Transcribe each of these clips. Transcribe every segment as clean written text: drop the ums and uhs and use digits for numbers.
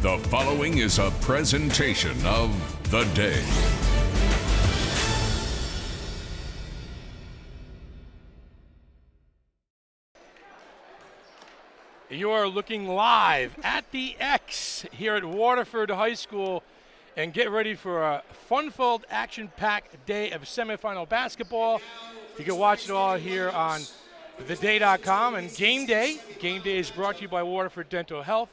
The following is a presentation of The Day. You are looking live at the X here at Waterford High School, and get ready for a fun-filled, action-packed day of semifinal basketball. You can watch it all here on theday.com and Game Day. Game Day is brought to you by Waterford Dental Health.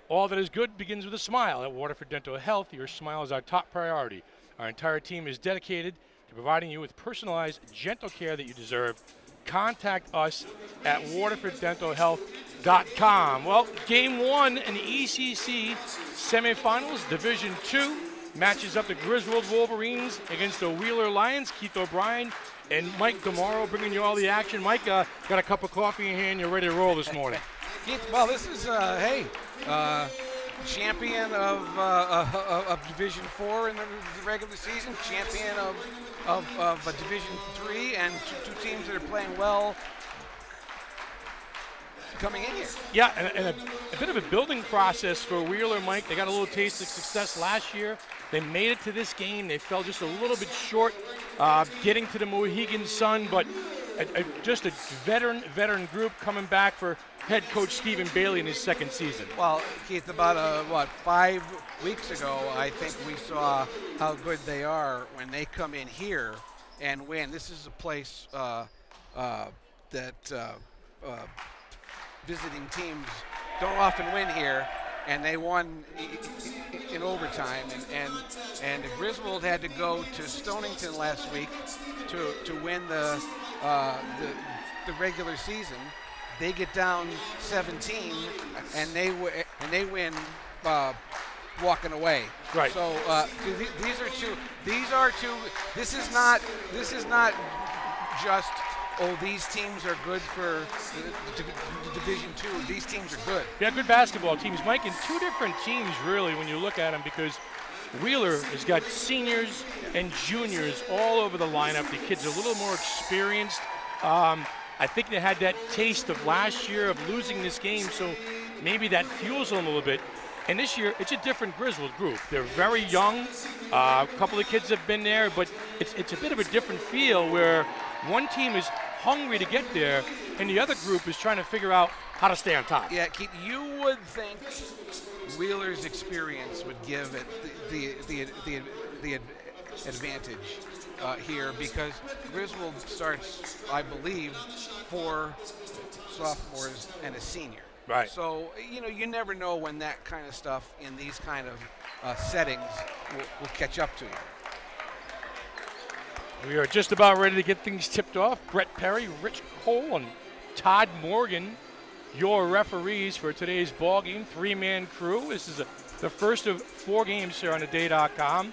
All that is good begins with a smile. At Waterford Dental Health, your smile is our top priority. Our entire team is dedicated to providing you with personalized, gentle care that you deserve. Contact us at waterforddentalhealth.com. Well, Game 1 in the ECC Semifinals, Division 2, matches up the Griswold Wolverines against the Wheeler Lions. Keith O'Brien and Mike DeMauro bringing you all the action. Mike, got a cup of coffee in hand. You're ready to roll this morning. Keith, well, this is, champion of Division 4 in the regular season, champion of Division 3, and two teams that are playing well coming in here. Yeah, and a bit of a building process for Wheeler, Mike. They got a little taste of success last year. They made it to this game. They fell just a little bit short getting to the Mohegan Sun, but just a veteran group coming back for head coach Stephen Bailey in his second season. Well, Keith, about 5 weeks ago, I think we saw how good they are when they come in here and win. This is a place that visiting teams don't often win here, and they won in overtime. And Griswold had to go to Stonington last week to win the regular season. They get down 17, and they win walking away. Right. So these are two. This is not just, oh, these teams are good for Division 2. These teams are good. Yeah, good basketball teams, Mike, and two different teams really when you look at them, because Wheeler has got seniors and juniors all over the lineup. The kids are a little more experienced. I think they had that taste of last year of losing this game, so maybe that fuels them a little bit. And this year, it's a different Griswold group. They're very young. A couple of kids have been there, but it's a bit of a different feel where one team is hungry to get there, and the other group is trying to figure out how to stay on top. Yeah, Keith, you would think Wheeler's experience would give it the advantage here, because Griswold starts, I believe, 4 sophomores and a senior. Right. So, you never know when that kind of stuff in these kind of settings will catch up to you. We are just about ready to get things tipped off. Brett Perry, Rich Cole, and Todd Morgan, your referees for today's ball game. 3-man crew. This is the first of 4 games here on theday.com.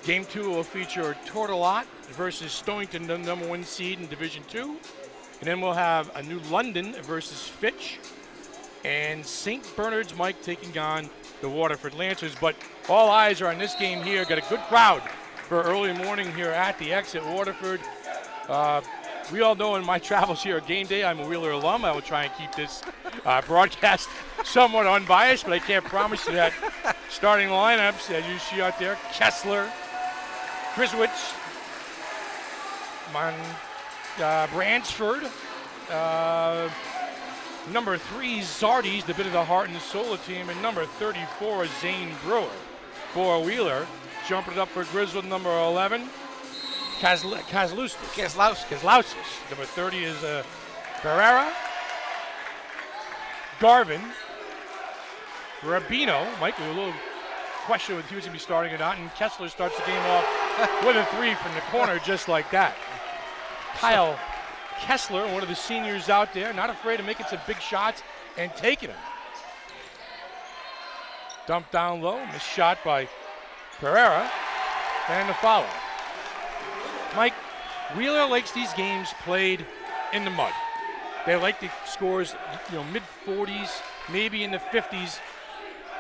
Game 2 will feature Tourtellotte versus Stonington, the number 1 seed in Division 2. And then we'll have a New London versus Fitch. And St. Bernard's, Mike, taking on the Waterford Lancers. But all eyes are on this game here. Got a good crowd for early morning here at the X at Waterford. We all know in my travels here at Game Day, I'm a Wheeler alum. I will try and keep this broadcast somewhat unbiased, but I can't promise you that. Starting lineups, as you see out there, Kessler, Griswold, Bransford, number 3, Zardes, the bit of the heart and the soul of the team, and number 34, Zane Brewer for Wheeler. Jumping it up for Griswold, number 11, Keslowskis. Number 30 is Pereira, Garvin, Rabino. Mike, a little question with who's going to be starting or not, and Kessler starts the game off with a 3 from the corner just like that. Kyle Kessler, one of the seniors out there, not afraid of making some big shots and taking them. Dumped down low, missed shot by Pereira, and the foul. Mike, Wheeler likes these games played in the mud. They like the scores, mid-40s, maybe in the 50s.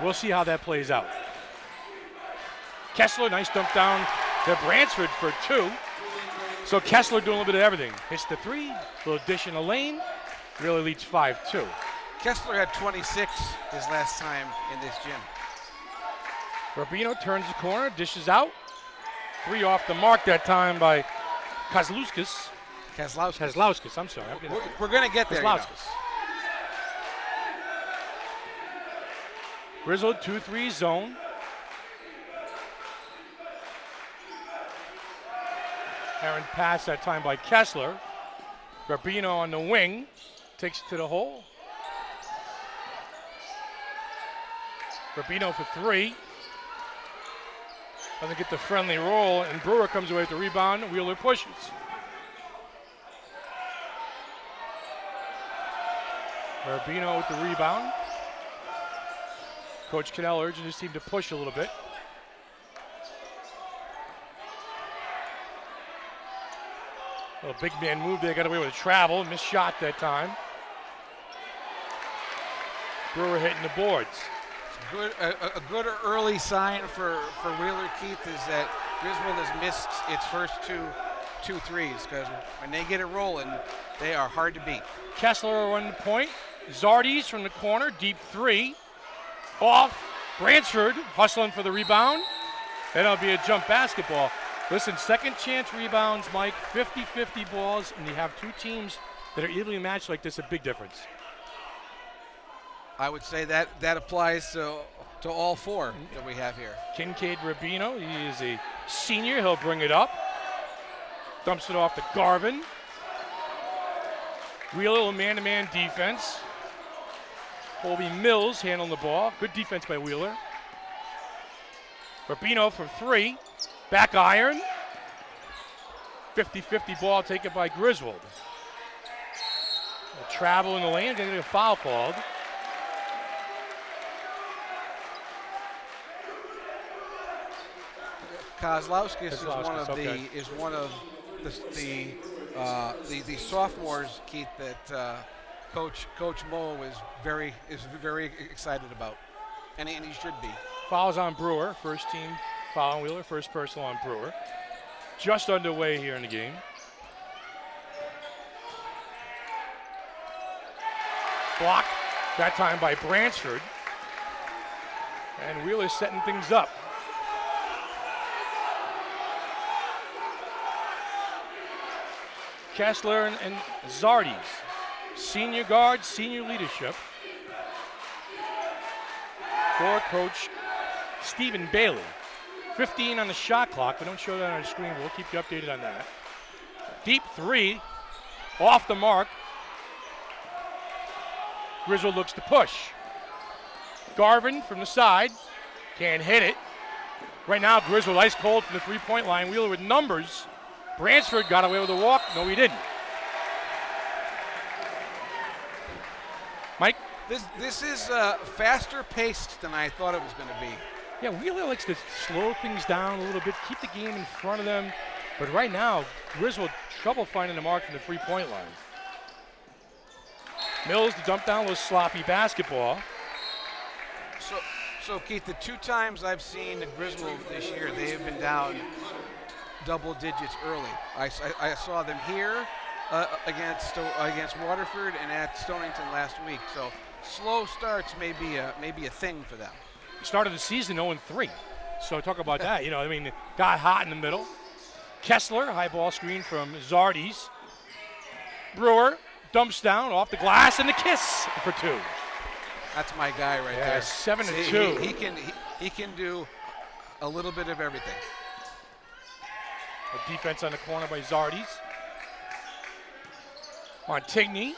We'll see how that plays out. Kessler, nice dump down to Bransford for 2. So Kessler doing a little bit of everything. Hits the 3, little dish in the lane, really leads 5-2. Kessler had 26 his last time in this gym. Rubino turns the corner, dishes out. 3 off the mark that time by Kozlowskis. Kozlowskis, I'm sorry. We're going to get there. Kozlowskis. Griswold 2-3 zone. Errant pass that time by Kessler. Rubino on the wing. Takes it to the hole. Rubino for 3. Doesn't get the friendly roll, and Brewer comes away with the rebound. Wheeler pushes. Rubino with the rebound. Coach Cannell urging his team to push a little bit. A little big man move there, got away with a travel, missed shot that time. Brewer hitting the boards. A good early sign for Wheeler, Keith, is that Griswold has missed its first two threes, because when they get it rolling, they are hard to beat. Kessler on the point. Zardes from the corner, deep 3. Off. Bransford hustling for the rebound. That'll be a jump basketball. Listen, second chance rebounds, Mike, 50-50 balls, and you have 2 teams that are evenly matched like this, a big difference. I would say that applies to all 4 that we have here. Kincaid Rubino, he is a senior. He'll bring it up. Dumps it off to Garvin. Wheeler, man-to-man defense. Colby Mills handling the ball. Good defense by Wheeler. Rubino for 3. Back iron. 50-50 ball taken by Griswold. A travel in the lane, getting a foul called. Kozlowskis is one of the sophomores, Keith, that Coach Moe is very excited about, and he should be. Fouls on Brewer, first team foul on Wheeler, first personal on Brewer. Just underway here in the game. Blocked that time by Bransford, and Wheeler setting things up. Kessler and Zardes. Senior guard, senior leadership. For Coach Stephen Bailey. 15 on the shot clock. We don't show that on our screen, but we'll keep you updated on that. Deep 3. Off the mark. Griswold looks to push. Garvin from the side. Can't hit it. Right now, Griswold ice cold from the 3-point line. Wheeler with numbers. Bransford got away with a walk. No, he didn't. Mike? This is faster paced than I thought it was going to be. Yeah, Wheeler likes to slow things down a little bit, keep the game in front of them. But right now, Griswold trouble finding the mark from the 3-point line. Mills to dump down, a little sloppy basketball. So Keith, the 2 times I've seen the Griswold this year, they have been down double digits early. I saw them here against Waterford and at Stonington last week. So slow starts may be a thing for them. Started the season 0-3. So talk about that. You know, I mean, got hot in the middle. Kessler, high ball screen from Zardes. Brewer dumps down off the glass and the kiss for 2. That's my guy right there. 7-2. He can do a little bit of everything. A defense on the corner by Zardes. Montigny.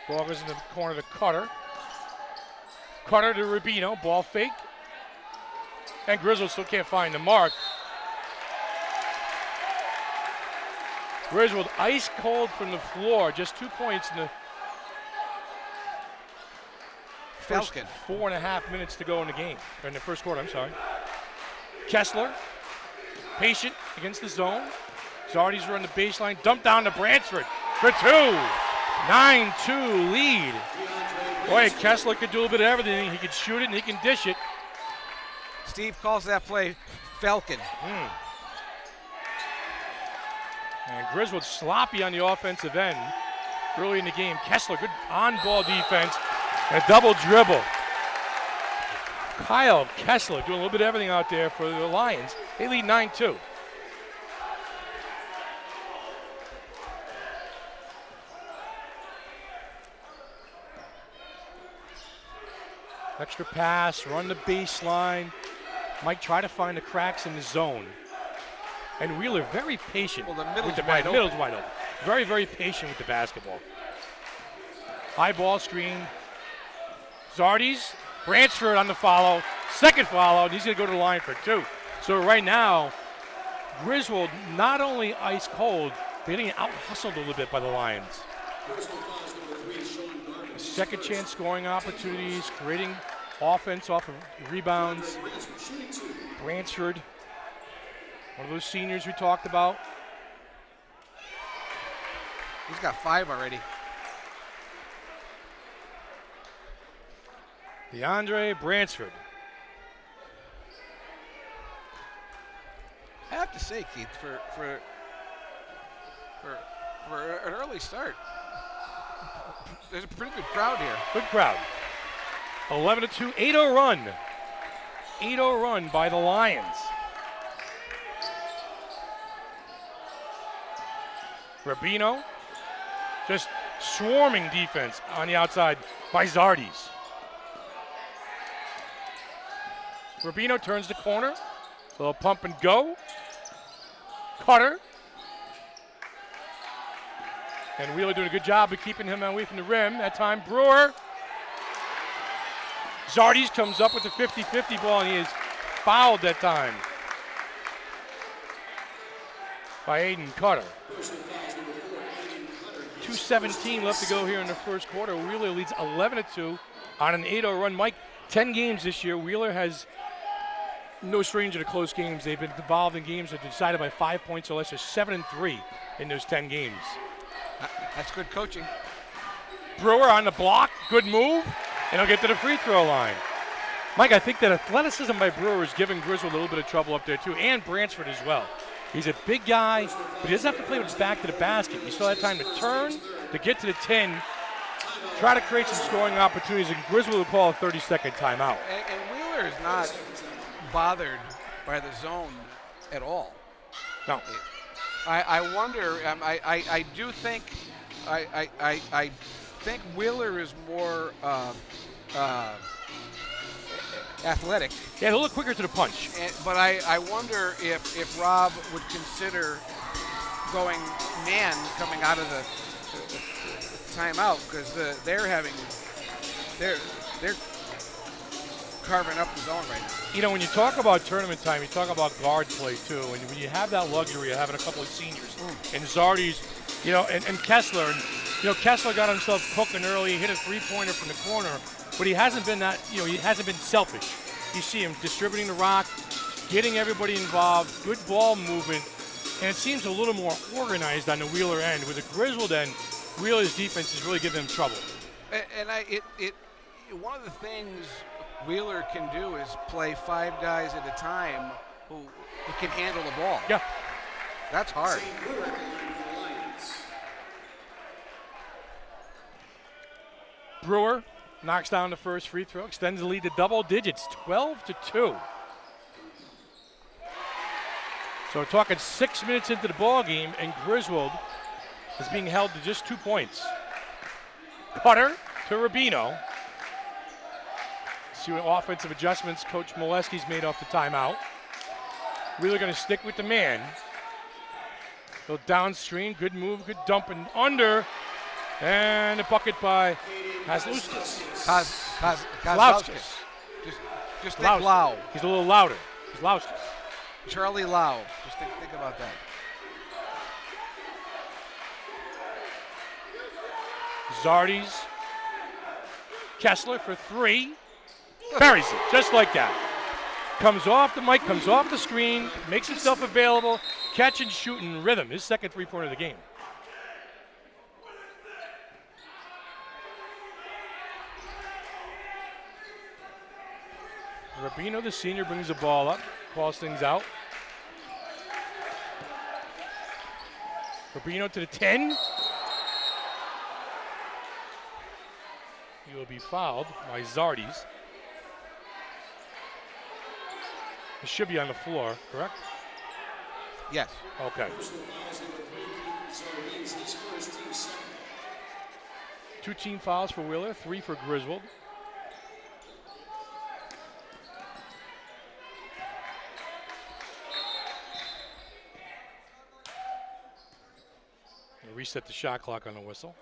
Ball goes in the corner to Cutter. Cutter to Rubino. Ball fake. And Griswold still can't find the mark. Griswold ice cold from the floor. Just 2 points in the first 4.5 minutes to go in the game. Or in the first quarter, I'm sorry. Kessler, patient against the zone. Zardes run the baseline. Dump down to Bransford for 2. 9-2 lead. Boy, Kessler could do a little bit of everything. He could shoot it and he can dish it. Steve calls that play Falcon. And Griswold sloppy on the offensive end early in the game. Kessler, good on-ball defense. And a double dribble. Kyle Kessler doing a little bit of everything out there for the Lions. They lead 9-2. Extra pass, run the baseline. Mike try to find the cracks in the zone. And Wheeler very patient. Well, the middle's with wide open. Middle's wide open. Very, very patient with the basketball. High ball screen. Zardes, Bransford on the follow. Second follow, and he's going to go to the line for 2. So right now, Griswold not only ice cold, but getting out-hustled a little bit by the Lions. Second chance scoring opportunities, creating offense off of rebounds. Bransford, one of those seniors we talked about. He's got 5 already. DeAndre Bransford. I have to say, Keith, for an early start, there's a pretty good crowd here. Good crowd. 11-2, 8-0 run. 8-0 run by the Lions. Rubino, just swarming defense on the outside by Zardes. Rubino turns the corner. Little pump and go. Cutter. And Wheeler doing a good job of keeping him away from the rim. That time, Brewer. Zardes comes up with the 50-50 ball, and he is fouled that time by Aiden Cutter. 2:17 left to go here in the first quarter. Wheeler leads 11-2 on an 8-0 run. Mike, 10 games this year. Wheeler has no stranger to close games. They've been involved in games that are decided by 5 points or less. They're 7-3 in those 10 games. That's good coaching. Brewer on the block, good move, and he'll get to the free throw line. Mike, I think that athleticism by Brewer is giving Griswold a little bit of trouble up there too, and Bransford as well. He's a big guy, but he doesn't have to play with his back to the basket. He still had time to turn, to get to the 10, try to create some scoring opportunities, and Griswold will call a 30-second timeout. And Wheeler is not bothered by the zone at all. No. I wonder. I do think. I think Wheeler is more athletic. Yeah, a little quicker to the punch. But I wonder if Rob would consider going man coming out of the timeout, because they're carving up the zone right now. You know, when you talk about tournament time, you talk about guard play too, and when you have that luxury of having a couple of seniors and Zardes, you know, and Kessler, and you know, Kessler got himself cooking early, he hit a three-pointer from the corner, but he hasn't been that, you know, he hasn't been selfish. You see him distributing the rock, getting everybody involved, good ball movement, and it seems a little more organized on the Wheeler end. With the Griswold end, Wheeler's defense is really giving him trouble. And one of the things Wheeler can do is play 5 guys at a time who can handle the ball. Yeah. That's hard. Brewer knocks down the first free throw, extends the lead to double digits, 12-2. So we're talking 6 minutes into the ball game, and Griswold is being held to just 2 points. Cutter to Rubino. See what offensive adjustments Coach Molesky's made off the timeout. Wheeler going to stick with the man. Go downstream, good move, good dump and under. And a bucket by Kozlowskis. Kozlowskis. Just think Lau. He's a little louder. Kozlowskis. Charlie Lau. Just think about that. Zardes. Kessler for 3. Buries it, just like that. Comes off the mic, comes off the screen, makes himself available, catch and shoot in rhythm. His second three-pointer of the game. Rubino, the senior, brings the ball up, calls things out. Rubino to the 10. He will be fouled by Zardes. He should be on the floor, correct? Yes. Okay. 2 team fouls for Wheeler, 3 for Griswold. We'll reset the shot clock on the whistle.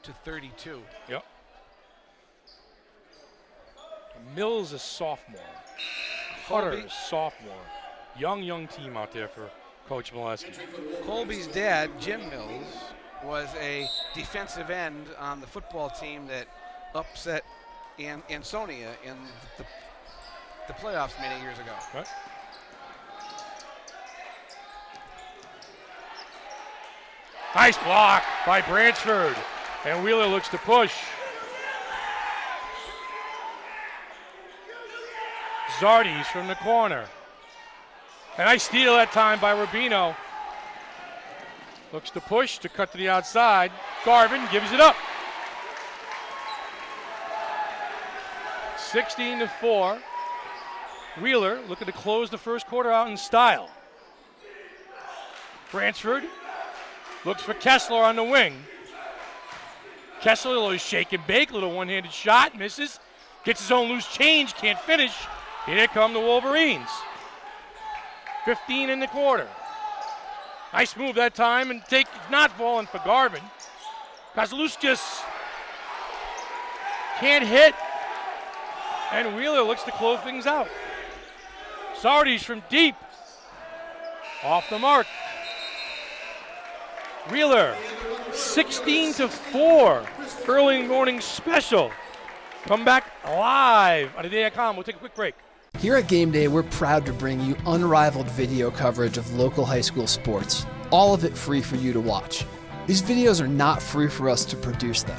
To 32. Yep. Mills is sophomore. Hutter is sophomore. Young team out there for Coach Molesky. Colby's dad, Jim Mills, was a defensive end on the football team that upset Ansonia in the playoffs many years ago. Right. Nice block by Bransford. And Wheeler looks to push. Zardes from the corner. A nice steal that time by Rubino. Looks to push, to cut to the outside. Garvin gives it up. 16-4. Wheeler looking to close the first quarter out in style. Bransford looks for Kessler on the wing. Kessler, a little shake and bake, little one-handed shot, misses. Gets his own loose change, can't finish. Here come the Wolverines. 15 in the quarter. Nice move that time, and not falling for Garvin. Kozlowskis can't hit, and Wheeler looks to close things out. Zardes from deep, off the mark. Wheeler, 16-4, early morning special. Come back live on DII.com. We'll take a quick break. Here at Game Day, we're proud to bring you unrivaled video coverage of local high school sports, all of it free for you to watch. These videos are not free for us to produce though.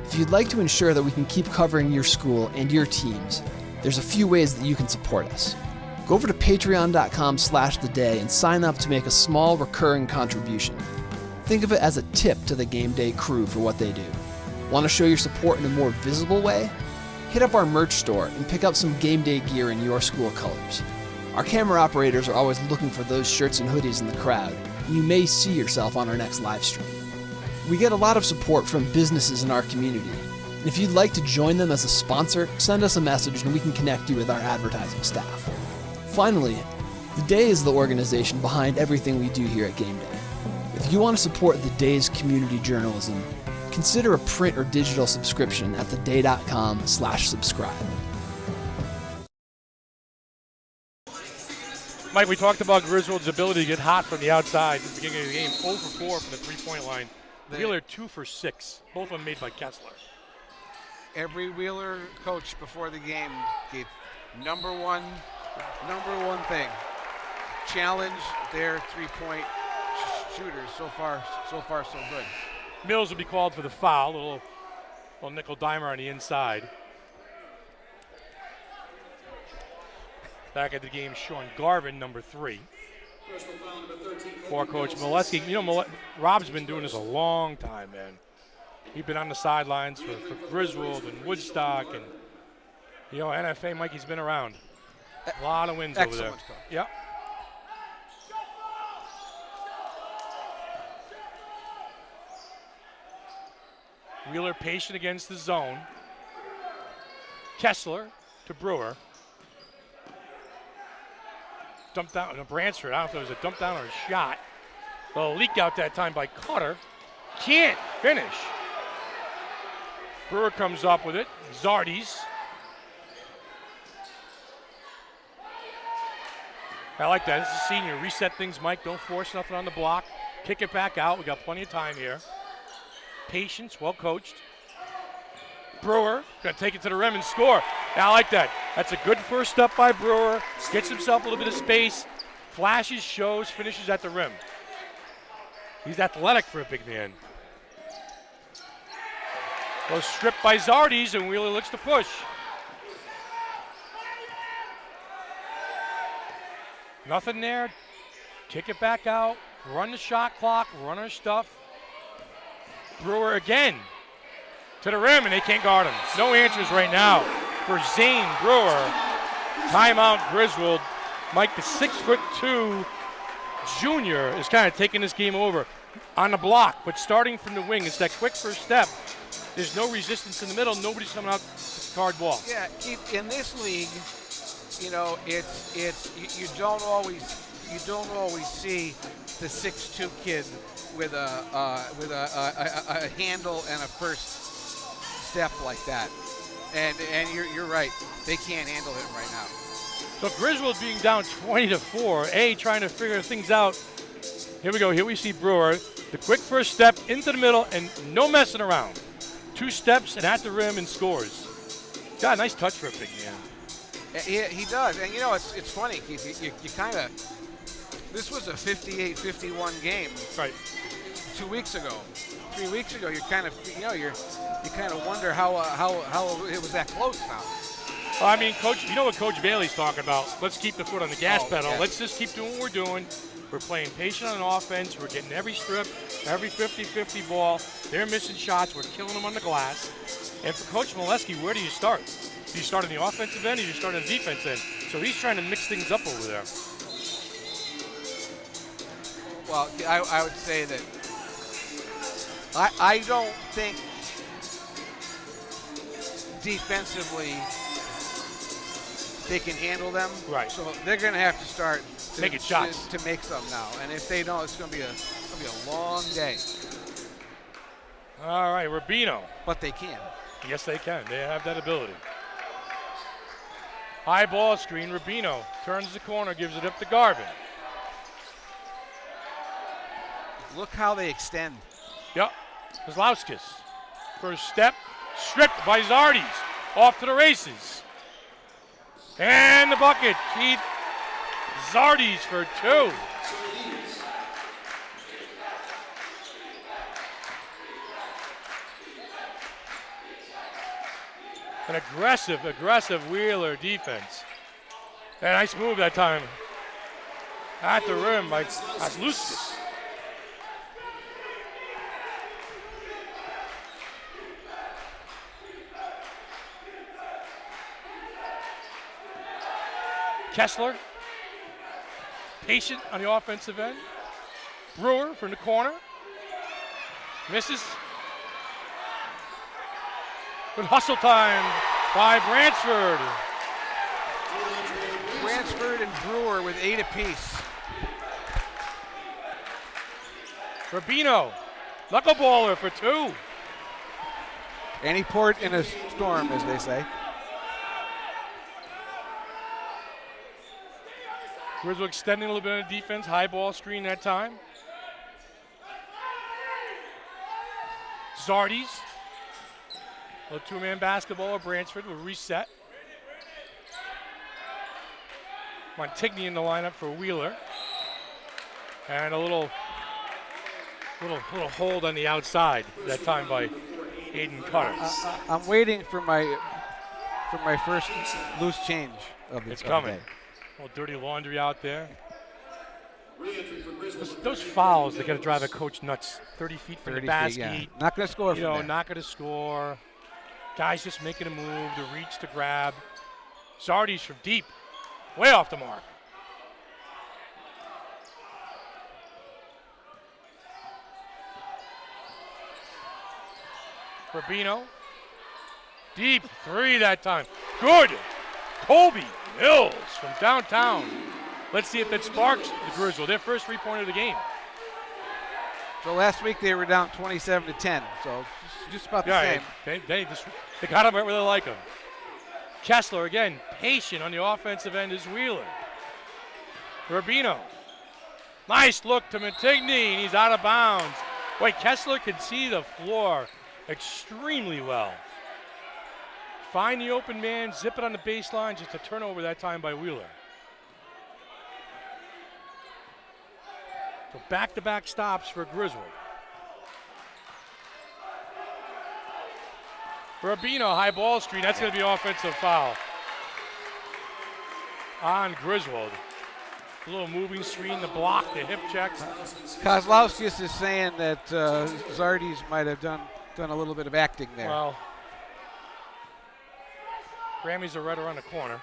If you'd like to ensure that we can keep covering your school and your teams, there's a few ways that you can support us. Go over to patreon.com/theday and sign up to make a small recurring contribution. Think of it as a tip to the Game Day crew for what they do. Want to show your support in a more visible way? Hit up our merch store and pick up some Game Day gear in your school colors. Our camera operators are always looking for those shirts and hoodies in the crowd, and you may see yourself on our next live stream. We get a lot of support from businesses in our community, and if you'd like to join them as a sponsor, send us a message and we can connect you with our advertising staff. Finally, The Day is the organization behind everything we do here at Game Day. If you want to support The Day's community journalism, consider a print or digital subscription at theday.com/subscribe. Mike, we talked about Griswold's ability to get hot from the outside at the beginning of the game. 0 for 4 from the three-point line. Wheeler 2 for 6. Both of them made by Kessler. Every Wheeler coach before the game gave number one thing. Challenge their three-point shooters. So far, so good. Mills will be called for the foul. A little nickel dimer on the inside. Back at the game, Sean Garvin, number 3. For Coach Molesky. You know, Rob's been doing this a long time, man. He's been on the sidelines for Griswold and Woodstock, and NFA Mikey's been around. A lot of wins over there. Yep. Wheeler patient against the zone. Kessler to Brewer. Dumped down to Bransford. I don't know if it was a dump down or a shot. A leak out that time by Cutter. Can't finish. Brewer comes up with it. Zardes. I like that. This is a senior. Reset things, Mike. Don't force nothing on the block. Kick it back out. We got plenty of time here. Patience, well coached. Brewer gonna take it to the rim and score. I like that. That's a good first step by Brewer. Gets himself a little bit of space. Flashes, shows, finishes at the rim. He's athletic for a big man. Well, stripped by Zardes, and Wheeler looks to push. Nothing there. Kick it back out, run the shot clock, run our stuff. Brewer again to the rim, and they can't guard him. No answers right now for Zane Brewer. Timeout Griswold. Mike, the 6'2" junior, is kind of taking this game over on the block, but starting from the wing. It's that quick first step. There's no resistance in the middle. Nobody's coming out with the guard ball. Yeah, in this league, you know, it's you don't always see the 6'2" kid with a handle and a first step like that. And you're right. They can't handle him right now. So Griswold being down 20-4, trying to figure things out. Here we go. Here we see Brewer. The quick first step into the middle and no messing around. 2 steps and at the rim and scores. Got a nice touch for a big man. He does. And you know, it's funny, Keith. You kind of, this was a 58-51 game. Right. 2 weeks ago. 3 weeks ago, you kind of wonder how it was that close now. Well, I mean, Coach, you know what Coach Bailey's talking about. Let's keep the foot on the gas pedal. Yes. Let's just keep doing what we're doing. We're playing patient on offense. We're getting every strip, every 50-50 ball. They're missing shots. We're killing them on the glass. And for Coach Molesky, where do you start? Do you start on the offensive end or do you start on the defense end? So he's trying to mix things up over there. Well, I would say that I don't think defensively they can handle them. Right. So they're going to have to start making shots to make some now. And if they don't, it's going to be a long day. All right, Rubino. But they can. Yes, they can. They have that ability. High ball screen. Rubino turns the corner, gives it up to Garvin. Look how they extend. Yep. Kozlowskis. First step. Stripped by Zardes. Off to the races. And the bucket. Keith Zardes for 2. An aggressive Wheeler defense. And nice move that time. At the rim by Kozlowskis. Kessler, patient on the offensive end. Brewer from the corner. Misses. Good hustle time by Bransford. Bransford and Brewer with 8 apiece. Rubino, knuckleballer for 2. Any port in a storm, as they say. Griswold extending a little bit on the defense. High ball screen that time. Zardes. A little 2-man basketball. Bransford will reset. Montigny in the lineup for Wheeler. And a little hold on the outside that time by Aiden Cutter. I'm waiting for my first loose change of the It's coming. day. A little dirty laundry out there. Those fouls, they got to drive a coach nuts. 30 feet from the basket. Yeah. Not going to score from there. Not going to score. Guys just making a move, the reach to grab. Zardes from deep, way off the mark. Rubino, deep 3 that time. Good. Colby Mills from downtown. Let's see if that sparks the Griswold. Their first 3-pointer of the game. So last week they were down 27-10. So just about the same. They got him right where they like him. Kessler again, patient on the offensive end is Wheeler. Rubino. Nice look to Montigny, and he's out of bounds. Wait, Kessler can see the floor extremely well. Find the open man, zip it on the baseline, just a turnover that time by Wheeler. So back-to-back stops for Griswold. Rubino, high ball screen, that's going to be offensive foul on Griswold. A little moving screen, the block, the hip check. Kozlowskis is saying that Zardes might have done a little bit of acting there. Well, Grammys are right around the corner.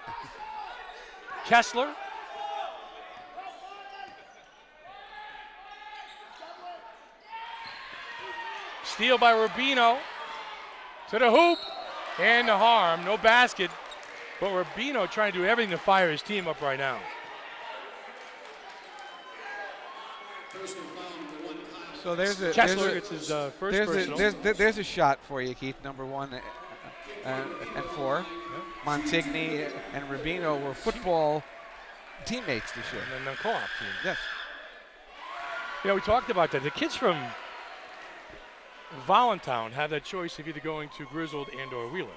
Kessler. Steal by Rubino. To the hoop. And the harm. No basket. But Rubino trying to do everything to fire his team up right now. So there's a Kessler gets his first personal. There's a shot for you, Keith. Number 1 and 4. Montigny and Rubino were football teammates this year. And then the co-op team. Yes. Yeah, we talked about that. The kids from Voluntown have that choice of either going to Griswold and or Wheeler.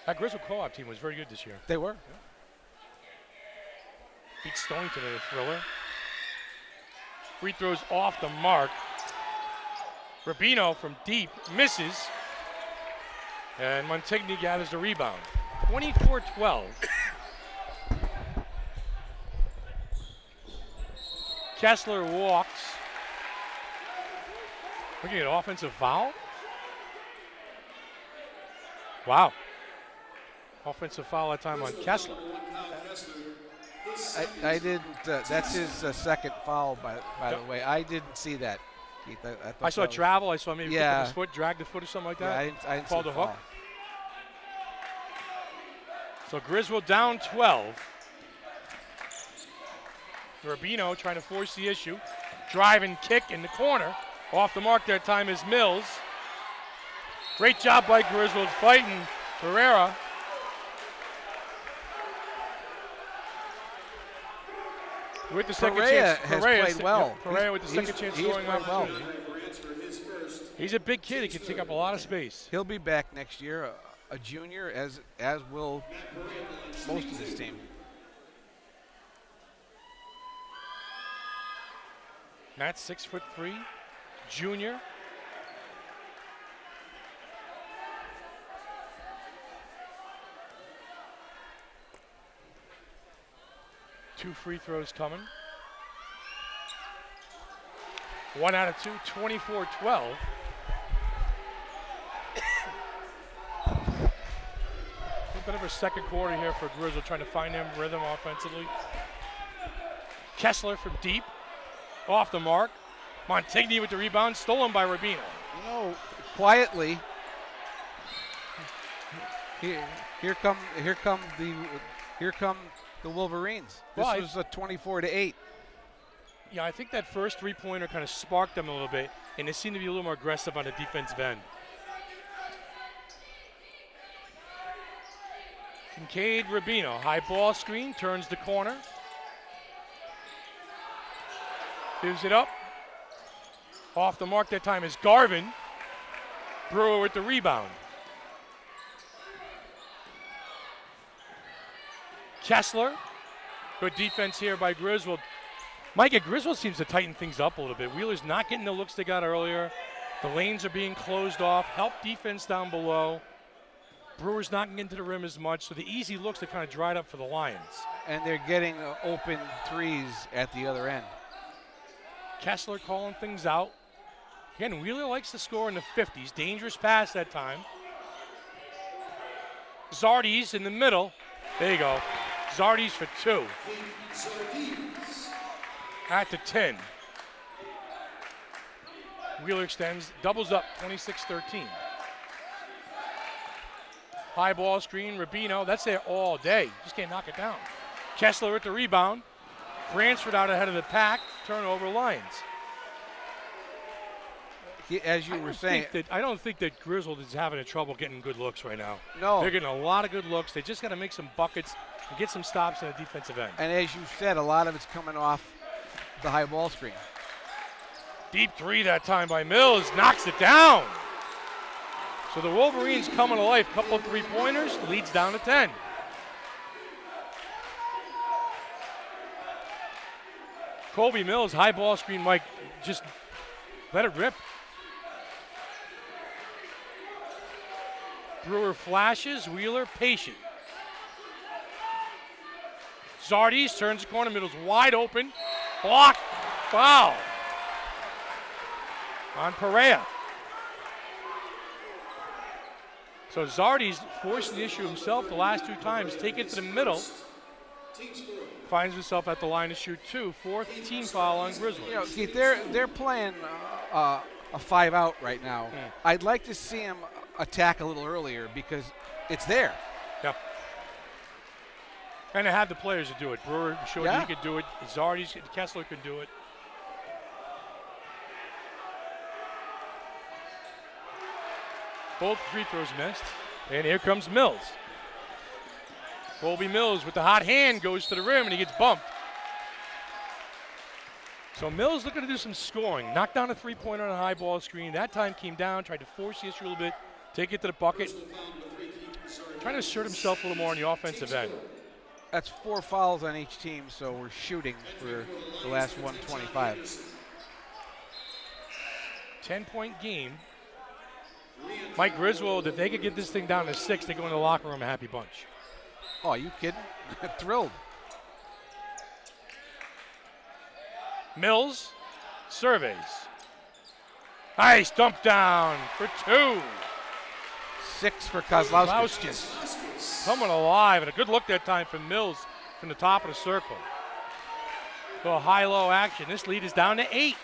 That Griswold co-op team was very good this year. They were. Yeah. Beat Stonington in a thriller. Free throws off the mark. Rubino from deep misses. And Montigny gathers the rebound. 24-12. Kessler walks. Looking at offensive foul. Wow. Offensive foul that time on Kessler. I didn't. That's his second foul, by the way. I didn't see that, Keith. I saw travel. I saw maybe pick Yeah. up his foot, drag the foot or something like that. Yeah, I didn't Called see a the hook. foul. So Griswold down 12. Rubino trying to force the issue. Drive and kick in the corner. Off the mark that time is Mills. Great job by Griswold fighting Pereira. With the second chance. Has played well. Yeah, Pereira with the second chance he's scoring played well. opportunity. He's a big kid. He can take up a lot of space. He'll be back next year, a junior, as will most of this team. Matt, 6'3", junior. Two free throws coming. 1 out of 2, 24-12. A bit of a second quarter here for Griswold, trying to find him rhythm offensively. Kessler from deep, off the mark. Montigny with the rebound, stolen by Rubino. You know, quietly, here come the Wolverines. This Well, was a 24-8. Yeah, I think that first three-pointer kind of sparked them a little bit, and they seem to be a little more aggressive on the defensive end. Kincaid, Rubino, high ball screen, turns the corner. Gives it up. Off the mark that time is Garvin. Brewer with the rebound. Kessler. Good defense here by Griswold. Micah, Griswold seems to tighten things up a little bit. Wheeler's not getting the looks they got earlier. The lanes are being closed off. Help defense down below. Brewer's not getting to the rim as much, so the easy looks have kind of dried up for the Lions. And they're getting open threes at the other end. Kessler calling things out. Again, Wheeler likes to score in the 50s. Dangerous pass that time. Zardes in the middle. There you go. Zardes for 2. At the 10. Wheeler extends, doubles up, 26-13. High ball screen, Rubino. That's there all day. Just can't knock it down. Kessler with the rebound. Bransford out ahead of the pack. Turnover, Lions. As you were saying, I don't think that Griswold is having trouble getting good looks right now. No. They're getting a lot of good looks. They just got to make some buckets and get some stops on the defensive end. And as you said, a lot of it's coming off the high ball screen. Deep three that time by Mills. Knocks it down. So the Wolverines coming to life. Couple of three-pointers. Leads down to 10. Colby Mills, high ball screen, Mike. Just let it rip. Brewer flashes, Wheeler patient. Zardes turns the corner, middle's wide open. Blocked. Foul on Perea. So Zardes forced the issue himself the last 2 times. Take it to the middle. Finds himself at the line to shoot 2. 4th team foul on Griswold. You know, Keith, they're playing a 5-out right now. I'd like to see him attack a little earlier because it's there. Yeah. And to have the players to do it. Brewer showed he could do it. Zardes, Kessler could do it. Both free throws missed. And here comes Mills. Colby Mills with the hot hand goes to the rim and he gets bumped. So Mills looking to do some scoring. Knocked down a 3-pointer on a high ball screen. That time came down, tried to force the issue a little bit, take it to the bucket. Trying to assert himself a little more on the offensive end. That's 4 fouls on each team, so we're shooting for the last 125. 10-point game. Mike Griswold, if they could get this thing down to 6, they go in the locker room a happy bunch. Oh, are you kidding? Thrilled. Mills surveys. Nice dump down for 2. 6 for Kozlowski. Coming alive, and a good look that time from Mills from the top of the circle. So high-low action. This lead is down to 8.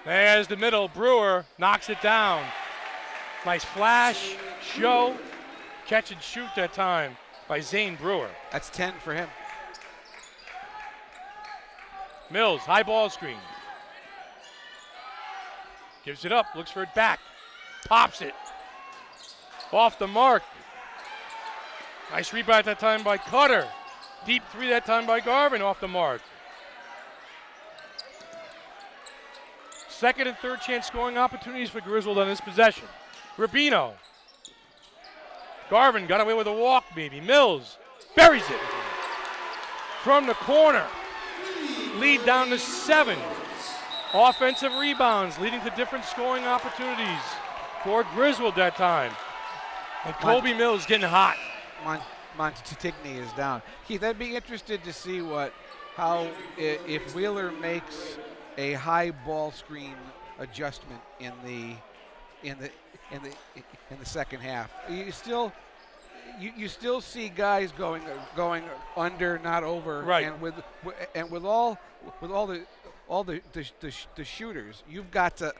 There's the middle. Brewer knocks it down. Nice flash, show, catch and shoot that time by Zane Brewer. That's 10 for him. Mills, high ball screen. Gives it up, looks for it back. Pops it. Off the mark. Nice rebound that time by Cutter. Deep 3 that time by Garvin, off the mark. Second and third chance scoring opportunities for Griswold on this possession. Rubino. Garvin got away with a walk maybe. Mills buries it. From the corner. Lead down to 7. Offensive rebounds leading to different scoring opportunities for Griswold that time. And Colby Mills getting hot. Montetigny is down. Keith, I'd be interested to see if Wheeler makes a high ball screen adjustment in the second half. You still see guys going under, not over, right? And with all the shooters, you've got to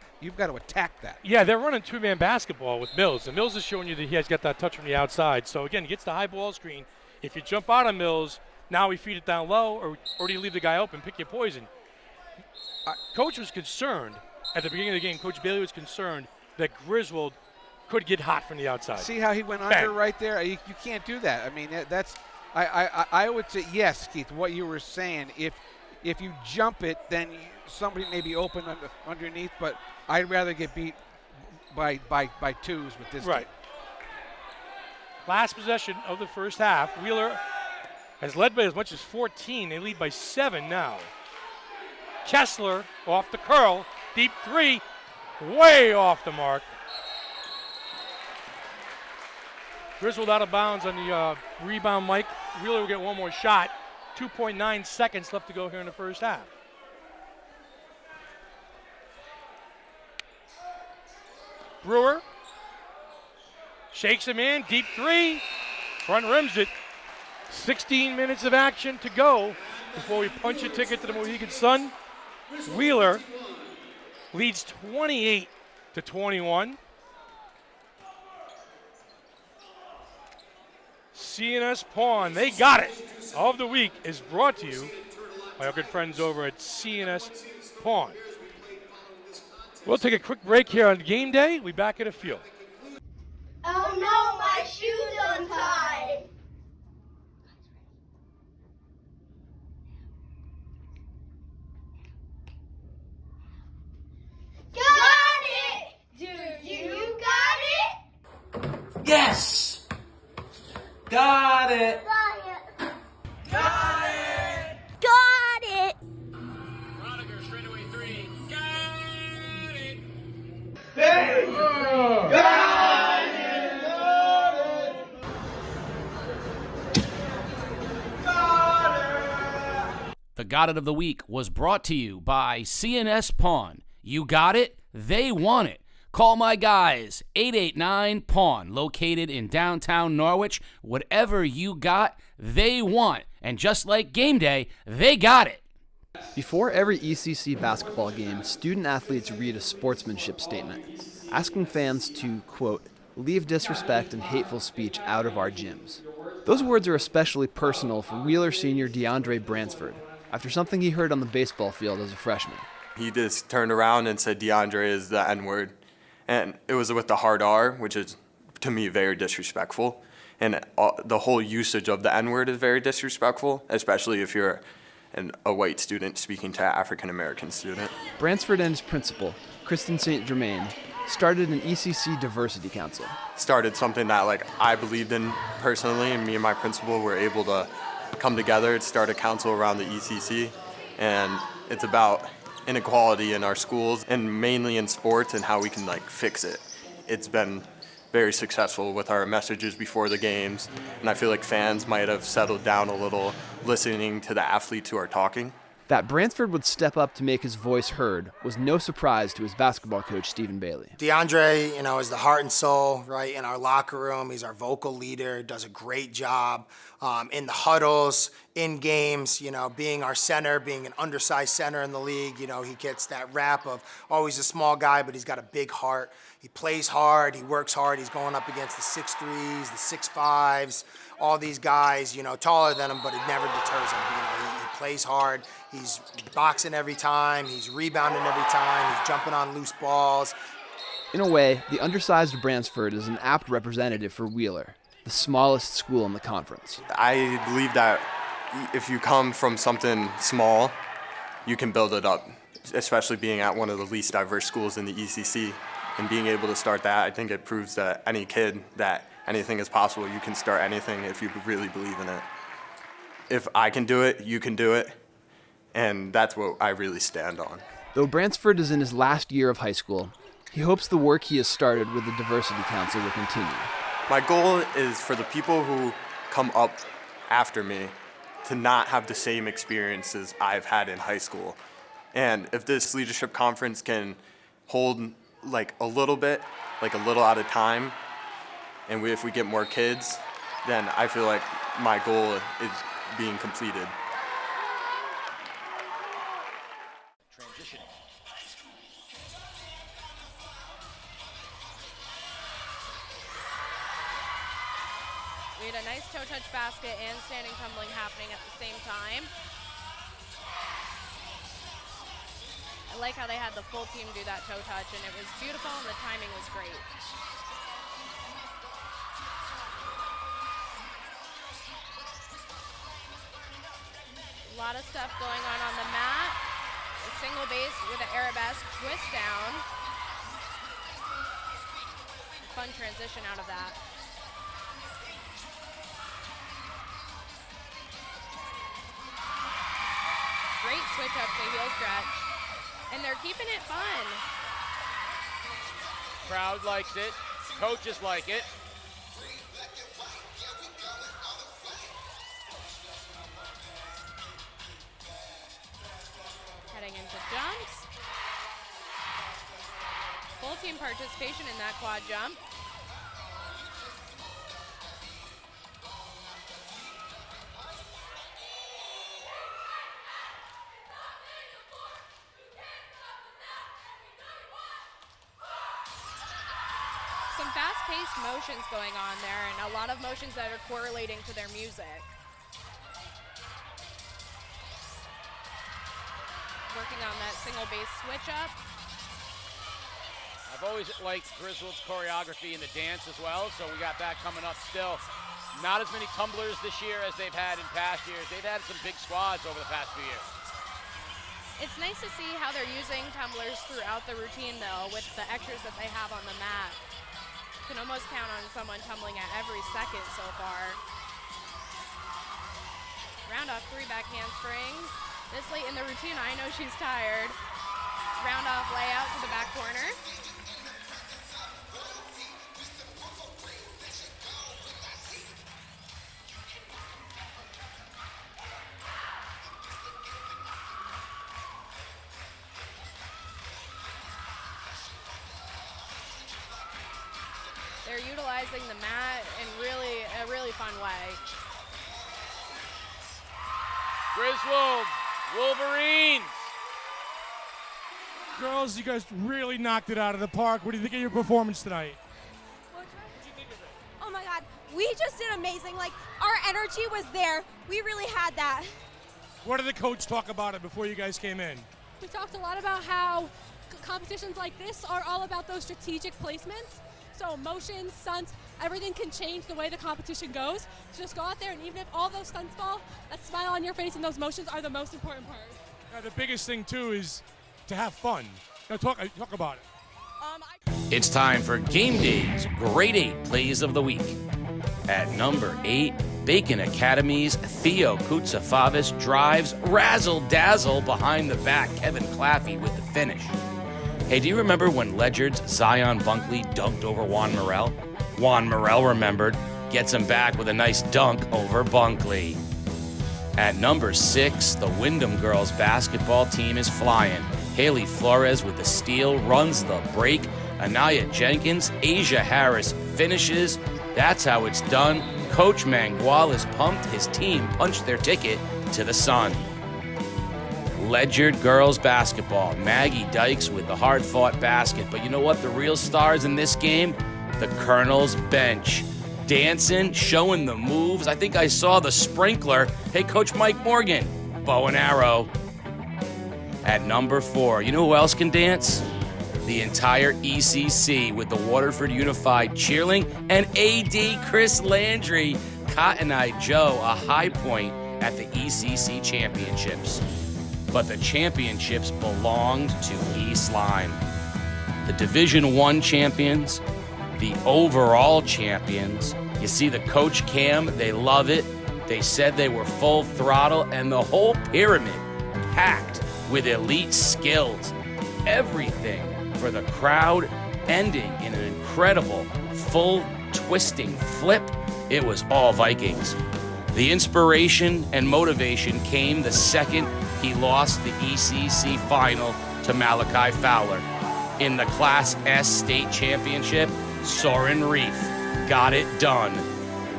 attack that. Yeah, they're running 2-man basketball with Mills, and Mills is showing you that he has got that touch from the outside. So again, he gets the high ball screen. If you jump out on Mills, now we feed it down low, or do you leave the guy open? Pick your poison. Coach was concerned at the beginning of the game. Coach Bailey was concerned that Griswold could get hot from the outside. See how he went under right there? You can't do that. I mean, that's I would say yes, Keith. What you were saying, if you jump it, then somebody may be open underneath. But I'd rather get beat by 2s with this. Right. Team. Last possession of the first half. Wheeler has led by as much as 14. They lead by 7 now. Kessler off the curl, deep 3, way off the mark. Griswold out of bounds on the rebound, Mike. Wheeler will get one more shot. 2.9 seconds left to go here in the first half. Brewer shakes him in, deep 3, front rims it. 16 minutes of action to go before we punch a ticket to the Mohegan Sun. Wheeler leads 28-21. CNS Pawn, they got it. Of the week is brought to you by our good friends over at CNS Pawn. We'll take a quick break here on game day. We'll be back in a few. Oh no, my shoe's untied. Got it! Do you got it? Yes! Got it! Got it! Got it! Got it! Rodiger, straightaway 3. Got it! Hey! Got it! Got It of the Week was brought to you by CNS Pawn. You got it, they want it. Call my guys, 889-PAWN, located in downtown Norwich. Whatever you got, they want. And just like game day, they got it. Before every ECC basketball game, student athletes read a sportsmanship statement, asking fans to, quote, leave disrespect and hateful speech out of our gyms. Those words are especially personal for Wheeler senior DeAndre Bransford, after something he heard on the baseball field as a freshman. He just turned around and said DeAndre is the N-word. And it was with the hard R, which is, to me, very disrespectful. And the whole usage of the N-word is very disrespectful, especially if you're a white student speaking to an African-American student. Bransford and his principal, Kristen St. Germain, started an ECC diversity council. Started something that I believed in personally, and me and my principal were able to come together and start a council around the ECC. And it's about inequality in our schools, and mainly in sports, and how we can fix it. It's been very successful with our messages before the games, and I feel like fans might have settled down a little listening to the athletes who are talking. That Bransford would step up to make his voice heard was no surprise to his basketball coach, Stephen Bailey. DeAndre, is the heart and soul, right, in our locker room. He's our vocal leader, does a great job in the huddles, in games, being our center, being an undersized center in the league. He gets that rap of always a small guy, but he's got a big heart. He plays hard, he works hard. He's going up against the 6'3s, the 6'5s, all these guys, taller than him, but it never deters him. He plays hard. He's boxing every time. He's rebounding every time. He's jumping on loose balls. In a way, the undersized Bransford is an apt representative for Wheeler, the smallest school in the conference. I believe that if you come from something small, you can build it up, especially being at one of the least diverse schools in the ECC. And being able to start that, I think it proves that any kid that anything is possible. You can start anything if you really believe in it. If I can do it, you can do it. And that's what I really stand on. Though Bransford is in his last year of high school, he hopes the work he has started with the Diversity Council will continue. My goal is for the people who come up after me to not have the same experiences I've had in high school. And if this leadership conference can hold a little bit, a little at a time, and if we get more kids, then I feel like my goal is being completed. Transitioning. We had a nice toe touch basket and standing tumbling happening at the same time. I like how they had the full team do that toe touch, and it was beautiful and the timing was great. A lot of stuff going on the mat. A single base with an arabesque twist down. Fun transition out of that. Great switch up to heel stretch. And they're keeping it fun. Crowd likes it. Coaches like it. Heading into jumps. Full team participation in that quad jump. Some fast-paced motions going on there, and a lot of motions that are correlating to their music. Working on that single base switch up. I've always liked Griswold's choreography in the dance as well, so we got that coming up still. Not as many tumblers this year as they've had in past years. They've had some big squads over the past few years. It's nice to see how they're using tumblers throughout the routine, though, with the extras that they have on the mat. You can almost count on someone tumbling at every second so far. Round off 3 back handsprings. This late in the routine, I know she's tired. Round off layout to the back corner. they're utilizing the mat in a really fun way. Griswold, Wolverines. Girls, you guys really knocked it out of the park. What do you think of your performance tonight? Oh my God, we just did amazing. Like, our energy was there. We really had that. What did the coach talk about it before you guys came in? We talked a lot about how competitions like this are all about those strategic placements. So motions, stunts, everything can change the way the competition goes. So just go out there, and even if all those stunts fall, that smile on your face and those motions are the most important part. Now, the biggest thing, too, is to have fun. Now, talk about it. It's time for Game Day's Grade 8 Plays of the Week. At number 8, Bacon Academy's Theo Koutsafavis drives razzle-dazzle behind the back Kevin Claffey with the finish. Hey, do you remember when Ledyard's Zion Bunkley dunked over Juan Morel? Juan Morel remembered, gets him back with a nice dunk over Bunkley. At number 6, the Wyndham girls basketball team is flying. Haley Flores with the steal runs the break. Anaya Jenkins, Asia Harris finishes. That's how it's done. Coach Mangual is pumped. His team punched their ticket to the sun. Ledyard girls basketball. Maggie Dykes with the hard-fought basket. But you know what? The real stars in this game? The Colonel's bench. Dancing, showing the moves. I think I saw the sprinkler. Hey, Coach Mike Morgan. Bow and arrow. At number 4, you know who else can dance? The entire ECC with the Waterford Unified cheerling and AD Chris Landry. Cotton Eye Joe, a high point at the ECC championships. But the championships belonged to East Lyme. The Division I champions, the overall champions. You see the coach cam, they love it. They said they were full throttle, and the whole pyramid packed with elite skills. Everything for the crowd, ending in an incredible full twisting flip. It was all Vikings. The inspiration and motivation came the second he lost the ECC final to Malachi Fowler. In the Class S state championship, Soren Reef got it done.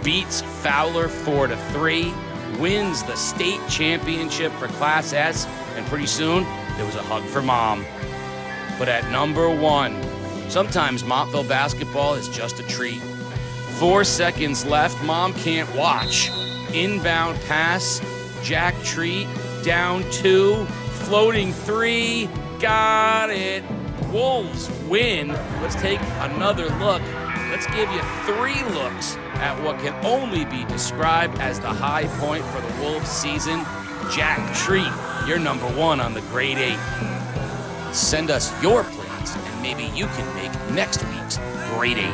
Beats Fowler 4-3, wins the state championship for Class S, and pretty soon there was a hug for Mom. But at number 1, sometimes Montville basketball is just a treat. 4 seconds left, Mom can't watch. Inbound pass, Jack Treat, down 2, floating 3, got it. Wolves win. Let's take another look. Let's give you 3 looks at what can only be described as the high point for the Wolves season. Jack Treat, you're number 1 on the grade 8. Send us your plays, and maybe you can make next week's grade 8.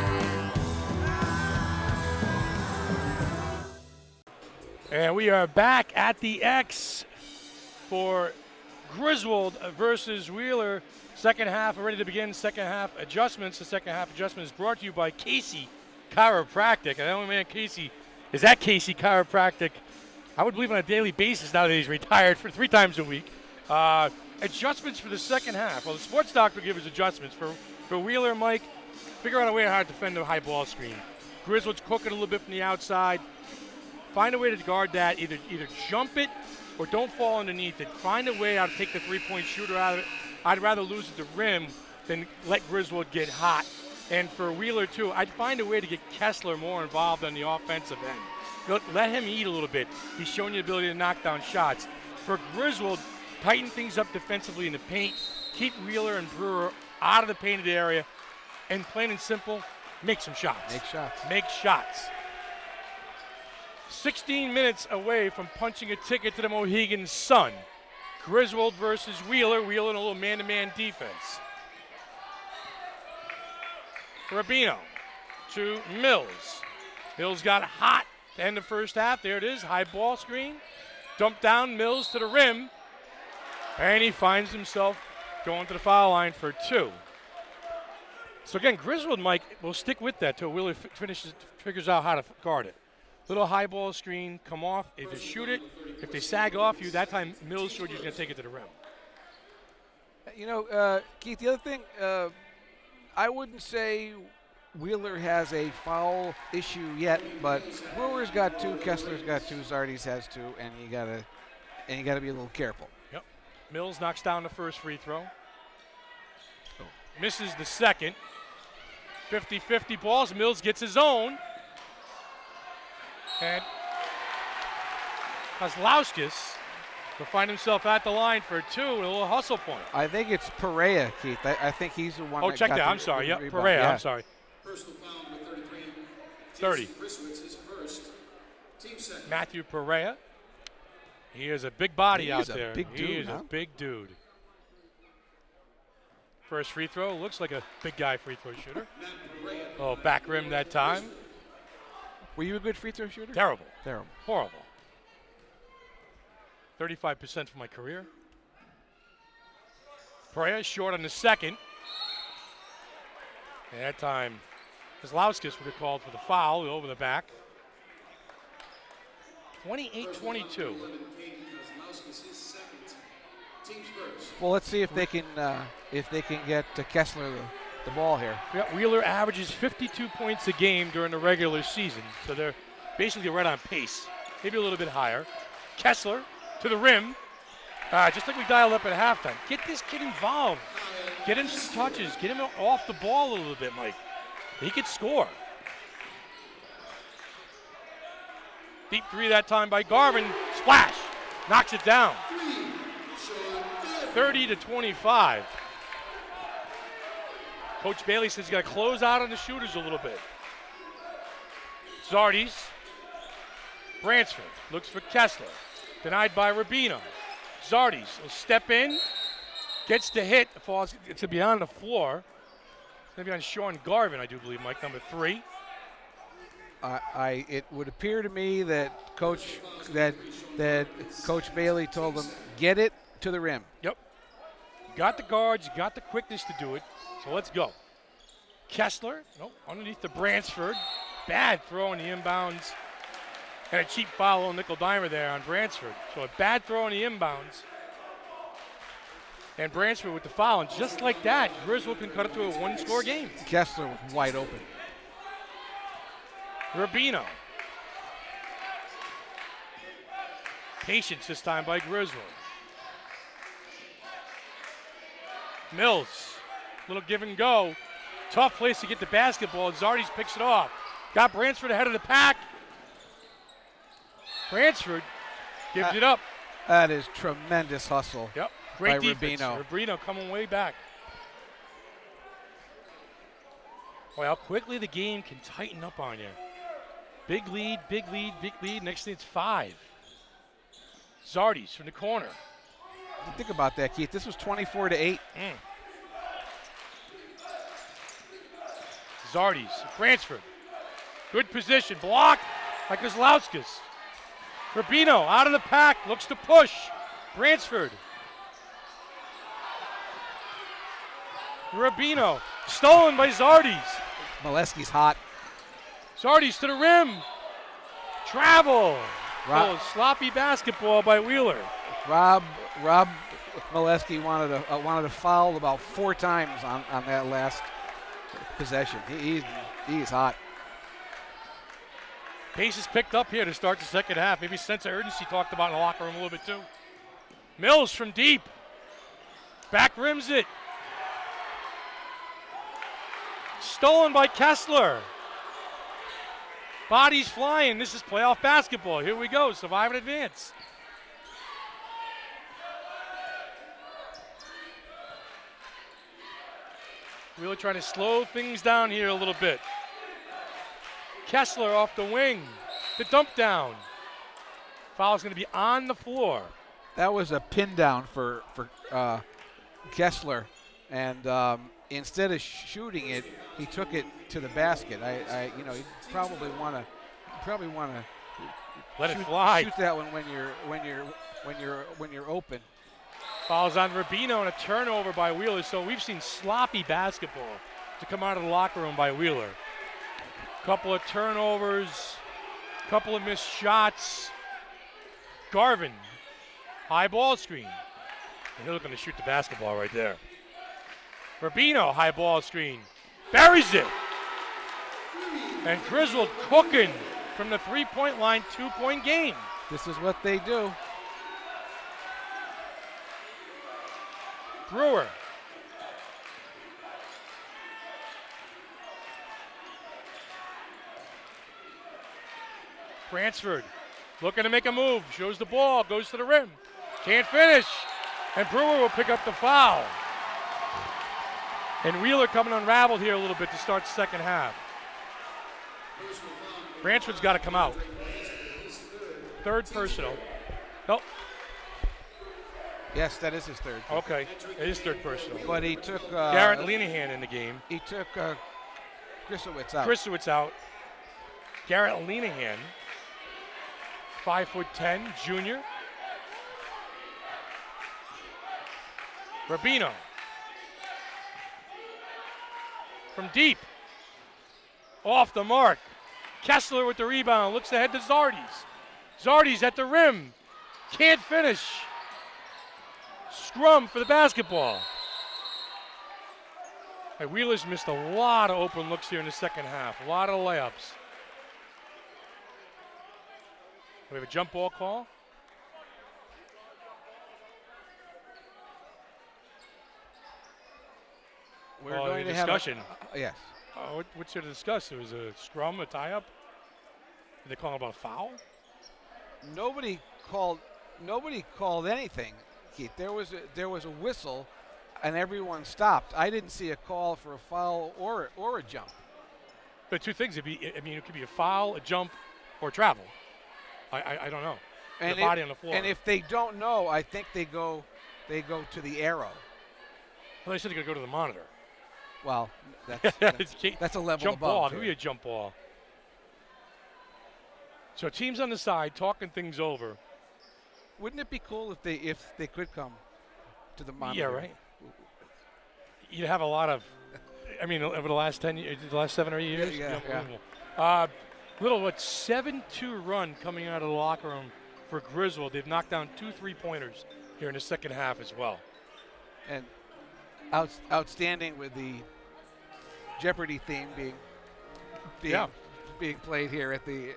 And we are back at the X for Griswold versus Wheeler. Second half ready to begin. Second half adjustments. The second half adjustment is brought to you by Casey Chiropractic. And the only man Casey is at Casey Chiropractic, I would believe, on a daily basis now that he's retired, for 3 times a week. Adjustments for the second half. Well, the sports doctor gives us adjustments. For Wheeler, Mike, figure out a way how to defend the high ball screen. Griswold's cooking a little bit from the outside. Find a way to guard that. Either jump it or don't fall underneath it. Find a way how to take the three-point shooter out of it. I'd rather lose at the rim than let Griswold get hot. And for Wheeler, too, I'd find a way to get Kessler more involved on the offensive end. Let him eat a little bit. He's shown you the ability to knock down shots. For Griswold, tighten things up defensively in the paint. Keep Wheeler and Brewer out of the painted area. And plain and simple, make some shots. Make shots. 16 minutes away from punching a ticket to the Mohegan Sun. Griswold versus Wheeler. Wheeler in a little man-to-man defense. Rubino to Mills. Mills got hot to end the first half. There it is, high ball screen. Dump down, Mills to the rim. And he finds himself going to the foul line for 2. So again, Griswold, Mike, will stick with that till Wheeler figures out how to guard it. Little high ball screen, come off. If you shoot it, if they sag off you, that time Mills showed you he's going to take it to the rim. You know, Keith, the other thing, I wouldn't say Wheeler has a foul issue yet, but Brewer's got 2, Kessler's got 2, Zardes has 2, and you gotta be a little careful. Yep. Mills knocks down the first free throw. Misses the second. 50-50 balls. Mills gets his own. And Kozlowskis will find himself at the line for 2, a little hustle point. I think it's Perea, Keith. I think he's the one. Oh, that check got that. the I'm sorry. Yep, rebound. Perea. Yeah. I'm sorry. 30. Matthew Perea. He is a big body out there. Big dude, he is a big dude. First free throw looks like a big guy free throw shooter. Oh, back rim that time. Were you a good free throw shooter? Terrible. Terrible. Horrible. 35% for my career. Perea short on the second. And that time, Kozlowskis would have called for the foul over the back. 28-22. Well, let's see if they can get Kessler the ball here. Yeah, Wheeler averages 52 points a game during the regular season, so they're basically right on pace, maybe a little bit higher. Kessler to the rim, just like we dialed up at halftime. Get this kid involved. Get him some touches. Get him off the ball a little bit, Mike. He could score. Deep three that time by Garvin. Splash. Knocks it down. 30-25. Coach Bailey says he's got to close out on the shooters a little bit. Zardes. Bransford looks for Kessler. Denied by Rubino. Zardes will step in. Gets the hit. Falls to be on the floor. It's going to be on Sean Garvin, I do believe, Mike, number 3. It would appear to me that Coach Bailey told him, get it to the rim. Yep. You got the guards, you got the quickness to do it, so let's go. Kessler, nope, underneath the Bransford. Bad throw in the inbounds. And a cheap foul on nickel dimer there on Bransford. So a bad throw in the inbounds. And Bransford with the foul, and just like that, Griswold can cut it to a 1-score game. Kessler was wide open. Rubino. Patience this time by Griswold. Mills, little give and go. Tough place to get the basketball. Zardes picks it off. Got Bransford ahead of the pack. Bransford gives it up. That is tremendous hustle. Yep, great by defense. Rubino coming way back. Boy, how quickly the game can tighten up on you. Big lead, big lead, big lead. Next thing it's 5. Zardes from the corner. Think about that, Keith. This was 24-8. Zardes, Bransford. Good position. Block by Kozlowskis. Rubino out of the pack. Looks to push. Bransford. Rubino. Stolen by Zardes. Molesky's hot. Zardes to the rim. Travel. Rob, sloppy basketball by Wheeler. Rob Molesky wanted a foul about 4 times on that last possession. He's hot. Pace is picked up here to start the second half. Maybe sense of urgency talked about in the locker room a little bit too. Mills from deep. Back rims it. Stolen by Kessler. Bodies flying. This is playoff basketball. Here we go. Survive and advance. Wheeler trying to slow things down here a little bit. Kessler off the wing. The dump down. Foul's going to be on the floor. That was a pin down for Kessler, and instead of shooting it, he took it to the basket. You probably want to let it fly. Shoot that one when you're open. Fouls on Rubino and a turnover by Wheeler. So we've seen sloppy basketball to come out of the locker room by Wheeler. Couple of turnovers, couple of missed shots. Garvin, high ball screen. And they're looking to shoot the basketball right there. Rubino, high ball screen. Buries it. And Griswold cooking from the three-point line, 2-point game. This is what they do. Brewer. Bransford looking to make a move. Shows the ball, goes to the rim. Can't finish. And Brewer will pick up the foul. And Wheeler coming unraveled here a little bit to start the second half. Bransford's got to come out. Third personal. Nope. Yes, that is his third. Okay, it is third personal. But he took Garrett Linehan in the game. He took Griswold out. Griswold out. Garrett Linehan, 5'10", junior. Rubino. From deep. Off the mark. Kessler with the rebound. Looks ahead to Zardes. Zardes at the rim. Can't finish. Scrum for the basketball. Hey, Wheeler's missed a lot of open looks here in the second half. A lot of layups. We have a jump ball call. We're going to have discussion. Yes. What's there to discuss? There was a scrum, a tie-up. Did they call about a foul? Nobody called anything, Keith. There was a whistle, and everyone stopped. I didn't see a call for a foul or a jump. But two things. It could be a foul, a jump, or travel. I don't know. And the body on the floor. And if they don't know, I think they go to the arrow. Well, they said they're going to go to the monitor. Well, that's a level jump above. Ball. Who a jump ball? So teams on the side talking things over. Wouldn't it be cool if they could come to the monitor? Yeah, right. You'd have a lot of. Over the last 10 years, the last 7 or 8 years. Yeah. Little 7-2 run coming out of the locker room for Griswold. They've knocked down 2 3-pointers here in the second half as well. And outstanding with the Jeopardy theme being played here at the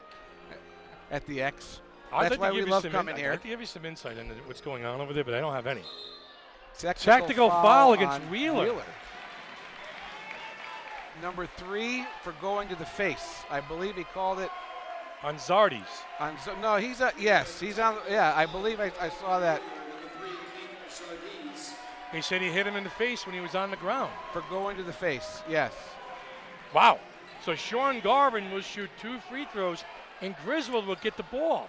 X. That's why we love coming here. I'd like to give you some insight into what's going on over there, but I don't have any. Tactical foul against Wheeler. Number 3 for going to the face. I believe he called it on Zardes. No, he's on. Yeah, I believe I saw that. He said he hit him in the face when he was on the ground. For going to the face, yes. Wow. So Sean Garvin will shoot 2 free throws, and Griswold will get the ball.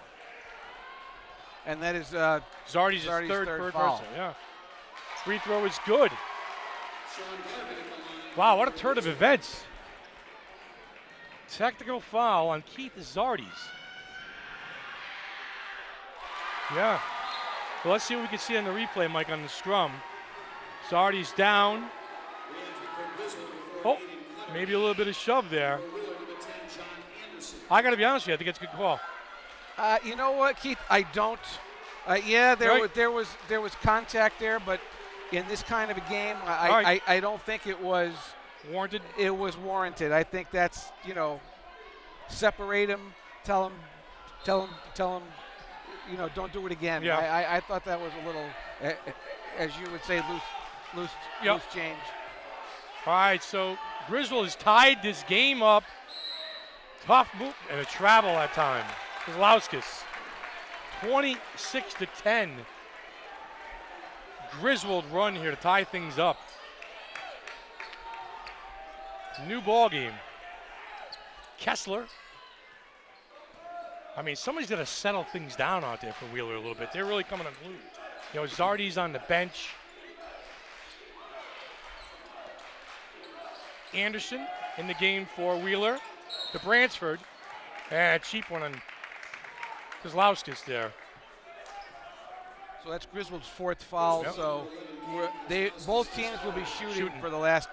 And that is Zardes' third foul. person. Yeah. Free throw is good. Wow, what a turn of events. Technical foul on Keith Zardes. Yeah. Well, let's see what we can see on the replay, Mike, on the scrum. Zardes down. Oh, maybe a little bit of shove there. I got to be honest with you, I think it's a good call. You know what, Keith? I don't. There was contact there, but in this kind of a game, I don't think it was warranted. It was warranted. I think that's, separate him, tell him, don't do it again. Yeah. I thought that was a little, as you would say, loose change. All right, so Griswold has tied this game up. Tough move and a travel that time. Kozlowskis, 26-10. Griswold run here to tie things up. New ball game. Kessler. Somebody's got to settle things down out there for Wheeler a little bit. They're really coming unglued. Zardes on the bench. Anderson in the game for Wheeler. To Bransford. And a cheap one on Kozlowskis there. So that's Griswold's 4th foul. Yep. So both teams will be shooting for the last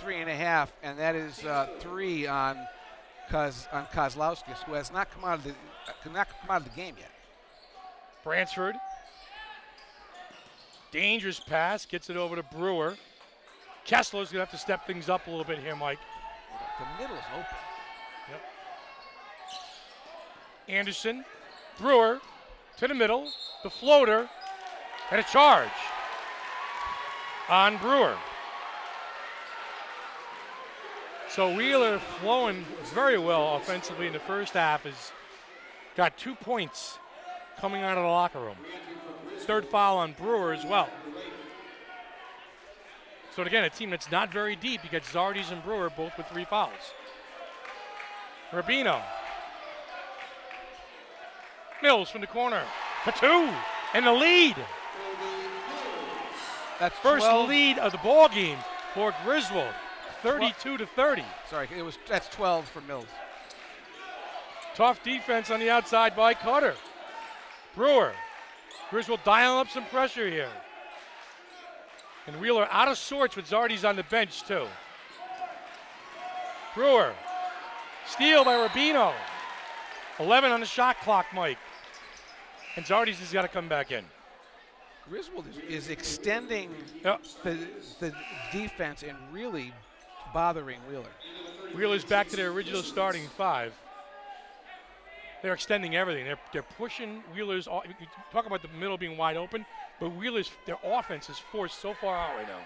3.5, and that is 3 on Kozlowskis, who has not come out of the game yet. Bransford. Dangerous pass, gets it over to Brewer. Kessler's gonna have to step things up a little bit here, Mike. The middle is open. Yep. Anderson, Brewer to the middle, the floater, and a charge on Brewer. So Wheeler flowing very well offensively in the first half. Has got 2 points coming out of the locker room. Third foul on Brewer as well. So again, a team that's not very deep. You got Zardes and Brewer both with 3 fouls. Rubino. Mills from the corner. For 2. And the lead. That's first 12. lead of the ball game for Griswold. 32-30. Sorry, that's 12 for Mills. Tough defense on the outside by Cutter. Brewer. Griswold dialing up some pressure here. And Wheeler out of sorts with Zardes on the bench too. Brewer. Steal by Rubino. 11 on the shot clock, Mike. And Zardes has got to come back in. Griswold is extending Yep. the defense and really bothering Wheeler. Wheeler's back to their original starting 5. They're extending everything. They're pushing Wheeler's. You talk about the middle being wide open, but Wheeler's their offense is forced so far out right now.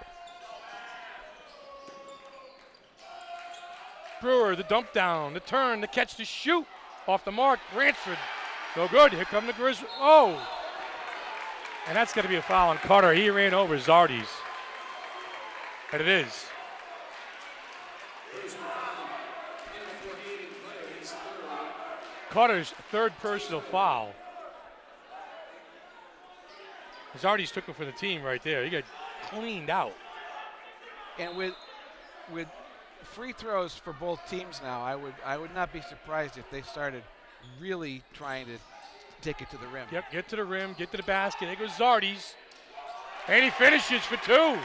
Brewer, the dump down, the turn, the catch, the shoot. Off the mark, Ransford. No good. Here come the Griswold. Oh! And that's going to be a foul on Carter. He ran over Zardes. And it is. Carter's third personal foul. Zardes took it for the team right there. He got cleaned out. And with free throws for both teams now, I would not be surprised if they started really trying to take it to the rim. Yep, get to the rim, get to the basket. There goes Zardes. And he finishes for 2.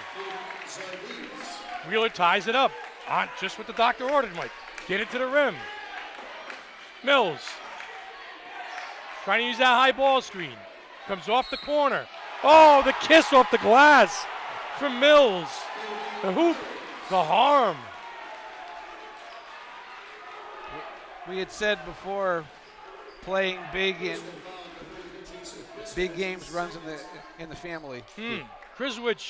Wheeler ties it up. On just what the doctor ordered, Mike. Get it to the rim. Mills. Trying to use that high ball screen. Comes off the corner. Oh, the kiss off the glass from Mills. The hoop, the harm. We had said before, playing big in big games runs in the family. Griswold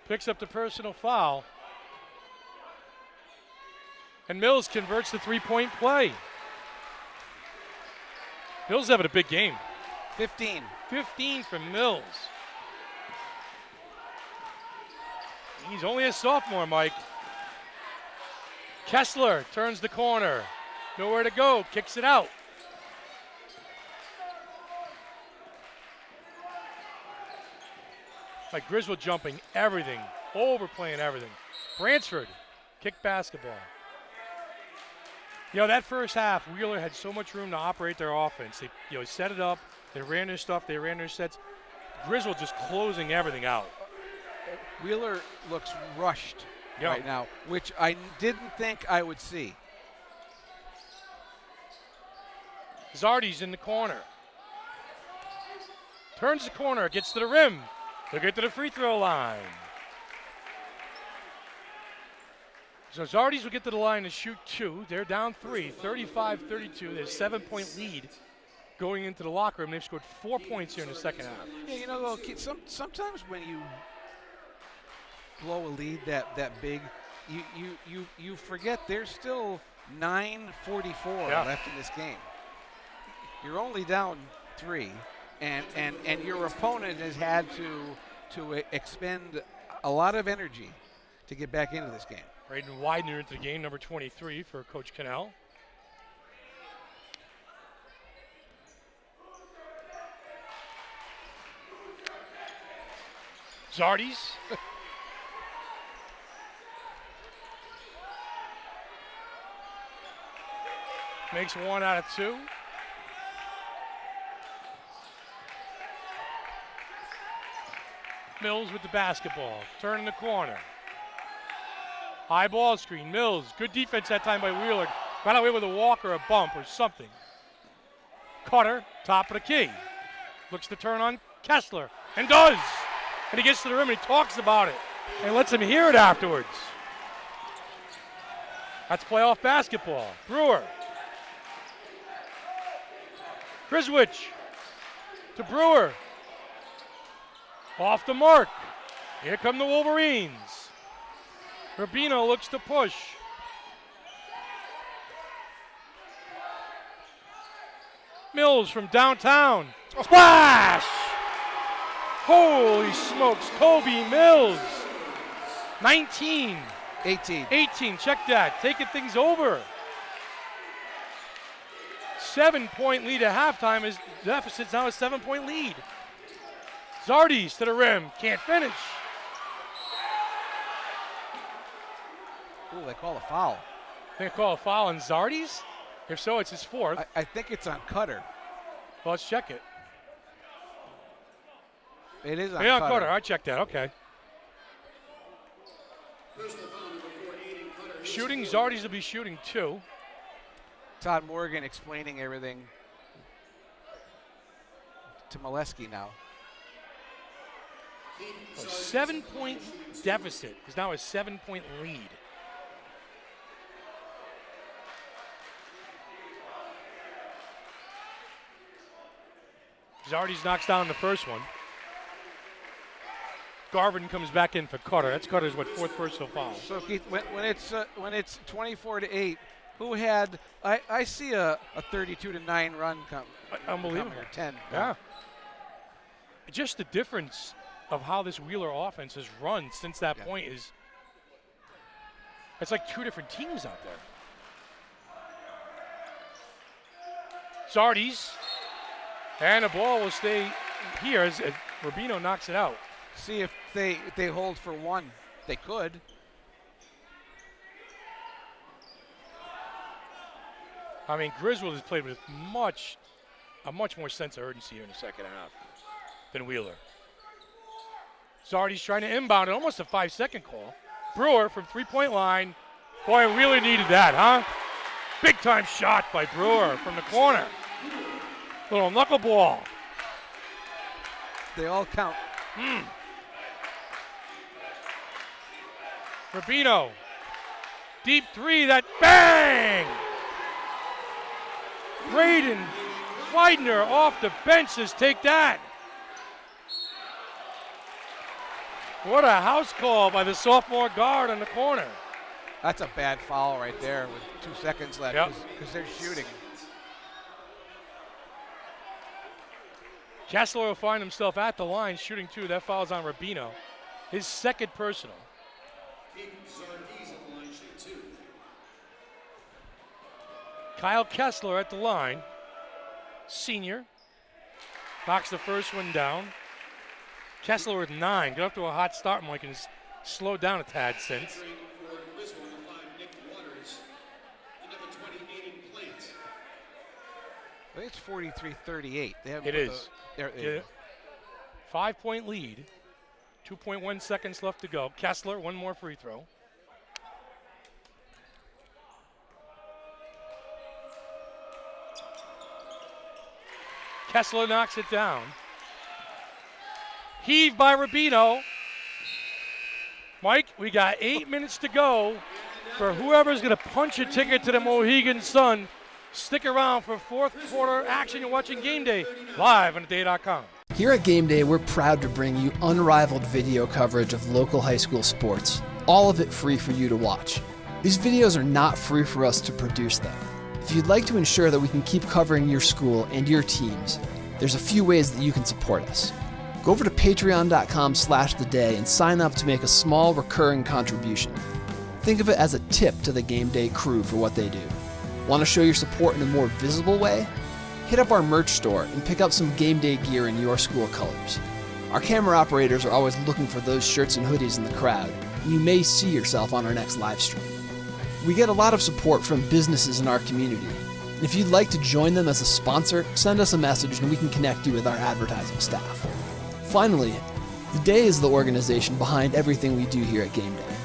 picks up the personal foul. And Mills converts the 3-point play. Mills having a big game. 15. 15 from Mills. He's only a sophomore, Mike. Kessler turns the corner. Nowhere to go, kicks it out. Like Griswold jumping everything, overplaying everything. Bransford, kick basketball. You know, that first half, Wheeler had so much room to operate their offense. They set it up, they ran their stuff, they ran their sets. Griswold just closing everything out. Wheeler looks rushed right now, which I didn't think I would see. Zardes in the corner. Turns the corner, gets to the rim. They'll get to the free throw line. So Zardes will get to the line to shoot 2. They're down 3, 35-32. There's a 7-point lead going into the locker room. They've scored 4 points here in the second half. Yeah, you know, sometimes when you blow a lead that big, you forget there's still 9:44 left in this game. You're only down 3, and your opponent has had to expend a lot of energy to get back into this game. Braden Widener into the game, number 23 for Coach Cannell. Zardes. Makes 1 out of 2. Mills with the basketball, turning the corner. High ball screen, Mills, good defense that time by Wheeler. Got away with a walk or a bump or something. Cutter, top of the key. Looks to turn on Kessler, and does. And he gets to the rim and he talks about it and lets him hear it afterwards. That's playoff basketball. Brewer. Griswold to Brewer. Off the mark. Here come the Wolverines. Rubino looks to push. Mills from downtown. Splash! Holy smokes, Kobe Mills. 19. 18. 18, check that. Taking things over. 7-point lead at halftime. Is deficit's now a 7-point lead. Zardes to the rim. Can't finish. Ooh, they call a foul. They call a foul on Zardes? If so, it's his fourth. I think it's on Cutter. Well, let's check it. It is on Yeah, Cutter. Cutter. I checked that. Okay. Shooting, Zardes will be shooting 2. Todd Morgan explaining everything to Molesky now. A 7-point deficit is now a 7-point lead. Zardes knocks down the first one. Garvin comes back in for Cutter. That's Cutter's, what, 4th personal foul. So Keith, when it's 24-8, who had I see a 32-9 run come. Unbelievable. Come here, 10. Yeah. Just the difference of how this Wheeler offense has run since that point is, it's like 2 different teams out there. Zardes, and the ball will stay here as Rubino knocks it out. See if they hold for 1. They could. I mean, Griswold has played with a much more sense of urgency here in the second half than Wheeler. Zardes trying to inbound it, almost a 5-second call. Brewer from 3-point line. Boy, Wheeler needed that, huh? Big time shot by Brewer from the corner. Little knuckleball. They all count. Rubino. Deep 3, that bang! Braden Widener off the bench says, take that. What a house call by the sophomore guard on the corner. That's a bad foul right there with 2 seconds left because they're shooting. Kessler will find himself at the line shooting 2. That foul's on Rubino. His 2nd personal. Kyle Kessler at the line. Senior. Knocks the first one down. Kessler with 9. Got off to a hot start, Mike, and has slowed down a tad since. I think it's 43-38. It is. 5-point lead. 2.1 seconds left to go. Kessler, 1 more free throw. Kessler knocks it down. Heave by Rubino. Mike, we got 8 minutes to go for whoever's going to punch a ticket to the Mohegan Sun. Stick around for 4th quarter action. You're watching Game Day live on theday.com. Here at Game Day, we're proud to bring you unrivaled video coverage of local high school sports, all of it free for you to watch. These videos are not free for us to produce them. If you'd like to ensure that we can keep covering your school and your teams, there's a few ways that you can support us. Go over to patreon.com/theday and sign up to make a small recurring contribution. Think of it as a tip to the Game Day crew for what they do. Want to show your support in a more visible way? Hit up our merch store and pick up some Game Day gear in your school colors. Our camera operators are always looking for those shirts and hoodies in the crowd, and you may see yourself on our next live stream. We get a lot of support from businesses in our community. And if you'd like to join them as a sponsor, send us a message and we can connect you with our advertising staff. Finally, The Day is the organization behind everything we do here at Game Day.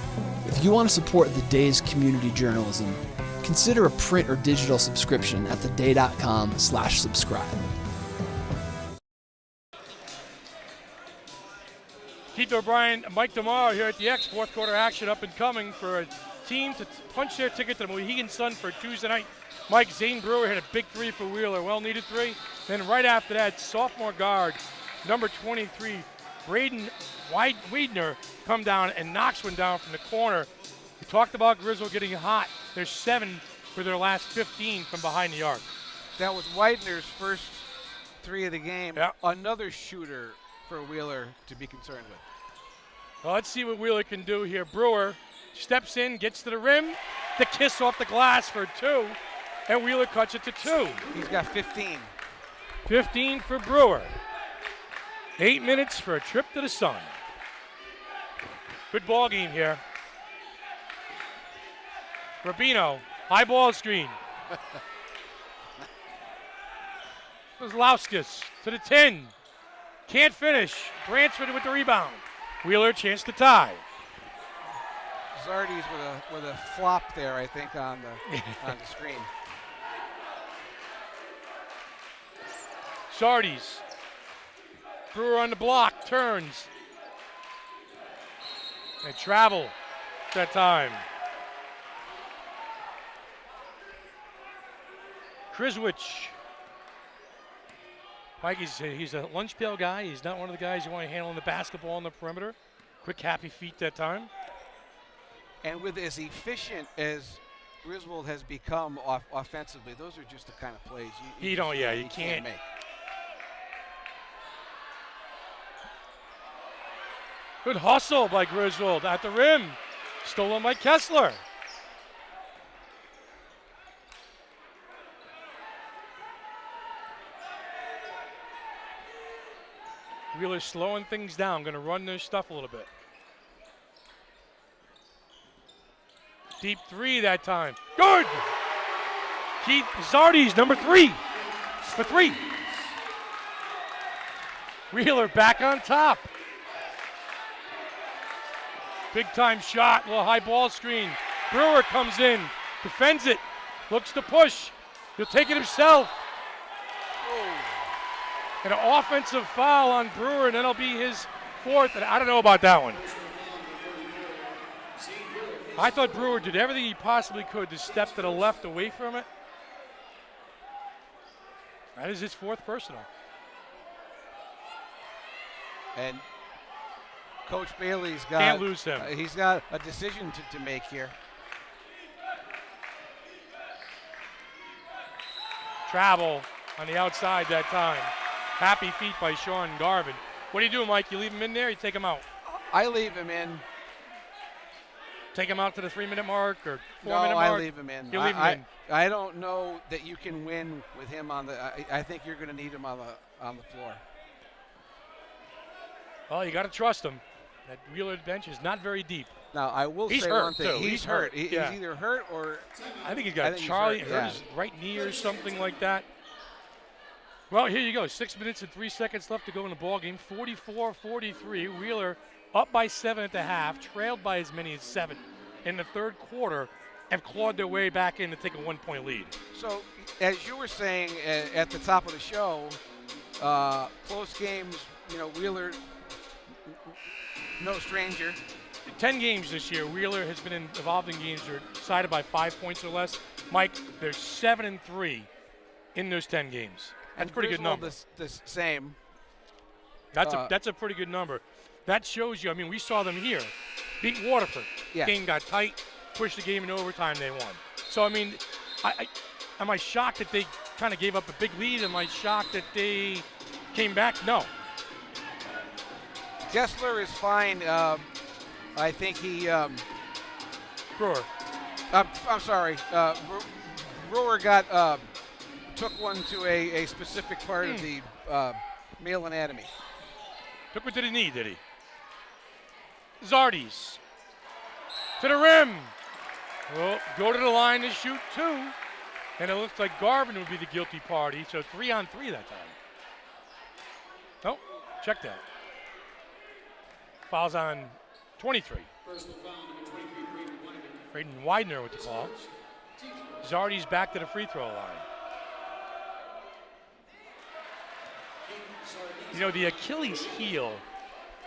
If you want to support The Day's community journalism, consider a print or digital subscription at theday.com/subscribe. Keith O'Brien, Mike DeMauro here at the X. Fourth quarter action up and coming for a team to punch their ticket to the Mohegan Sun for Tuesday night. Mike, Zane Brewer hit a big three for Wheeler, well-needed three. Then right after that, sophomore guard, number 23, Braden Wiedner, come down and knocks one down from the corner. We talked about Griswold getting hot. There's 7 for their last 15 from behind the arc. That was Widener's first 3 of the game. Yep. Another shooter for Wheeler to be concerned with. Well, let's see what Wheeler can do here. Brewer steps in, gets to the rim, the kiss off the glass for 2, and Wheeler cuts it to 2. He's got 15. 15 for Brewer. 8 minutes for a trip to the sun. Good ball game here. Rubino, high ball screen. Kozlowskis to the 10. Can't finish. Bransford with the rebound. Wheeler, chance to tie. Zardes with a flop there, I think, on the screen. Zardes. Brewer on the block, turns. And travel that time. Kriswich. Mike, he's a lunch pail guy. He's not one of the guys you want to handle the basketball on the perimeter. Quick, happy feet that time. And with as efficient as Griswold has become offensively, those are just the kind of plays you can't make. Good hustle by Griswold at the rim. Stolen by Kessler. Wheeler slowing things down, going to run their stuff a little bit. Deep 3 that time. Good! Keith Zardes, number 3 for 3. Wheeler back on top. Big time shot, little high ball screen. Brewer comes in, defends it, looks to push. He'll take it himself. And an offensive foul on Brewer, and that'll be his 4th. And I don't know about that one. I thought Brewer did everything he possibly could to step to the left away from it. That is his 4th personal. And Coach Bailey's got can't lose him. He's got a decision to make here. Travel on the outside that time. Happy feet by Sean Garvin. What do you do, Mike? You leave him in there, you take him out? I leave him in. Take him out to the 3-minute mark or 4-minute mark? No, I leave him in. You leave him in. I don't know that you can win with him on the. I think you're going to need him on the floor. Well, you got to trust him. That Wheeler bench is not very deep. Now, I will say one thing. Too. He's hurt. He's either hurt or. I think he's got Charlie hurt his right knee or something like that. Well, here you go. 6 minutes and 3 seconds left to go in the ball game. 44-43. Wheeler up by 7 at the half, trailed by as many as 7 in the third quarter, and clawed their way back in to take a 1-point lead. So, as you were saying at the top of the show, close games, Wheeler, no stranger. 10 games this year. Wheeler has been involved in games that are decided by 5 points or less. Mike, they're 7-3 in those 10 games. That's a pretty good number. The same. That's a pretty good number. That shows you. I mean, we saw them here beat Waterford. Yes. Game got tight, pushed the game in overtime. They won. So I mean, am I shocked that they kind of gave up a big lead? Am I shocked that they came back? No. Kessler is fine. I think he. Brewer. I'm sorry. Brewer took one to a specific part of the male anatomy. Took one to the knee, did he? Zardes to the rim. Well, go to the line to shoot 2. And it looks like Garvin would be the guilty party. So 3-on-3 that time. Nope, check that. Fouls on 23. Braden Widener with the call. Zardes back to the free throw line. The Achilles heel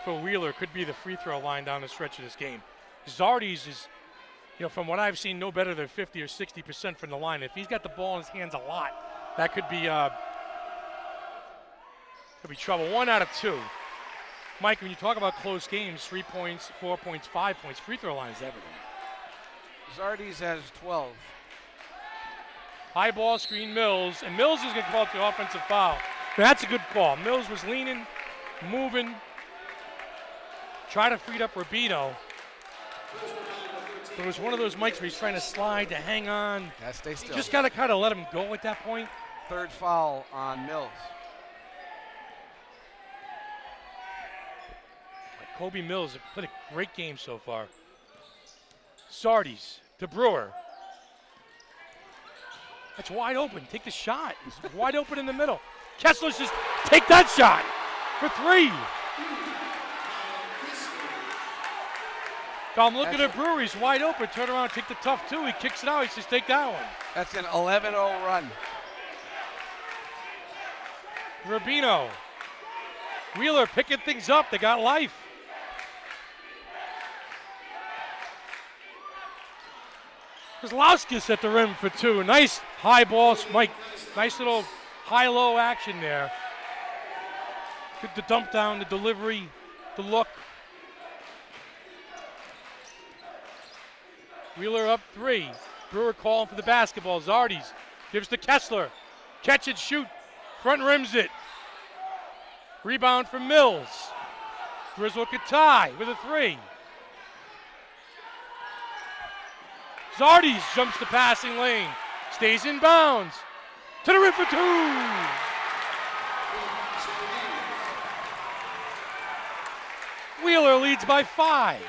for Wheeler could be the free throw line down the stretch of this game. Zardes is, from what I've seen, no better than 50 or 60% from the line. If he's got the ball in his hands a lot, that could be trouble. 1 out of 2. Mike, when you talk about close games, 3 points, 4 points, 5 points, free throw line is everything. Zardes has 12. High ball screen Mills, and Mills is going to call out the offensive foul. That's a good call. Mills was leaning, moving, trying to free up Rubino. But it was one of those Mikes where he's trying to slide to hang on. Yeah, stay still. You just got to kind of let him go at that point. Third foul on Mills. Kobe Mills played a great game so far. Zardes to Brewer. That's wide open. Take the shot. He's wide open in the middle. Kessler says, take that shot for 3. I'm looking at Brewer. He's wide open. Turn around, take the tough 2. He kicks it out. He says, take that one. That's an 11-0 run. Rubino. Wheeler picking things up. They got life. Kozlowskis at the rim for 2. Nice high ball, Mike. Nice little high-low action there. Good the dump down, the delivery, the look. Wheeler up 3. Brewer calling for the basketball. Zardes gives to Kessler. Catch and shoot. Front rims it. Rebound from Mills. Griswold could tie with a 3. Zardes jumps the passing lane. Stays in bounds. To the rim for 2. Wheeler leads by 5.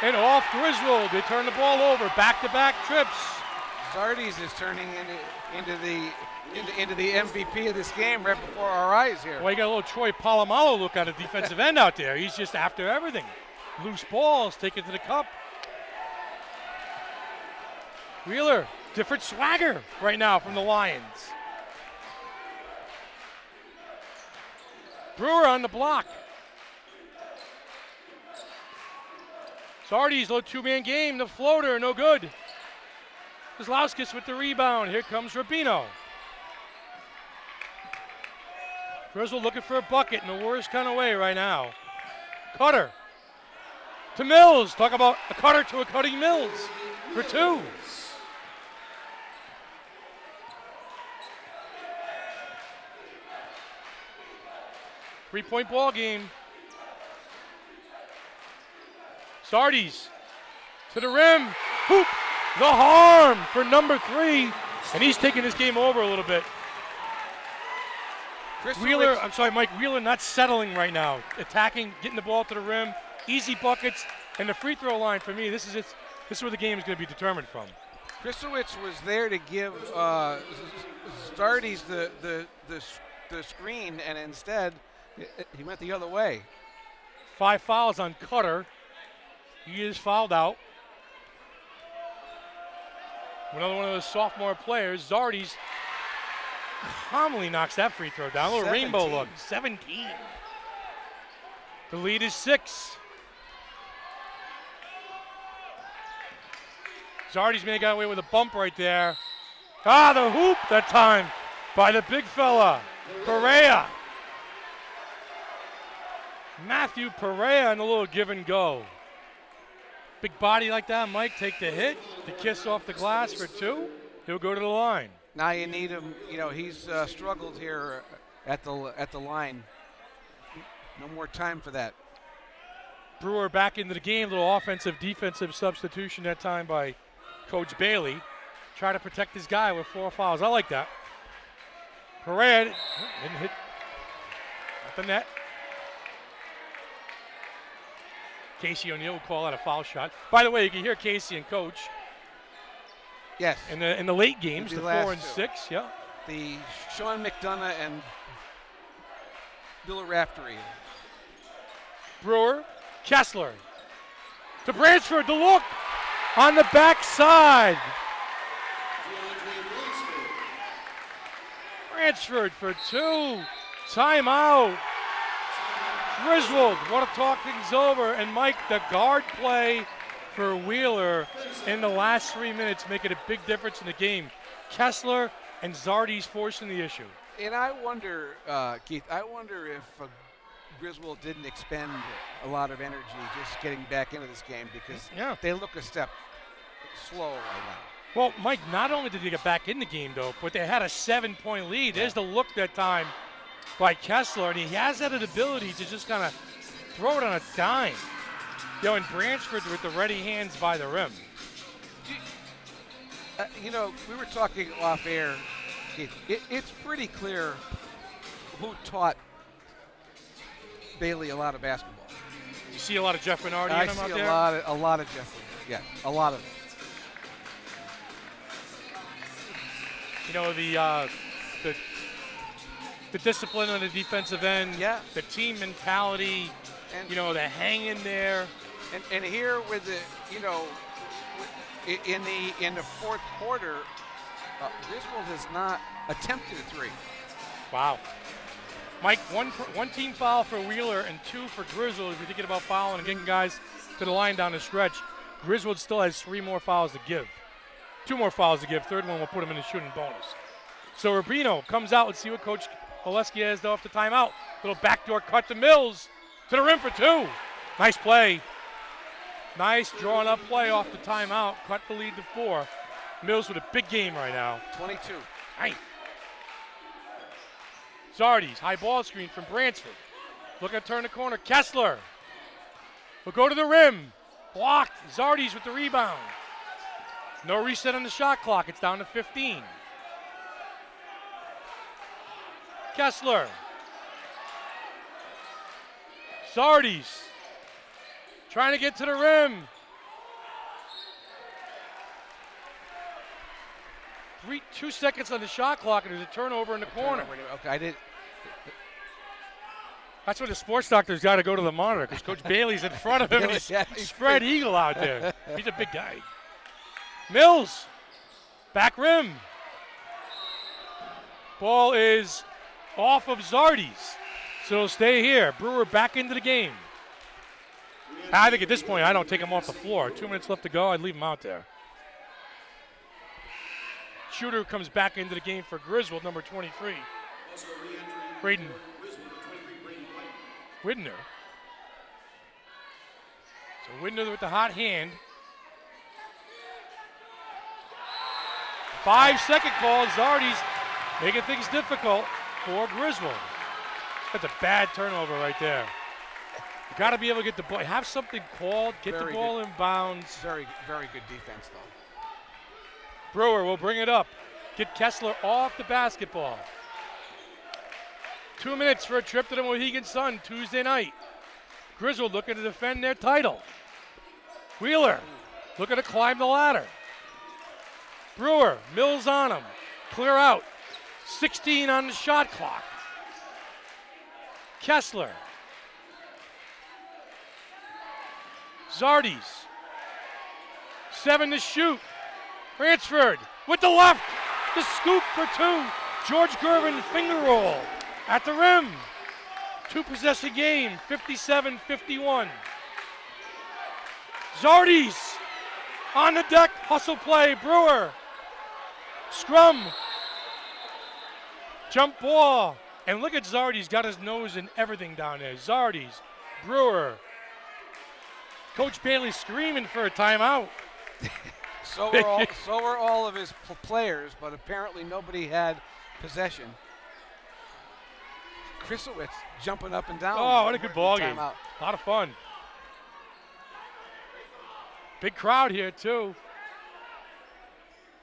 And off Griswold. They turn the ball over. Back-to-back trips. Zardes is turning into the MVP of this game right before our eyes here. Well, you got a little Troy Polamalu look on the defensive end out there. He's just after everything. Loose balls, take it to the cup. Wheeler, different swagger right now from the Lions. Brewer on the block. Zardes, little 2-man game, the floater, no good. Kozlowskis with the rebound. Here comes Rubino. Griswold looking for a bucket in the worst kind of way right now. Cutter to Mills. Talk about a cutter to a cutting Mills for 2. Three-point ball game. Zardes to the rim. Hoop. The harm for number 3. And he's taking this game over a little bit. Wheeler, I'm sorry, Mike, Wheeler not settling right now. Attacking, getting the ball to the rim, easy buckets, and the free throw line for me, this is where the game is going to be determined from. Krisowitz was there to give Zardes the screen, and instead he went the other way. 5 fouls on Cutter. He is fouled out. Another one of those sophomore players, Zardes, calmly knocks that free throw down. A little 17. rainbow look. 17. The lead is 6. Zardes may have got away with a bump right there. The hoop that time by the big fella, Perea. Matthew Perea in a little give and go. Big body like that, Mike, take the hit, the kiss off the glass for 2. He'll go to the line. Now you need him. He's struggled here at the line. No more time for that. Brewer back into the game. Little offensive, defensive substitution that time by Coach Bailey. Try to protect his guy with 4 fouls. I like that. Perea didn't hit at the net. Casey O'Neill will call out a foul shot. By the way, you can hear Casey and Coach. Yes. In the late games, the 4 and 6, yeah. The Sean McDonough and Bill Raftery. Brewer, Kessler to Bransford, the look on the backside. Bransford for 2. Timeout. Griswold want to talk things over. And Mike, the guard play for Wheeler in the last 3 minutes making a big difference in the game. Kessler and Zardes forcing the issue. And I wonder, Keith, if Griswold didn't expend a lot of energy just getting back into this game because they look a step slow right now. Well, Mike, not only did they get back in the game, though, but they had a 7-point lead. There's the look that time by Kessler, and he has that ability to just kind of throw it on a dime. And Bransford with the ready hands by the rim. We were talking off air. It's pretty clear who taught Bailey a lot of basketball. You see a lot of Jeff Bernardi in him out there? I see a lot of Jeff Bernardi. Yeah, a lot of it. The discipline on the defensive end, the team mentality, and, the hang in there. And here with the, in the fourth quarter, Griswold has not attempted a 3. Wow. Mike, one team foul for Wheeler and 2 for Griswold. If you're thinking about fouling and getting guys to the line down the stretch, Griswold still has 3 more fouls to give. 2 more fouls to give. Third one will put him in the shooting bonus. So Rubino comes out. Let's see what Coach Oleski has off the timeout. Little backdoor cut to Mills. To the rim for 2. Nice play. Nice drawn up play off the timeout. Cut the lead to 4. Mills with a big game right now. 22. Nice. Zardes, high ball screen from Bransford. Looking to turn the corner. Kessler will go to the rim. Blocked. Zardes with the rebound. No reset on the shot clock. It's down to 15. Kessler. Zardes trying to get to the rim. 2 seconds on the shot clock, and there's a turnover in the corner. Okay, I did. That's when the sports doctor's got to go to the monitor because Coach Bailey's in front of him and he's spread eagle out there. He's a big guy. Mills, back rim. Ball is off of Zardes, so it'll stay here. Brewer back into the game. I think at this point I don't take him off the floor. 2 minutes left to go. I'd leave him out there. Shooter comes back into the game for Griswold, number 23. Braden Widner. So Widner with the hot hand. 5-second call. Zardes making things difficult for Griswold. That's a bad turnover right there. You got to be able to get the ball. Have something called. Get the ball in bounds. Very, very good defense, though. Brewer will bring it up. Get Kessler off the basketball. 2 minutes for a trip to the Mohegan Sun Tuesday night. Griswold looking to defend their title. Wheeler looking to climb the ladder. Brewer, Mills on him. Clear out. 16 on the shot clock. Kessler. Zardes. 7 to shoot. Bransford with the left. The scoop for 2. George Gervin finger roll at the rim. 2-possession game, 57-51. Zardes on the deck, hustle play. Brewer. Scrum. Jump ball. And look at Zardes, got his nose in everything down there. Zardes, Brewer. Coach Bailey screaming for a timeout. So were all of his players, but apparently nobody had possession. Krisowitz jumping up and down. Oh, what a good ball game. A lot of fun. Big crowd here, too.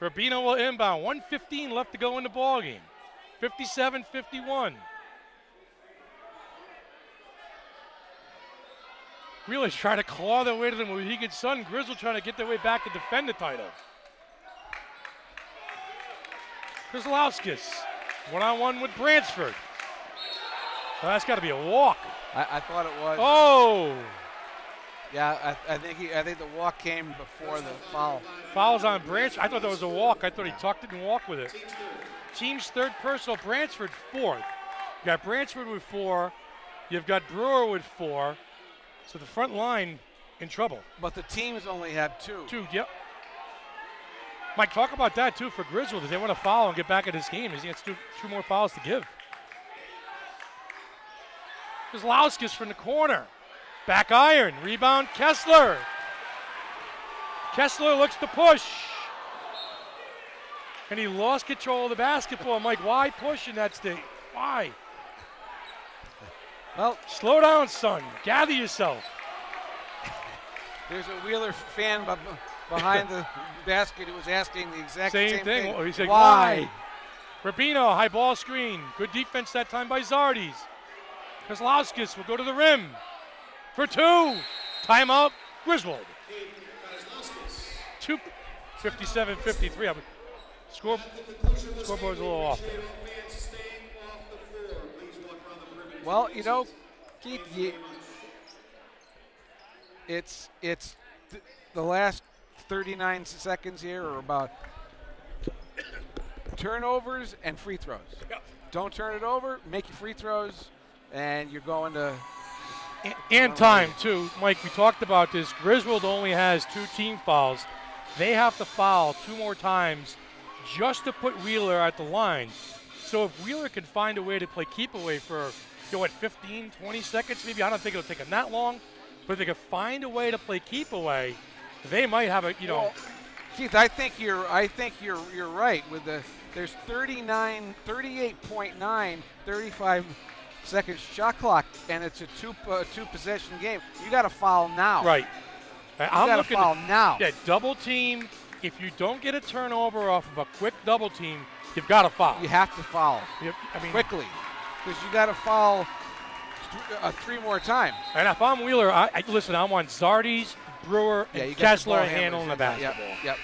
Rubino will inbound. 1:15 left to go in the ball game. 57-51. Wheeler's trying to claw their way to the Mohegan Sun. Griswold trying to get their way back to defend the title. Kozlowskis, one-on-one with Bransford. Well, that's got to be a walk. I thought it was. Oh! Yeah, I think the walk came before the foul. Foul's on Bransford. I thought that was a walk. I thought he tucked it and walked with it. Team's third personal, Bransford fourth. You got Bransford with 4. You've got Brewer with 4. So the front line in trouble. But the teams only have 2. 2, yep. Mike, talk about that too for Griswold. If they want to foul and get back in this game, he has 2 more fouls to give. Kozlowskis from the corner. Back iron. Rebound, Kessler. Kessler looks to push. And he lost control of the basketball. Mike, why push in that state? Why? Well, slow down, son. Gather yourself. There's a Wheeler fan behind the basket who was asking the exact same thing. He said, why? Rubino, high ball screen. Good defense that time by Zardes. Kozlowskis will go to the rim for 2. Timeout, Griswold. 57-53. Scoreboard's a little off there. Well, you know, Keith, it's the last 39 seconds here are about turnovers and free throws. Don't turn it over, make your free throws, and you're going to... And time, too. Mike, we talked about this. Griswold only has 2 team fouls. They have to foul 2 more times just to put Wheeler at the line. So if Wheeler can find a way to play keep away for, 15, 20 seconds maybe, I don't think it'll take them that long, but if they can find a way to play keep away, they might have a, Well, Keith, I think you're right with there's 38.9, 35 second shot clock, and it's a two possession game. You got to foul now. Right. I'm got to foul now. Yeah, double team. If you don't get a turnover off of a quick double team, you've got to foul. You have to foul. Quickly, because you got to foul 3 more times. And if I'm Wheeler, listen, I want Zardes, Brewer, and Kessler handling the basketball. Yep.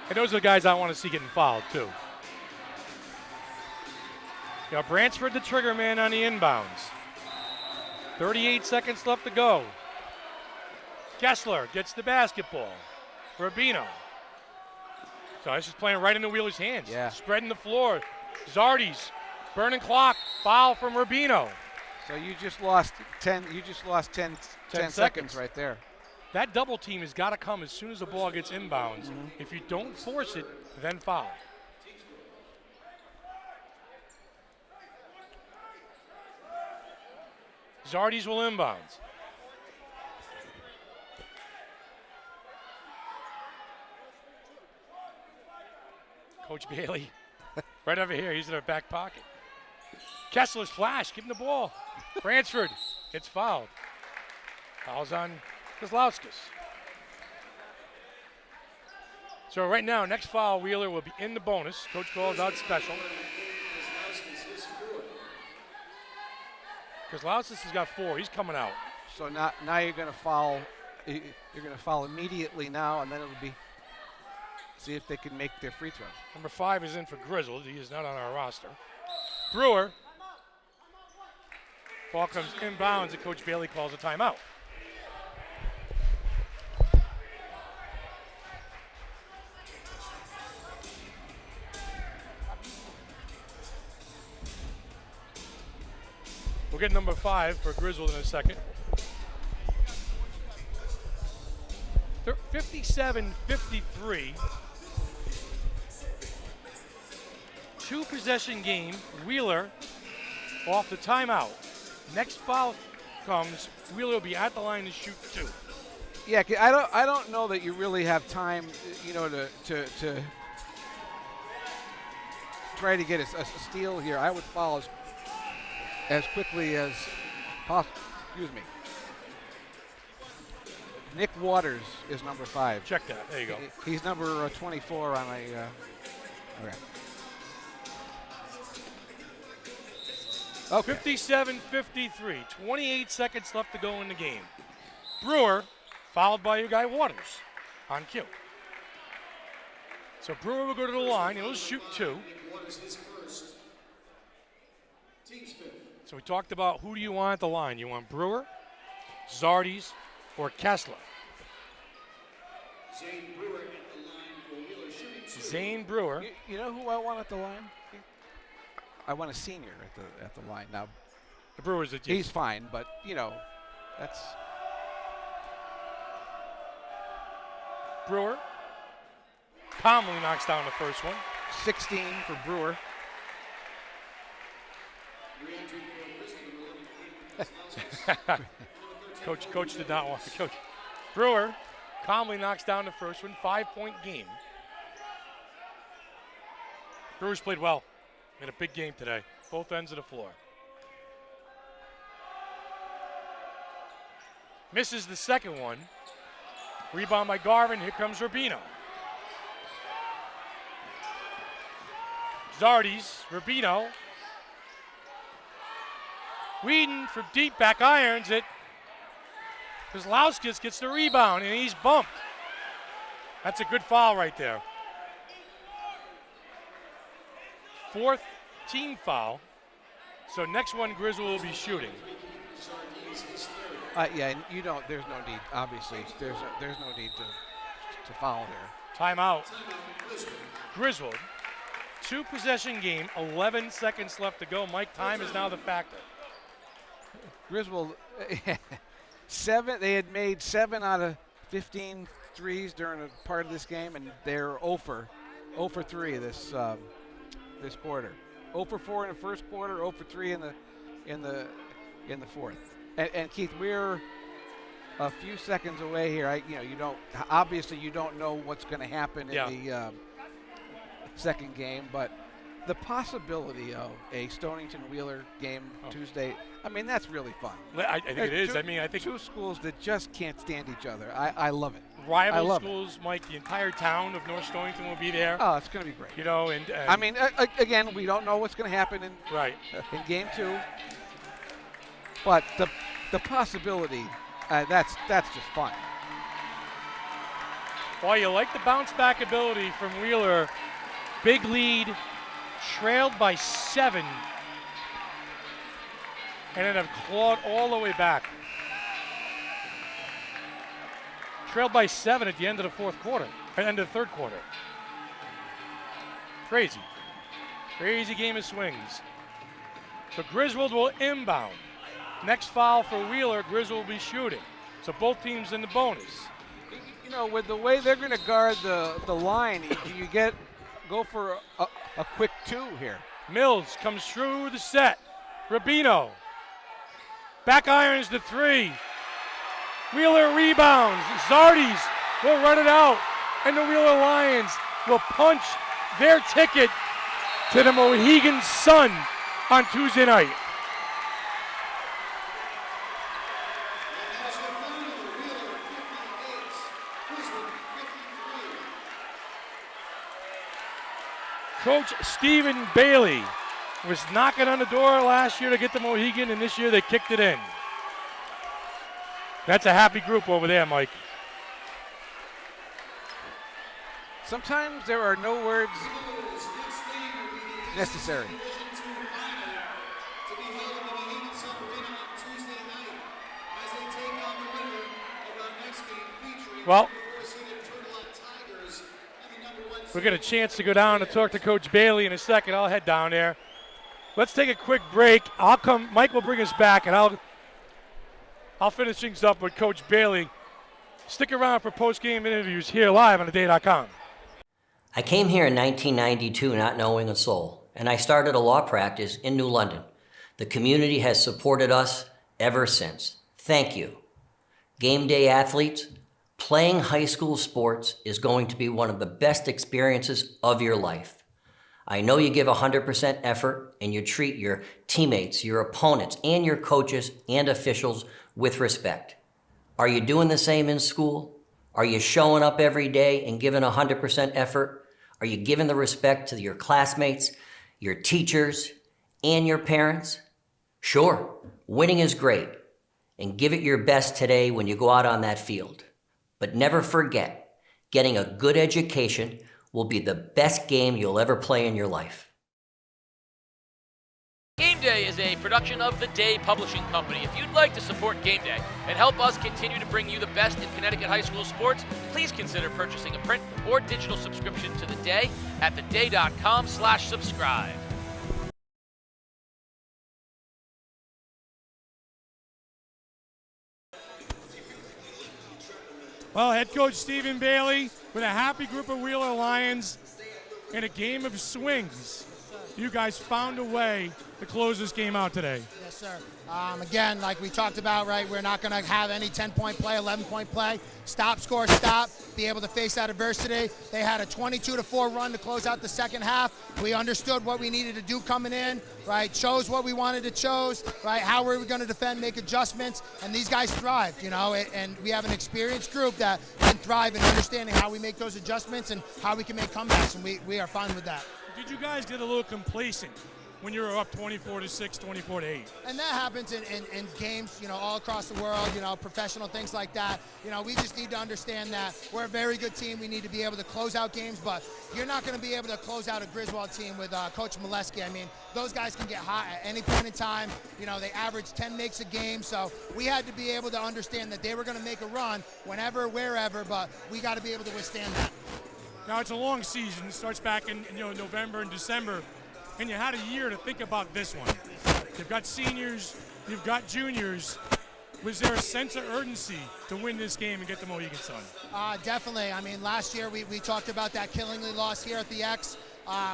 And those are the guys I want to see getting fouled, too. Bransford the trigger man on the inbounds. 38 seconds left to go. Kessler gets the basketball. Rubino. So this is playing right into Wheeler's hands. Yeah. Spreading the floor. Zardes, burning clock, foul from Rubino. So you just lost 10 seconds right there. That double team has got to come as soon as the ball gets inbounds. If you don't force it, then foul. Zardes will inbounds. Coach Bailey, right over here. He's in our back pocket. Kessler's flash. Give him the ball. Bransford gets fouled. Fouls on Kozlowskis. So right now, next foul, Wheeler will be in the bonus. Coach calls out special. Kozlowskis has got 4. He's coming out. So now you're going to foul. You're going to foul immediately now, and then it'll be see if they can make their free throws. Number 5 is in for Griswold. He is not on our roster. Brewer. Ball comes inbounds, and Coach Bailey calls a timeout. We'll get number 5 for Griswold in a second. 57-53. 2-possession game. Wheeler off the timeout. Next foul comes. Wheeler will be at the line to shoot 2. Yeah, I don't know that you really have time, to try to get a steal here. I would foul as quickly as possible. Excuse me. Nick Waters is number 5. Check that. There you go. He's number 24 on a. Okay. Okay. 57-53. 28 seconds left to go in the game. Brewer followed by your guy Waters on cue. So Brewer will go to the line. He'll shoot 2. So we talked about who do you want at the line. You want Brewer, Zardes, or Kessler? Zane Brewer. You know who I want at the line? I want a senior at the line. Now, the Brewers, he's fine, but that's Brewer. Calmly knocks down the first one. 16 for Brewer. Coach did not want to. Coach Brewer calmly knocks down the first one. 5-point game. Brewers played well in a big game today. Both ends of the floor. Misses the second one. Rebound by Garvin. Here comes Rubino. Zardes, Rubino. Whedon from deep back irons it. Kozlowskis gets the rebound and he's bumped. That's a good foul right there. Fourth team foul. So next one Griswold will be shooting. Yeah, there's no need, obviously. There's no need to foul here. Timeout. Griswold. 2-possession game, 11 seconds left to go. Mike, time is now the factor. Griswold, they had made 7 out of 15 threes during a part of this game, and they're 0 for 3 this quarter. 0 for 4 in the first quarter, 0 for 3 in the fourth. And Keith, we're a few seconds away here. You don't know what's going to happen in the second game, but the possibility of a Stonington Wheeler game Tuesday, that's really fun. I think it is. I think two schools that just can't stand each other. I love it. Rival schools, Mike. The entire town of North Stonington will be there. Oh, it's going to be great. And we don't know what's going to happen in game 2, but the possibility, that's just fun. Well, you like the bounce back ability from Wheeler. Big lead, trailed by 7, and then have clawed all the way back. Trailed by 7 at the end of the fourth quarter, end of the third quarter. Crazy. Crazy game of swings. So Griswold will inbound. Next foul for Wheeler, Griswold will be shooting. So both teams in the bonus. With the way they're going to guard the line, do you go for a quick 2 here? Mills comes through the set. Rubino. Back irons the 3. Wheeler rebounds. Zardes will run it out. And the Wheeler Lions will punch their ticket to the Mohegan Sun on Tuesday night. Coach Stephen Bailey was knocking on the door last year to get the Mohegan, and this year they kicked it in. That's a happy group over there, Mike. Sometimes there are no words necessary. Well, we'll get a chance to go down and talk to Coach Bailey in a second. I'll head down there. Let's take a quick break. Mike will bring us back, and I'll finish things up with Coach Bailey. Stick around for post-game interviews here live on theday.com. I came here in 1992 not knowing a soul, and I started a law practice in New London. The community has supported us ever since. Thank you. Game day athletes, playing high school sports is going to be one of the best experiences of your life. I know you give 100% effort and you treat your teammates, your opponents, and your coaches and officials with respect. Are you doing the same in school? Are you showing up every day and giving 100% effort? Are you giving the respect to your classmates, your teachers, and your parents? Sure, winning is great, and give it your best today when you go out on that field. But never forget, getting a good education will be the best game you'll ever play in your life. Game Day is a production of The Day Publishing Company. If you'd like to support Game Day and help us continue to bring you the best in Connecticut high school sports, please consider purchasing a print or digital subscription to The Day at theday.com/subscribe. Well, head coach Stephen Bailey with a happy group of Wheeler Lions in a game of swings. You guys found a way to close this game out today. Yes, sir. Again, like we talked about, right, we're not going to have any 10-point play, 11-point play. Stop, score, stop, be able to face that adversity. They had a 22-4 run to close out the second half. We understood what we needed to do coming in, right, chose what we wanted to chose, right, how were we going to defend, make adjustments, and these guys thrived, you know, and we have an experienced group that can thrive in understanding how we make those adjustments and how we can make comebacks, and we are fine with that. Did you guys get a little complacent when you were up 24-6, 24-8? And that happens in games, you know, all across the world, you know, professional things like that. You know, we just need to understand that we're a very good team. We need to be able to close out games, but you're not going to be able to close out a Griswold team with Coach Molesky. I mean, those guys can get hot at any point in time. You know, they average 10 makes a game, so we had to be able to understand that they were going to make a run whenever, wherever, but we got to be able to withstand that. Now, it's a long season. It starts back in November and December, and you had a year to think about this one. You've got seniors, you've got juniors. Was there a sense of urgency to win this game and get the Mohegan Sun? Definitely. I mean, last year we talked about that killingly loss here at the X.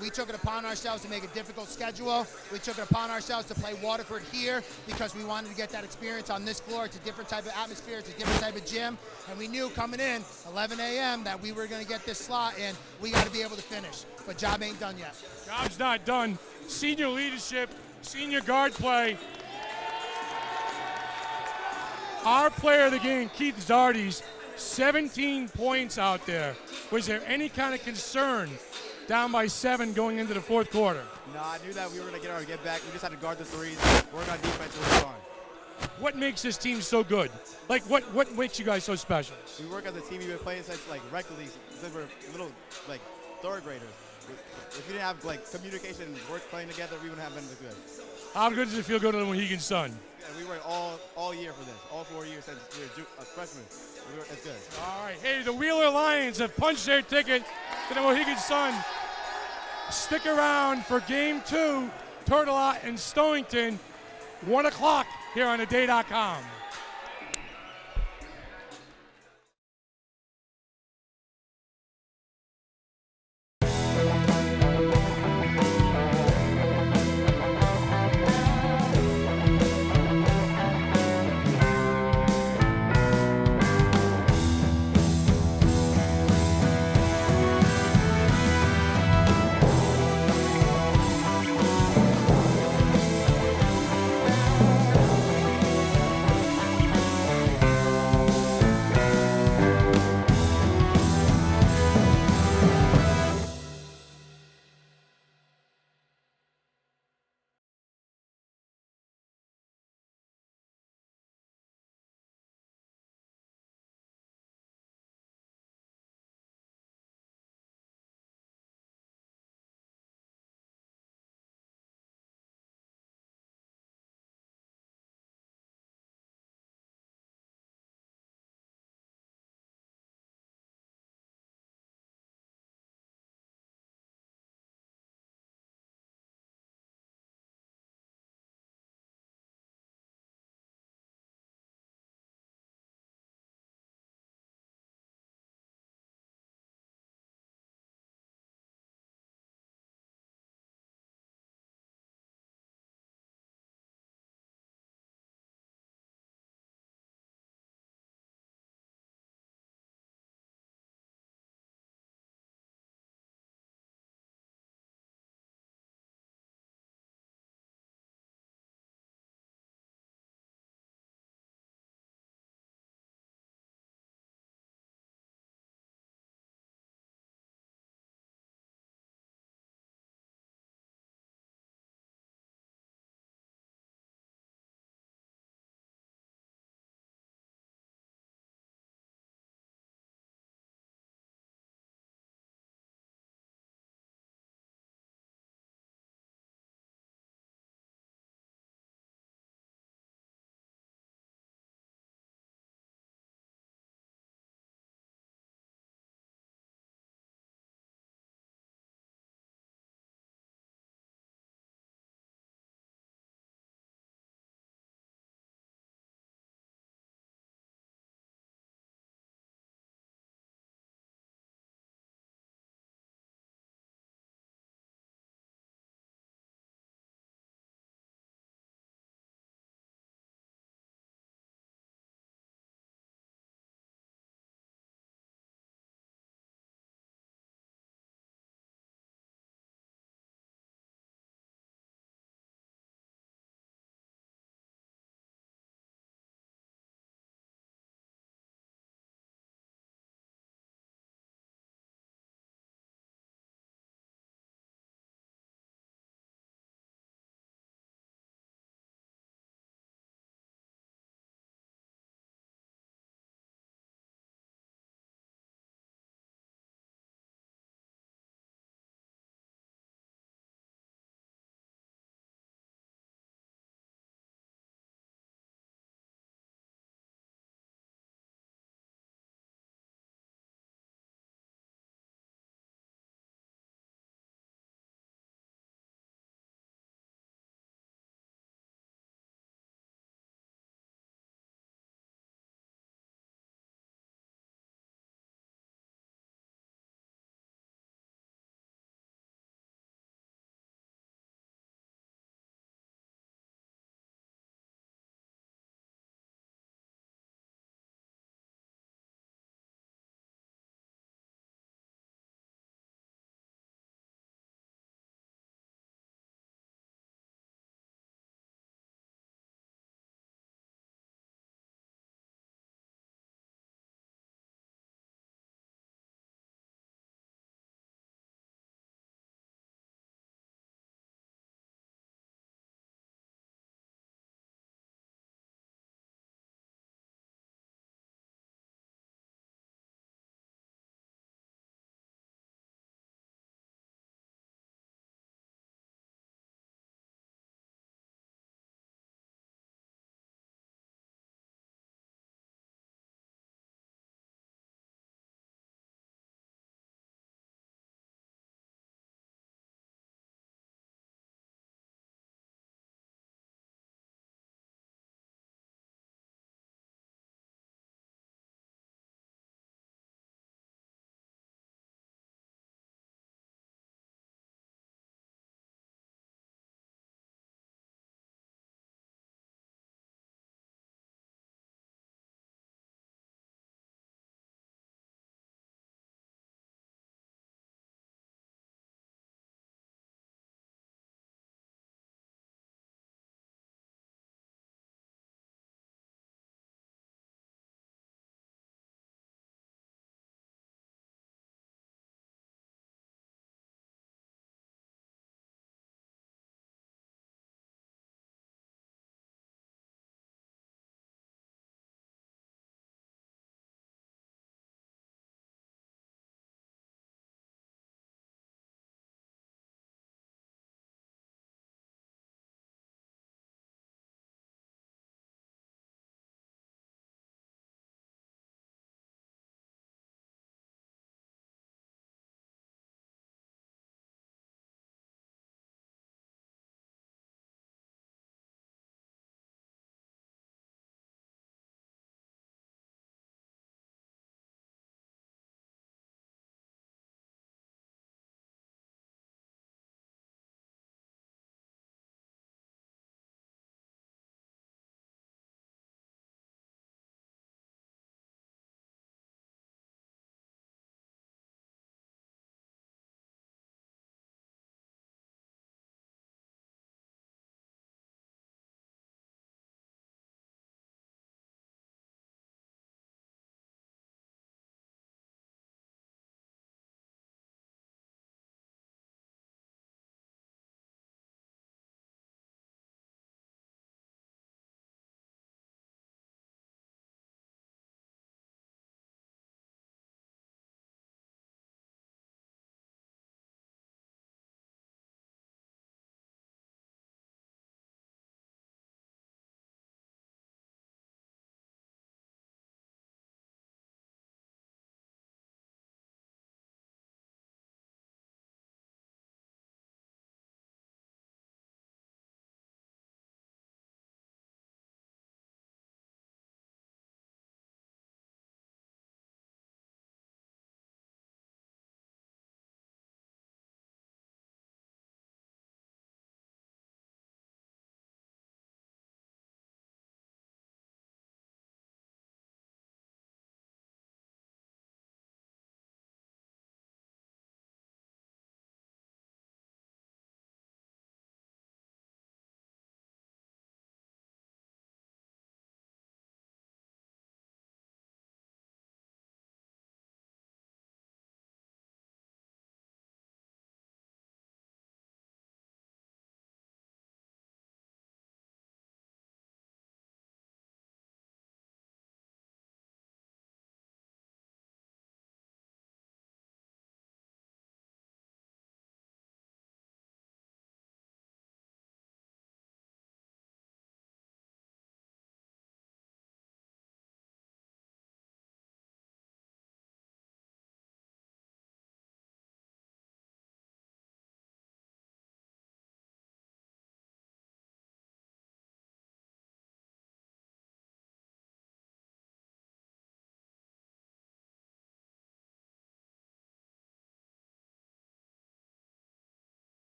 We took it upon ourselves to make a difficult schedule. We took it upon ourselves to play Waterford here because we wanted to get that experience on this floor. It's a different type of atmosphere. It's a different type of gym. And we knew coming in, 11 a.m., that we were going to get this slot, and we got to be able to finish. But job ain't done yet. Job's not done. Senior leadership, senior guard play. Our player of the game, Keith Zardes, 17 points out there. Was there any kind of concern down by 7 going into the fourth quarter? No, I knew that we were going to get back. We just had to guard the threes, work on defense, and we're fine. What makes this team so good? Like, what makes you guys so special? We work as a team. We've been playing since, like, rec leagues, since we're little, like, third graders. If we didn't have, like, communication and work playing together, we wouldn't have been as good. How good does it feel going to the Mohegan Sun? Yeah, we worked all year for this, all 4 years since we were freshmen. It's good. All right. Hey, the Wheeler Lions have punched their ticket to the Mohegan Sun. Stick around for Game 2, Tourtellotte and Stonington, 1 o'clock here on theday.com.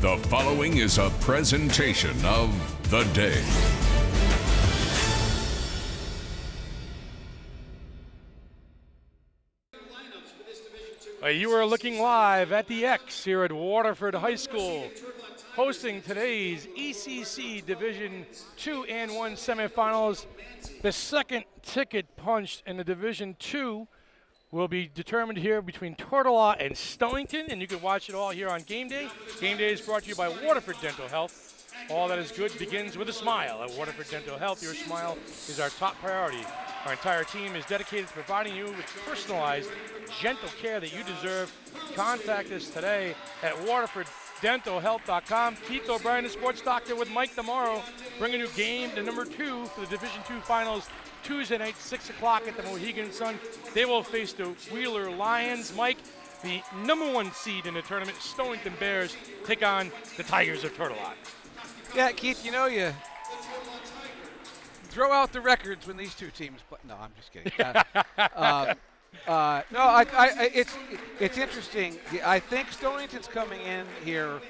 The following is a presentation of The Day. You are looking live at the X here at Waterford High School, hosting today's ECC Division 2 and 1 semifinals. The second ticket punched in the Division 2 will be determined here between Tourtellotte and Stonington, and you can watch it all here on Game Day. Game Day is brought to you by Waterford Dental Health. All that is good begins with a smile. At Waterford Dental Health, your smile is our top priority. Our entire team is dedicated to providing you with personalized, gentle care that you deserve. Contact us today at waterforddentalhealth.com. Keith O'Brien, the sports doctor, with Mike tomorrow, bringing you game to number 2 for the Division 2 finals Tuesday night, 6 o'clock at the Mohegan Sun. They will face the Wheeler Lions. Mike, the number 1 seed in the tournament, Stonington Bears, take on the Tigers of Tourtellotte. Yeah, Keith, you know you throw out the records when these two teams play. No, I'm just kidding. It's interesting. I think Stonington's coming in here.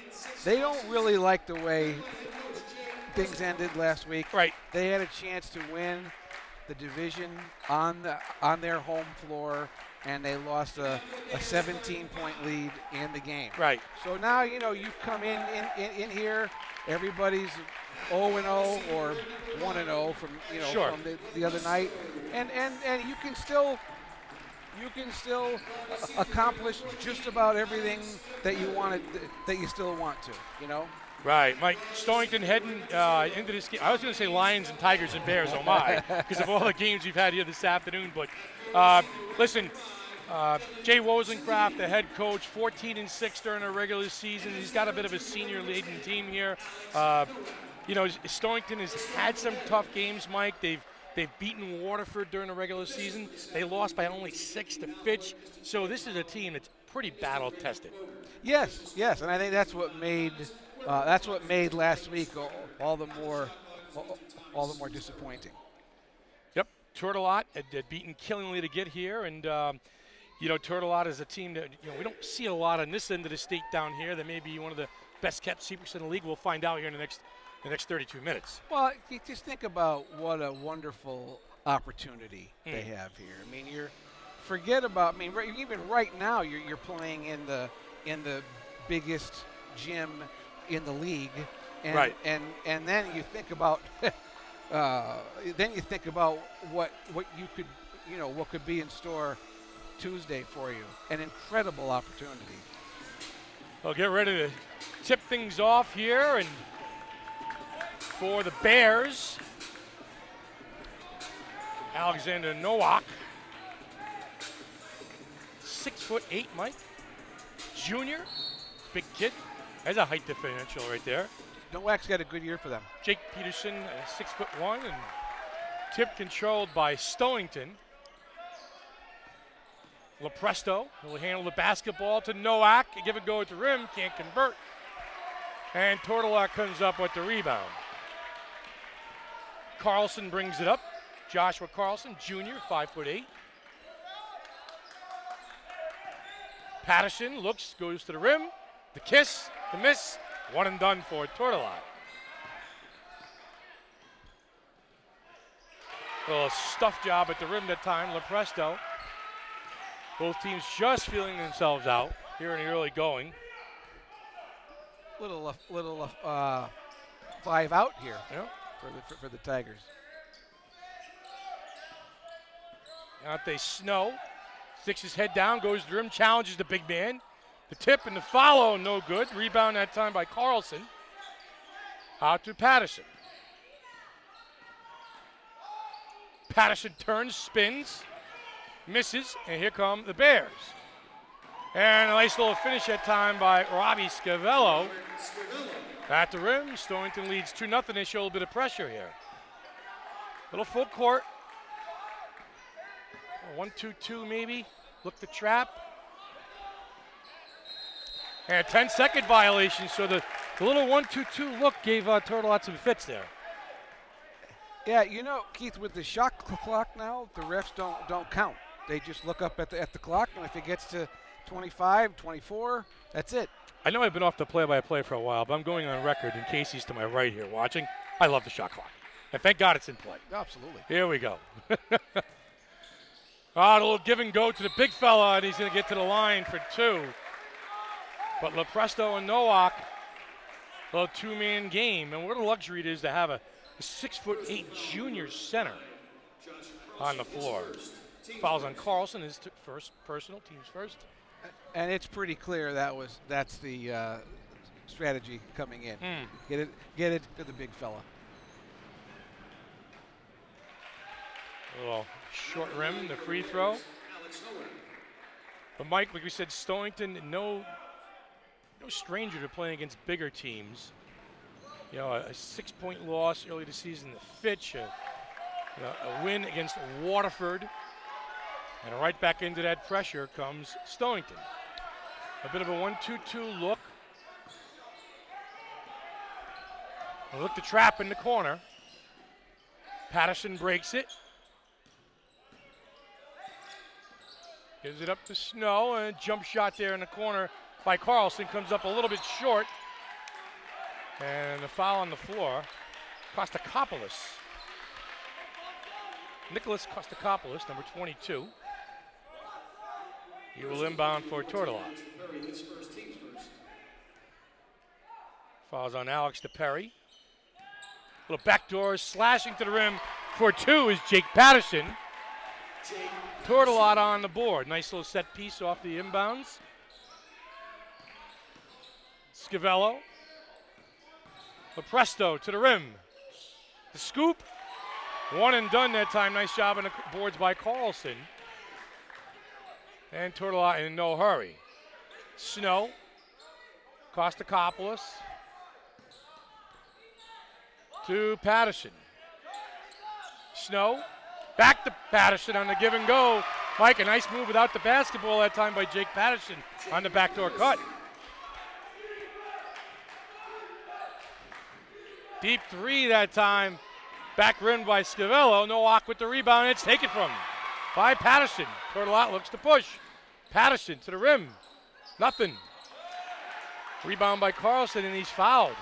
They don't really like the way things ended last week. Right. They had a chance to win the division on their home floor, and they lost a 17-point lead in the game. Right. So now you come in here. Everybody's 0-0 or 1-0 from sure. from the other night, and you can still accomplish just about everything that you wanted, that you still want to, Right, Mike. Stonington heading into this game. I was going to say Lions and Tigers and Bears, oh my, because of all the games we've had here this afternoon. But listen, Jay Wozencraft, the head coach, 14-6 during the regular season. He's got a bit of a senior-laden team here. Stonington has had some tough games, Mike. They've beaten Waterford during the regular season. They lost by only 6 to Fitch. So this is a team that's pretty battle-tested. Yes, and I think that's what made last week all the more disappointing. Yep, Tourtellotte had beaten Killingly to get here, and Tourtellotte is a team that we don't see a lot on this end of the state down here. They may be one of the best-kept secrets in the league. We'll find out here in the next 32 minutes. Well, you just think about what a wonderful opportunity they have here. I mean, even right now you're playing in the biggest gym in the league, and right. and then you think about what you could what could be in store Tuesday for you. An incredible opportunity. Well, get ready to tip things off here, and for the Bears, Alexander Nowak, 6'8", Mike, junior, big kid. There's a height differential right there. Nowak's got a good year for them. Jake Peterson, 6'1", and tip controlled by Stonington. Lepresto will handle the basketball to Nowak. Give it go at the rim, can't convert. And Tourtellotte comes up with the rebound. Carlson brings it up. Joshua Carlson, junior, 5'8". Patterson looks, goes to the rim. The kiss, the miss, one and done for Tourtellotte. A little stuff job at the rim that time, Lepresto. Both teams just feeling themselves out here in the early going. Little 5 out here. Yeah. For the Tigers. Out they Snow. Sticks his head down, goes to the rim, challenges the big man. The tip and the follow, no good. Rebound that time by Carlson. Out to Patterson. Patterson turns, spins, misses, and here come the Bears. And a nice little finish that time by Robbie Scavello. At the rim, Stonington leads 2-0. They show a little bit of pressure here. Little full court. 1-2-2 maybe. Look the trap. And a 10-second violation, so the little 1-2-2 look gave Tourtellotte some fits there. Yeah, Keith, with the shot clock now, the refs don't count. They just look up at the clock, and if it gets to 25, 24, that's it. I know I've been off the play-by-play for a while, but I'm going on record, and Casey's to my right here watching. I love the shot clock. And thank God it's in play. Absolutely. Here we go. A little give and go to the big fella, and he's going to get to the line for 2. But LaPresto and Nowak, a little two-man game. And what a luxury it is to have a 6'8" junior center on the floor. Fouls on Carlson, his first personal, team's first. And it's pretty clear that's the strategy coming in. Get it to the big fella. A little short rim, the free throw. But Mike, like we said, Stonington, no stranger to playing against bigger teams. You know, a 6-point loss early this season, the Fitch, a win against Waterford. And right back into that pressure comes Stonington. A bit of a 1-2-2 look. Look, the trap in the corner. Patterson breaks it. Gives it up to Snow, and a jump shot there in the corner by Carlson comes up a little bit short. And the foul on the floor. Kostakopoulos. Nicholas Kostakopoulos, number 22. He will inbound for Tourtellotte. Fouls on Alex DePerry. Little backdoor slashing to the rim for 2 is Jake Patterson. Tourtellotte on the board. Nice little set piece off the inbounds. Scavello. LaPresto to the rim. The scoop. One and done that time. Nice job on the boards by Carlson. And Tourtellotte in no hurry. Snow. Kostakopoulos. To Patterson. Snow. Back to Patterson on the give and go. Mike, a nice move without the basketball that time by Jake Patterson on the backdoor cut. Deep 3 that time. Back rim by Scavello. Nowak with the rebound. It's taken from him by Patterson. Tourtellotte looks to push. Patterson to the rim. Nothing. Rebound by Carlson, and he's fouled.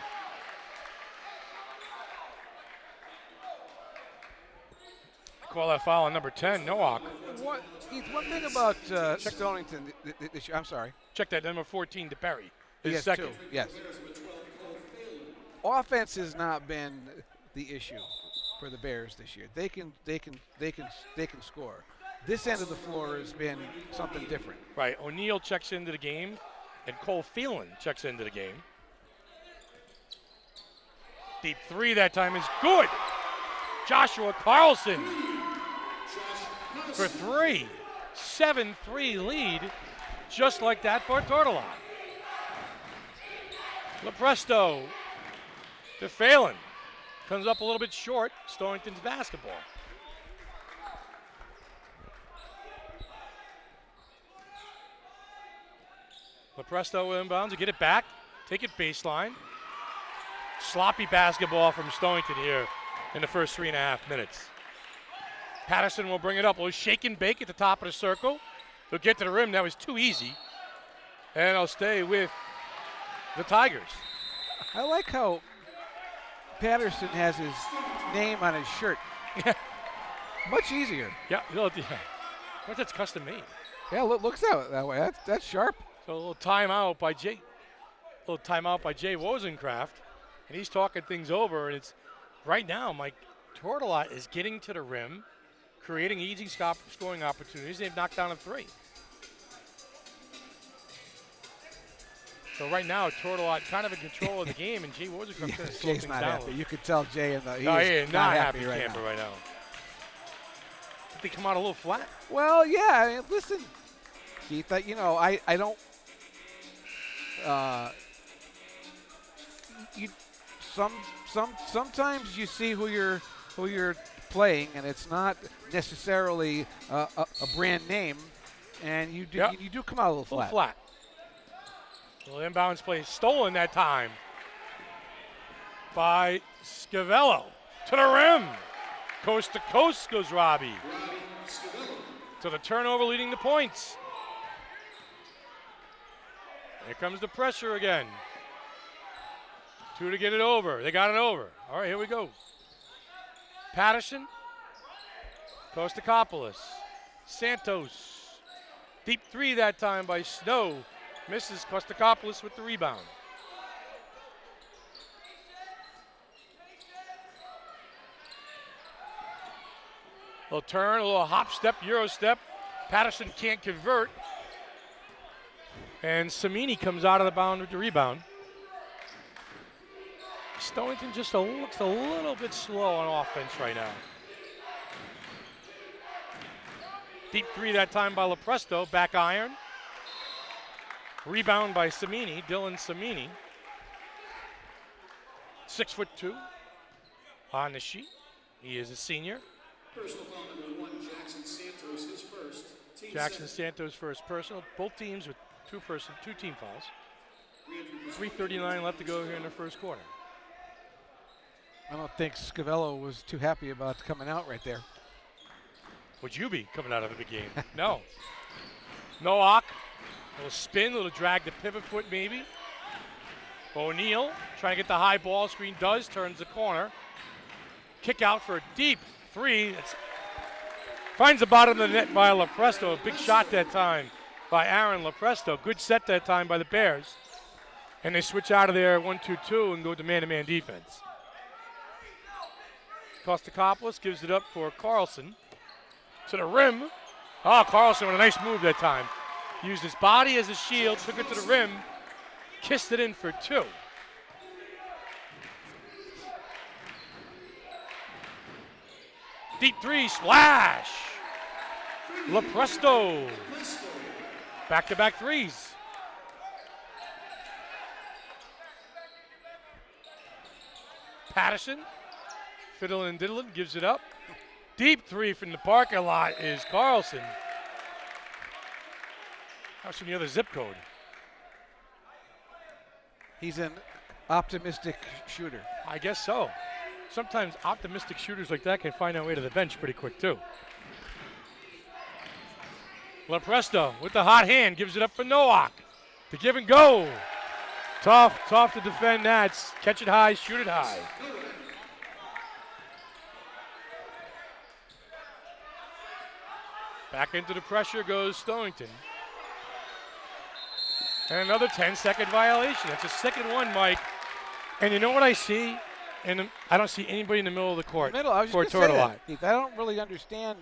Call that foul on number 10, Nowak. One thing about Stonington this year, I'm sorry. Check that, number 14, DePerry. Yes, second. 2. Yes. Offense has not been the issue for the Bears this year. They can score. This end of the floor has been something different. Right. O'Neal checks into the game, and Cole Phelan checks into the game. Deep 3 that time is good. Joshua Carlson for 3. 7-3 lead, just like that for Tourtellotte. LaPresto to Phelan. Comes up a little bit short. Stonington's basketball. LaPresto inbounds to get it back. Take it baseline. Sloppy basketball from Stonington here in the first 3.5 minutes. Patterson will bring it up. We'll shake and bake at the top of the circle. They'll get to the rim. That was too easy. And I'll stay with the Tigers. I like how Patterson has his name on his shirt. Much easier. Yeah, that's custom made. Yeah, looks that way. That's sharp. So a little timeout by Jay Wozencraft, and he's talking things over. And it's right now, Mike, Tourtellotte is getting to the rim, creating easy scoring opportunities. They've knocked down a 3. So right now, Tourtellotte kind of in control of the game, and Jay Wozencraft kind of slow Jay's things not down. happy. You could tell Jay is not happy right camper now. right now. Did they come out a little flat? Well, yeah. Listen, Keith. I don't. Sometimes you see who you're playing, and it's not necessarily a brand name, and you do come out a little flat. Little inbounds play stolen that time by Scavello to the rim. Coast to coast goes Robbie. To the turnover leading the points. Here comes the pressure again. 2 to get it over. They got it over. All right, here we go. Patterson. Kostakopoulos. Santos. Deep 3 that time by Snow. Misses. Kostakopoulos with the rebound. A little turn, a little hop step, Euro step. Patterson can't convert. And Semini comes out of the bound with the rebound. Stonington just looks a little bit slow on offense right now. Deep 3 that time by Lepresto, back iron. Rebound by Semini, Dylan Semini. 6'2" on the sheet. He is a senior. Personal foul number 1, Jackson Santos, his first. Jackson Santos first personal. Both teams with two team fouls. 3:39 left to go here in the first quarter. I don't think Scavello was too happy about coming out right there. Would you be coming out of the big game? No. Noak, little spin, little drag the pivot foot maybe. O'Neal trying to get the high ball screen, turns the corner. Kick out for a deep 3. Finds the bottom of the net by Lepresto. A big shot that time by Aaron Lepresto. Good set that time by the Bears. And they switch out of there 1-2-2 and go to man-to-man defense. Kostakopoulos gives it up for Carlson. To the rim. Oh, Carlson with a nice move that time. Used his body as a shield, took it to the rim, kissed it in for 2. Deep 3, splash! Lepresto. Back-to-back 3s. Patterson, fiddling and diddling, gives it up. Deep 3 from the parking lot is Carlson. How's from the other zip code? He's an optimistic shooter. I guess so. Sometimes optimistic shooters like that can find their way to the bench pretty quick too. Lepresto with the hot hand gives it up for Nowak. The give and go. Tough to defend that. Catch it high, shoot it high. Back into the pressure goes Stonington. And another 10-second violation. That's a second one, Mike. And you know what I see? And I don't see anybody in the middle of the court for Tourtellotte. I don't really understand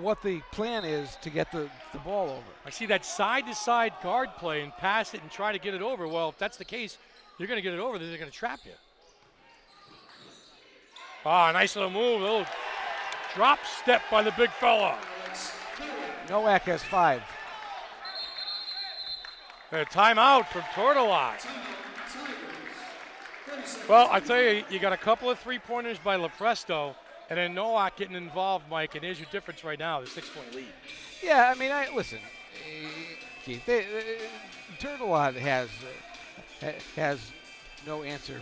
what the plan is to get the ball over. I see that side-to-side guard play and pass it and try to get it over. Well, if that's the case, you're going to get it over, then they're going to trap you. Ah, nice little move, a little drop step by the big fella. Nowak has 5. A timeout from Tourtellotte. Well, I tell you, you got a couple of three-pointers by Lepresto, and then Nowak getting involved, Mike, and here's your difference right now, the 6-point lead. Yeah, I mean, listen, Keith, Tourtellotte has no answer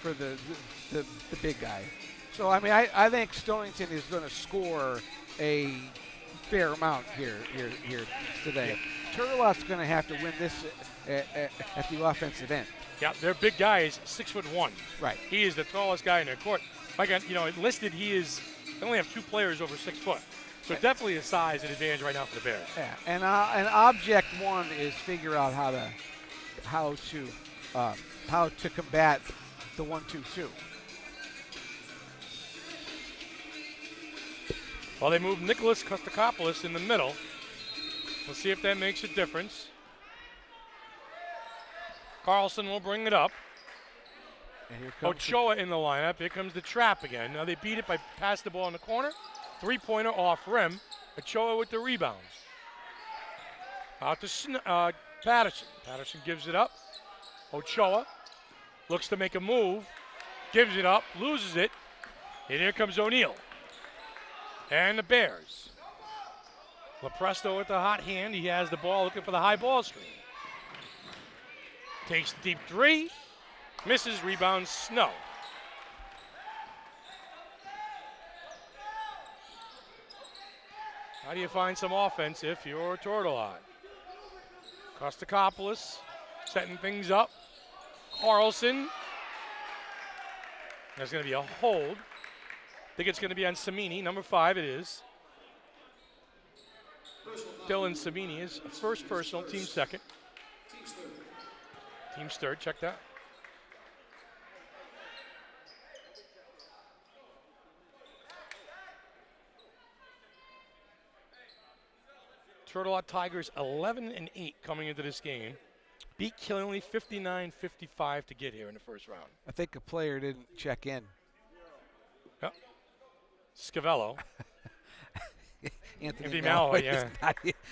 for the big guy. So, I mean, I think Stonington is going to score a fair amount here today. Tourtelotte's going to have to win this at the offensive end. Yeah, their big guy is 6'1". Right. He is the tallest guy in their court. Like, listed, they only have 2 players over 6 foot. So definitely a size and advantage right now for the Bears. Yeah, and object 1 is figure out how to combat the 1-2-2. Well, they move Nicholas Kostakopoulos in the middle. We'll see if that makes a difference. Carlson will bring it up. And here comes Ochoa in the lineup. Here comes the trap again. Now they beat it by pass the ball in the corner. 3-pointer off rim. Ochoa with the rebounds. Out to Patterson. Patterson gives it up. Ochoa looks to make a move. Gives it up. Loses it. And here comes O'Neal. And the Bears. Lepresto with the hot hand. He has the ball looking for the high ball screen. Takes the deep 3. Misses, rebounds, Snow. How do you find some offense if you're Tourtellotte? Kostakopoulos setting things up. Carlson. There's going to be a hold. I think it's going to be on Samini, number 5 it is. Dylan Samini is first personal, team second. Team's third, check that. Tourtellotte Tigers 11-8 coming into this game. Beat Killingley 59-55 to get here in the first round. I think a player didn't check in. Yep. Scavello. Anthony Malloy, yeah.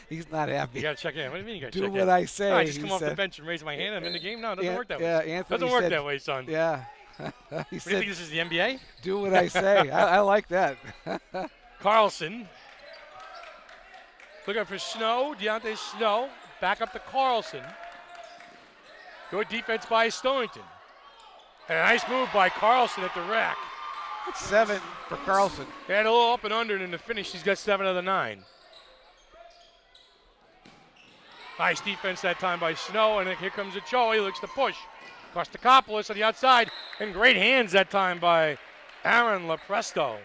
He's not happy. You got to check in. What do you mean you got to Do check what in? I say. No, I just come off the bench and raise my hand. I'm in the game. No, it doesn't work that way. Anthony doesn't work said, that way, son. Yeah. What do you think this is, the NBA? Do what I say. I like that. Carlson. Looking for Snow. Deontay Snow. Back up to Carlson. Good defense by Stonington. And a nice move by Carlson at the rack. It's 7 for Carlson. He had a little up and under, and in the finish, he's got 7 of the 9. Nice defense that time by Snow, and here comes Ochoa. He looks to push. Kostakopoulos on the outside, and great hands that time by Aaron Lepresto.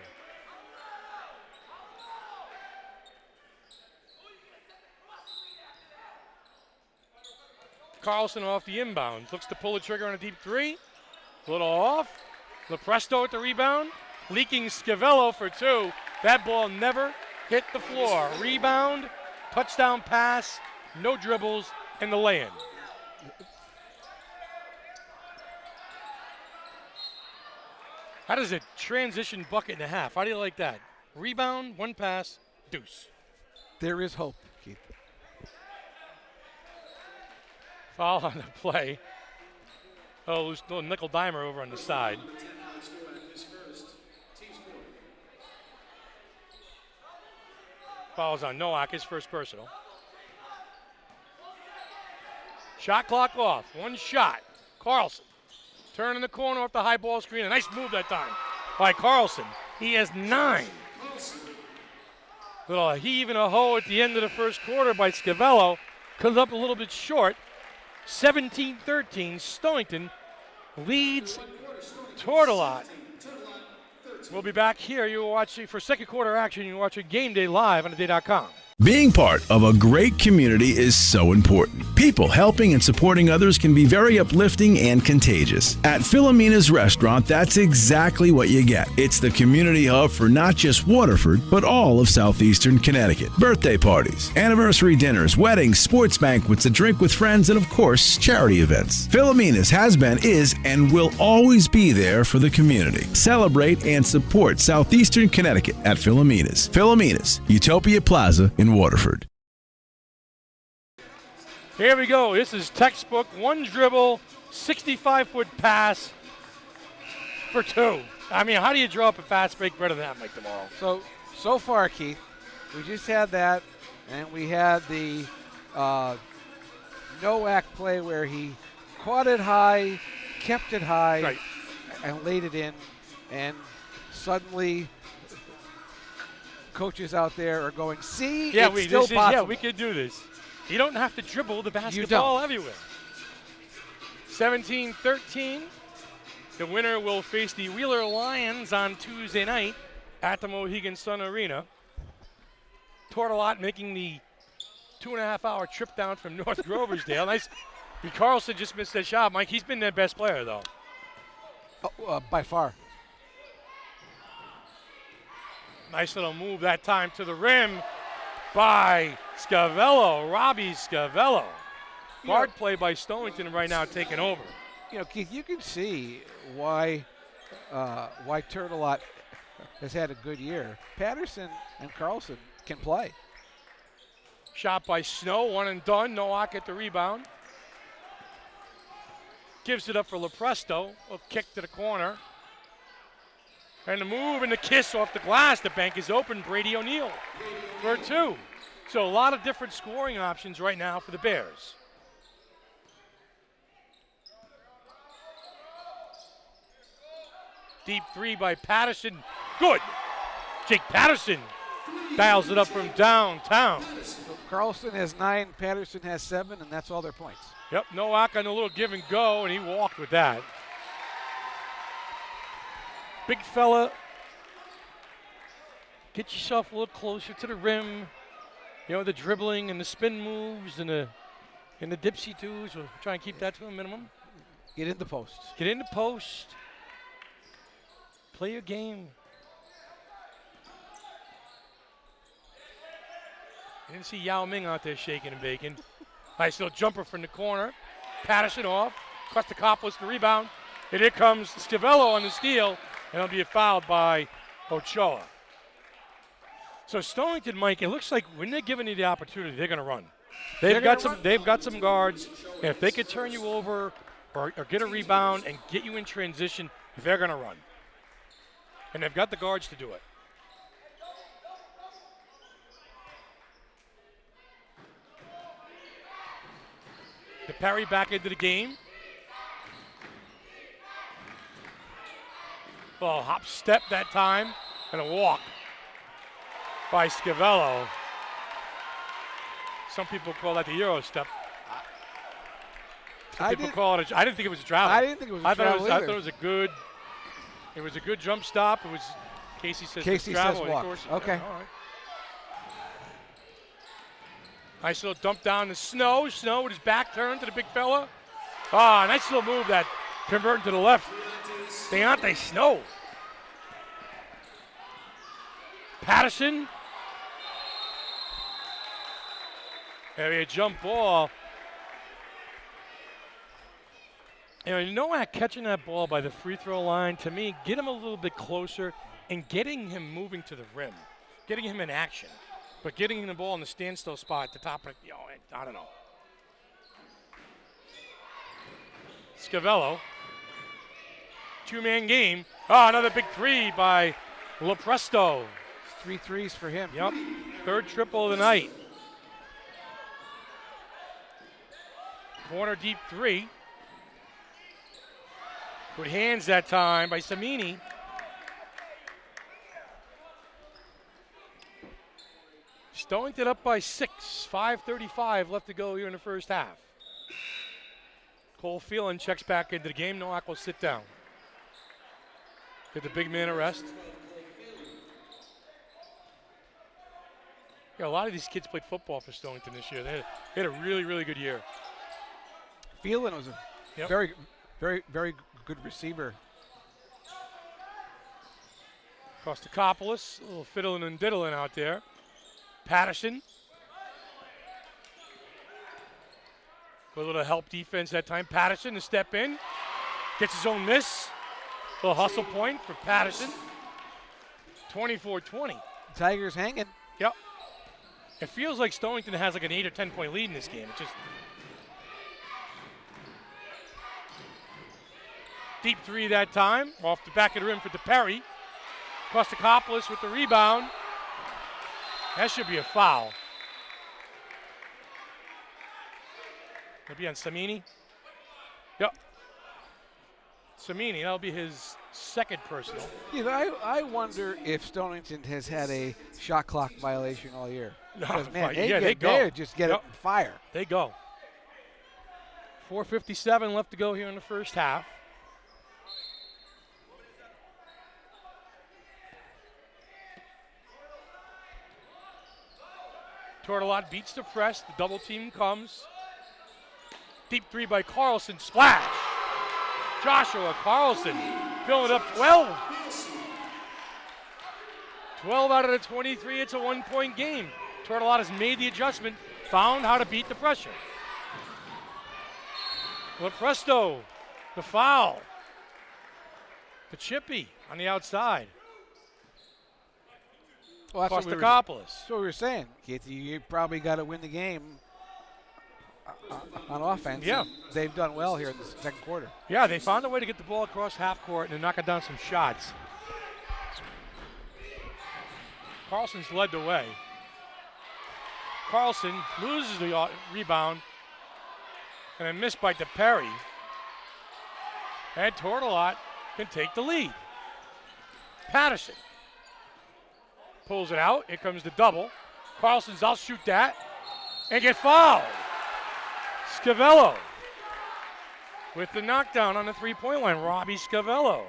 Carlson off the inbound. Looks to pull the trigger on a deep 3. A little off. Lepresto at the rebound. Leaking Scavello for 2. That ball never hit the floor. Rebound, touchdown pass, no dribbles, and the lay-in. How does a transition bucket and a half? How do you like that? Rebound, 1 pass, deuce. There is hope, Keith. Foul on the play. Oh, little nickel dimer over on the side. Fouls on Nowak, his first personal. Shot clock off. 1 shot. Carlson. Turning the corner off the high ball screen. A nice move that time by Carlson. He has 9. Little heave and a hoe at the end of the first quarter by Scavello. Comes up a little bit short. 17-13. Stonington leads Tourtellotte. We'll be back here. You're watching for second quarter action. You're watching Game Day live on theday.com. Being part of a great community is so important. People helping and supporting others can be very uplifting and contagious. At Philomena's Restaurant, that's exactly what you get. It's the community hub for not just Waterford, but all of southeastern Connecticut. Birthday parties, anniversary dinners, weddings, sports banquets, a drink with friends, and of course, charity events. Philomena's has been, is, and will always be there for the community. Celebrate and support southeastern Connecticut at Philomena's. Philomena's, Utopia Plaza in Waterford. Here we go. This is textbook. 1 dribble, 65-foot pass for 2. I mean, how do you draw up a fast break better than that, Mike, tomorrow? So far, Keith, we just had that, and we had the Nowak play where he caught it high, kept it high, right, and laid it in, and suddenly coaches out there are going, see, yeah, it's still possible. Yeah, we could do this. You don't have to dribble the basketball everywhere. 17-13. The winner will face the Wheeler Lions on Tuesday night at the Mohegan Sun Arena. Tourtellotte making the 2.5-hour trip down from North Groversdale. Nice. Carlson just missed that shot. Mike, he's been their best player, though. By far. Nice little move that time to the rim by Scavello, Robbie Scavello. Guard play by Stonington right now taking over. You know, Keith, you can see why Tourtellotte has had a good year. Patterson and Carlson can play. Shot by Snow, 1 and done. Nowak at the rebound. Gives it up for Lepresto. A kick to the corner. And the move and the kiss off the glass. The bank is open. Brady O'Neill for 2. So a lot of different scoring options right now for the Bears. Deep 3 by Patterson. Good. Jake Patterson dials it up from downtown. So Carlson has 9, Patterson has 7, and that's all their points. Yep, Nowak on a little give and go, and he walked with that. Big fella, get yourself a little closer to the rim. You know, the dribbling and the spin moves and the dipsy twos. We'll try and keep that to a minimum. Get in the post. Get in the post. Play your game. I didn't see Yao Ming out there shaking and baking. Nice little jumper from the corner. Patterson off. Kostakopoulos the rebound. And here comes Scavello on the steal. And he'll be fouled by Ochoa. So Stonington, Mike, it looks like when they're giving you the opportunity, they're going to run. They've got some guards. And if they could turn you over or get a rebound and get you in transition, they're going to run. And they've got the guards to do it. The Perry back into the game. Well, hop step that time and a walk by Scavello. Some people call that the Euro step. I didn't think it was a travel. I didn't think it was a travel I thought it was a good jump stop. It was Casey says travel. Walk. Okay. All right. Nice little dump down to Snow. Snow with his back turned to the big fella. Nice little move that converting to the left. Deontay Snow. Patterson. Maybe a jump ball. You know, catching that ball by the free throw line, to me, get him a little bit closer and getting him moving to the rim, getting him in action. But getting him the ball in the standstill spot at the top of it, I don't know. Scavello. Two-man game. Another big three by Lopresto. 3 threes for him. Yep. Third triple of the night. Corner deep three. Good hands that time by Samini. Stonington up by 6. 5:35 left to go here in the first half. Cole Phelan checks back into the game. Nowak will sit down. Get the big man a rest. Yeah, a lot of these kids played football for Stonington this year. They had a really, really good year. Phelan was a very, very, very good receiver. Kostakopoulos, a little fiddling and diddling out there. Patterson. With a little help defense that time. Patterson to step in. Gets his own miss. A little hustle point for Patterson. 24-20. Tigers hanging. Yep. It feels like Stonington has like an 8 or 10 point lead in this game. It just deep three that time. Off the back of the rim for DePerry. Kostakopoulos with the rebound. That should be a foul. Maybe on Samini. Yep. Samini, that'll be his second personal. I wonder if Stonington has had a shot clock violation all year. No, man, they go. They just get it fire. They go. 4:57 left to go here in the first half. Tourtellotte beats the press. The double team comes. Deep three by Carlson. Splash. Joshua Carlson filling up 12. 12 out of the 23. It's a 1 point game. Tourtellotte has made the adjustment, found how to beat the pressure. Lopresto, the foul. The chippy on the outside. Well, Kostakopoulos. That's what we were saying, Keith. You probably got to win the game on offense. Yeah. They've done well here in the second quarter. Yeah, they found a way to get the ball across half court and knocking down some shots. Carlson's led the way. Carlson loses the rebound and a miss by DePerry. And Tourtellotte can take the lead. Patterson. Pulls it out. Here comes the double. Carlson's, I'll shoot that. And get fouled. Scavello with the knockdown on the three-point line. Robbie Scavello.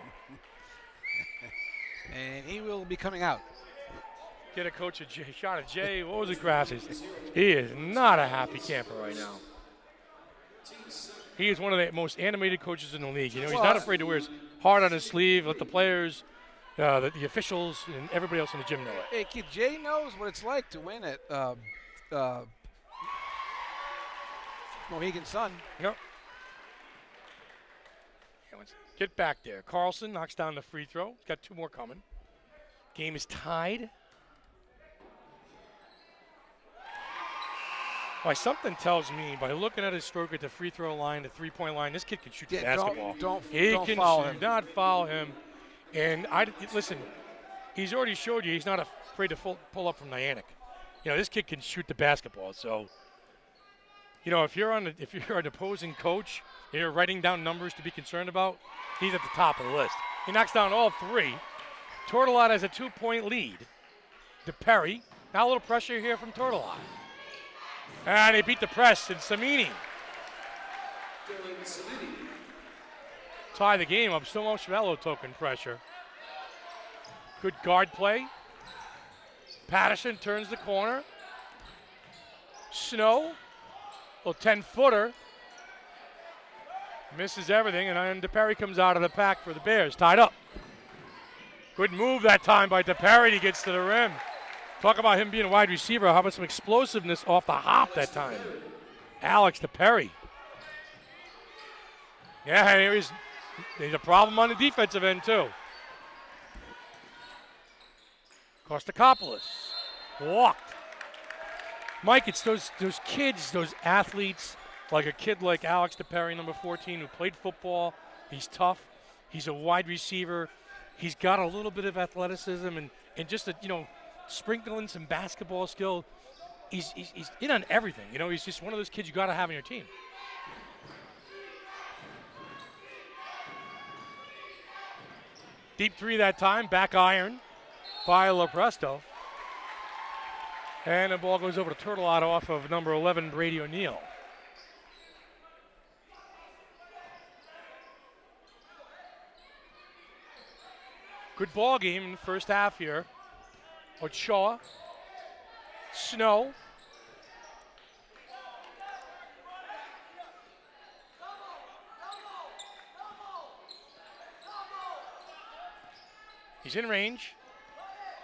And he will be coming out. Get a coach a shot at Jay. What was it, Grasses? He is not a happy camper right now. He is one of the most animated coaches in the league. You know, he's not afraid to wear his heart on his sleeve, let the players, the officials, and everybody else in the gym know it. Hey, kid, Jay knows what it's like to win at Mohegan Sun. Yep. Get back there. Carlson knocks down the free throw. He's got 2 more coming. Game is tied. Why, something tells me by looking at his stroke at the free throw line, the three-point line, this kid can shoot the basketball. Don't foul him. Not foul him. And listen, he's already showed you he's not afraid to pull up from Niantic. You know, this kid can shoot the basketball. So, you know, if you're an opposing coach and you're writing down numbers to be concerned about, he's at the top of the list. He knocks down all 3. Tourtellotte has a 2-point lead. To Perry. Now a little pressure here from Tourtellotte. And they beat the press, and Samini. Tie the game up. So much Mello token pressure. Good guard play. Patterson turns the corner. Snow. A little 10-footer. Misses everything, and then DePerry comes out of the pack for the Bears. Tied up. Good move that time by DePerry. He gets to the rim. Talk about him being a wide receiver. How about some explosiveness off the hop that time? Alex DePerry. Yeah, he's a problem on the defensive end, too. Kostakopoulos. Walked. Mike, it's those kids, those athletes, like a kid like Alex DePerry, number 14, who played football. He's tough. He's a wide receiver. He's got a little bit of athleticism and just sprinkling some basketball skill. He's in on everything. You know, he's just one of those kids you got to have on your team. Deep 3 that time, back iron by LaPresto. And the ball goes over to Tourtellotte off of number 11, Brady O'Neill. Good ball game in the first half here. Ochoa. Snow. He's in range.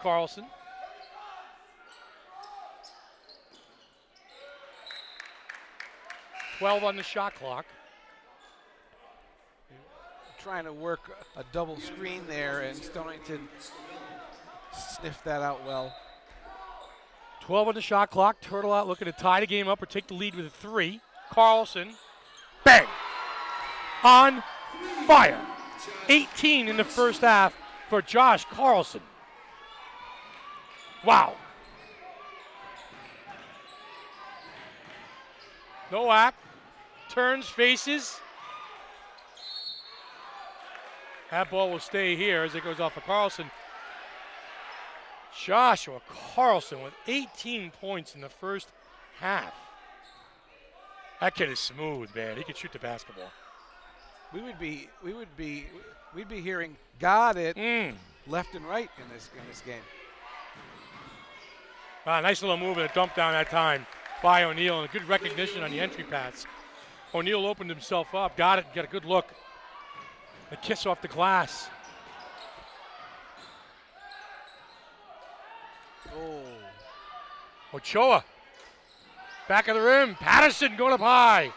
Carlson. $12 on the shot clock. Trying to work a double screen there, and Stonington sniffed that out well. 12 on the shot clock. Tourtellotte looking to tie the game up or take the lead with a 3. Carlson, bang, on fire. 18 in the first half for Josh Carlson. Wow. Nowak turns, faces. That ball will stay here as it goes off of Carlson. Joshua Carlson with 18 points in the first half. That kid is smooth, man. He can shoot the basketball. We'd be hearing "got it" left and right in this game. Nice little move and a dump down that time by O'Neill, and a good recognition on the entry pass. O'Neill opened himself up, got it, got a good look. A kiss off the glass. Oh. Ochoa. Back of the rim. Patterson going up high.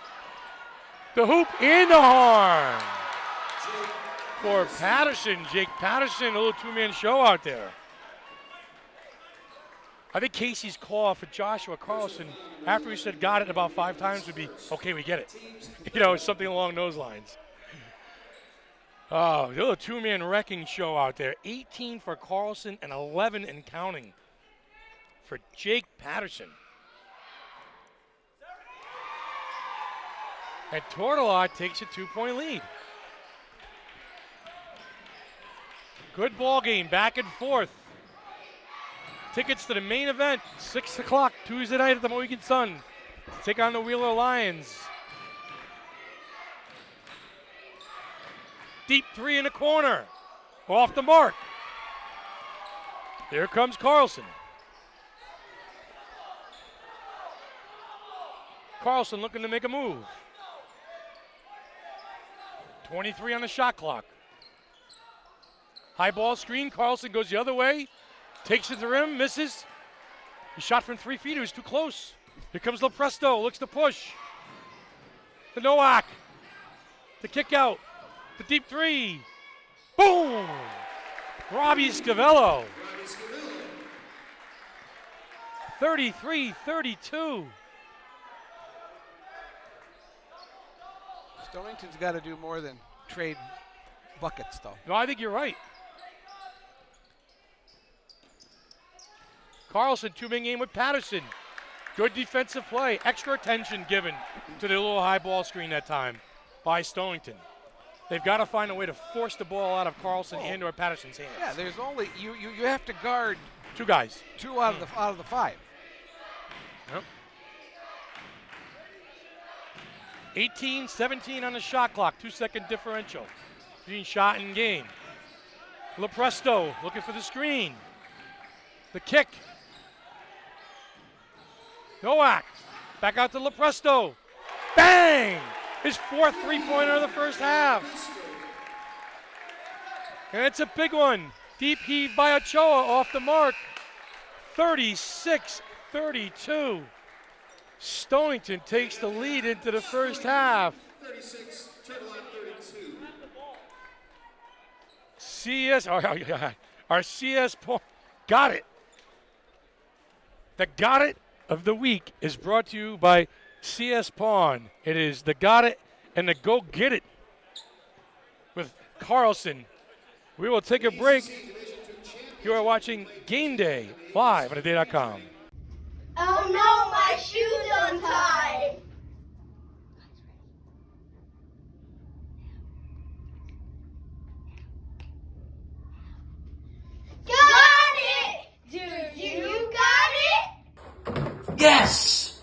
The hoop in the horn. For Patterson, Jake Patterson, a little 2-man show out there. I think Casey's call for Joshua Carlson after he said got it about 5 times would be, okay, we get it. You know, something along those lines. Oh, a little 2-man wrecking show out there. 18 for Carlson and 11 and counting for Jake Patterson. And Tourtellotte takes a 2-point lead. Good ball game, back and forth. Tickets to the main event, 6 o'clock Tuesday night at the Mohegan Sun. Take on the Wheeler Lions. Deep three in the corner. Off the mark. Here comes Carlson. Carlson looking to make a move. 23 on the shot clock. High ball screen. Carlson goes the other way. Takes it to the rim. Misses. He shot from 3 feet. He was too close. Here comes Lopresto. Looks to push. The Nowak. The kick out. The deep three. Boom! Robbie Scavello. 33-32. Stonington's got to do more than trade buckets, though. No, I think you're right. Carlson, 2-man game with Patterson. Good defensive play. Extra attention given to the little high ball screen that time by Stonington. They've got to find a way to force the ball out of Carlson and or Patterson's hands. Yeah, there's only you have to guard 2 guys. 2 out of the 5. Yep. 18-17 on the shot clock. 2-second differential between shot and game. Lopresto looking for the screen. The kick. Nowak. Back out to Lopresto. Bang! His 4th three-pointer of the first half. And it's a big one. Deep heave by Ochoa off the mark. 36-32. Stonington takes the lead into the first half. 36, Tourtellotte 32. Our CS point. Got it. The Got It of the week is brought to you by CS Pawn. It is the Got It and the Go Get It with Carlson. We will take a break. You are watching Game Day live on today.com. Oh no, my shoe's untied. Got it! Do you got it? Yes!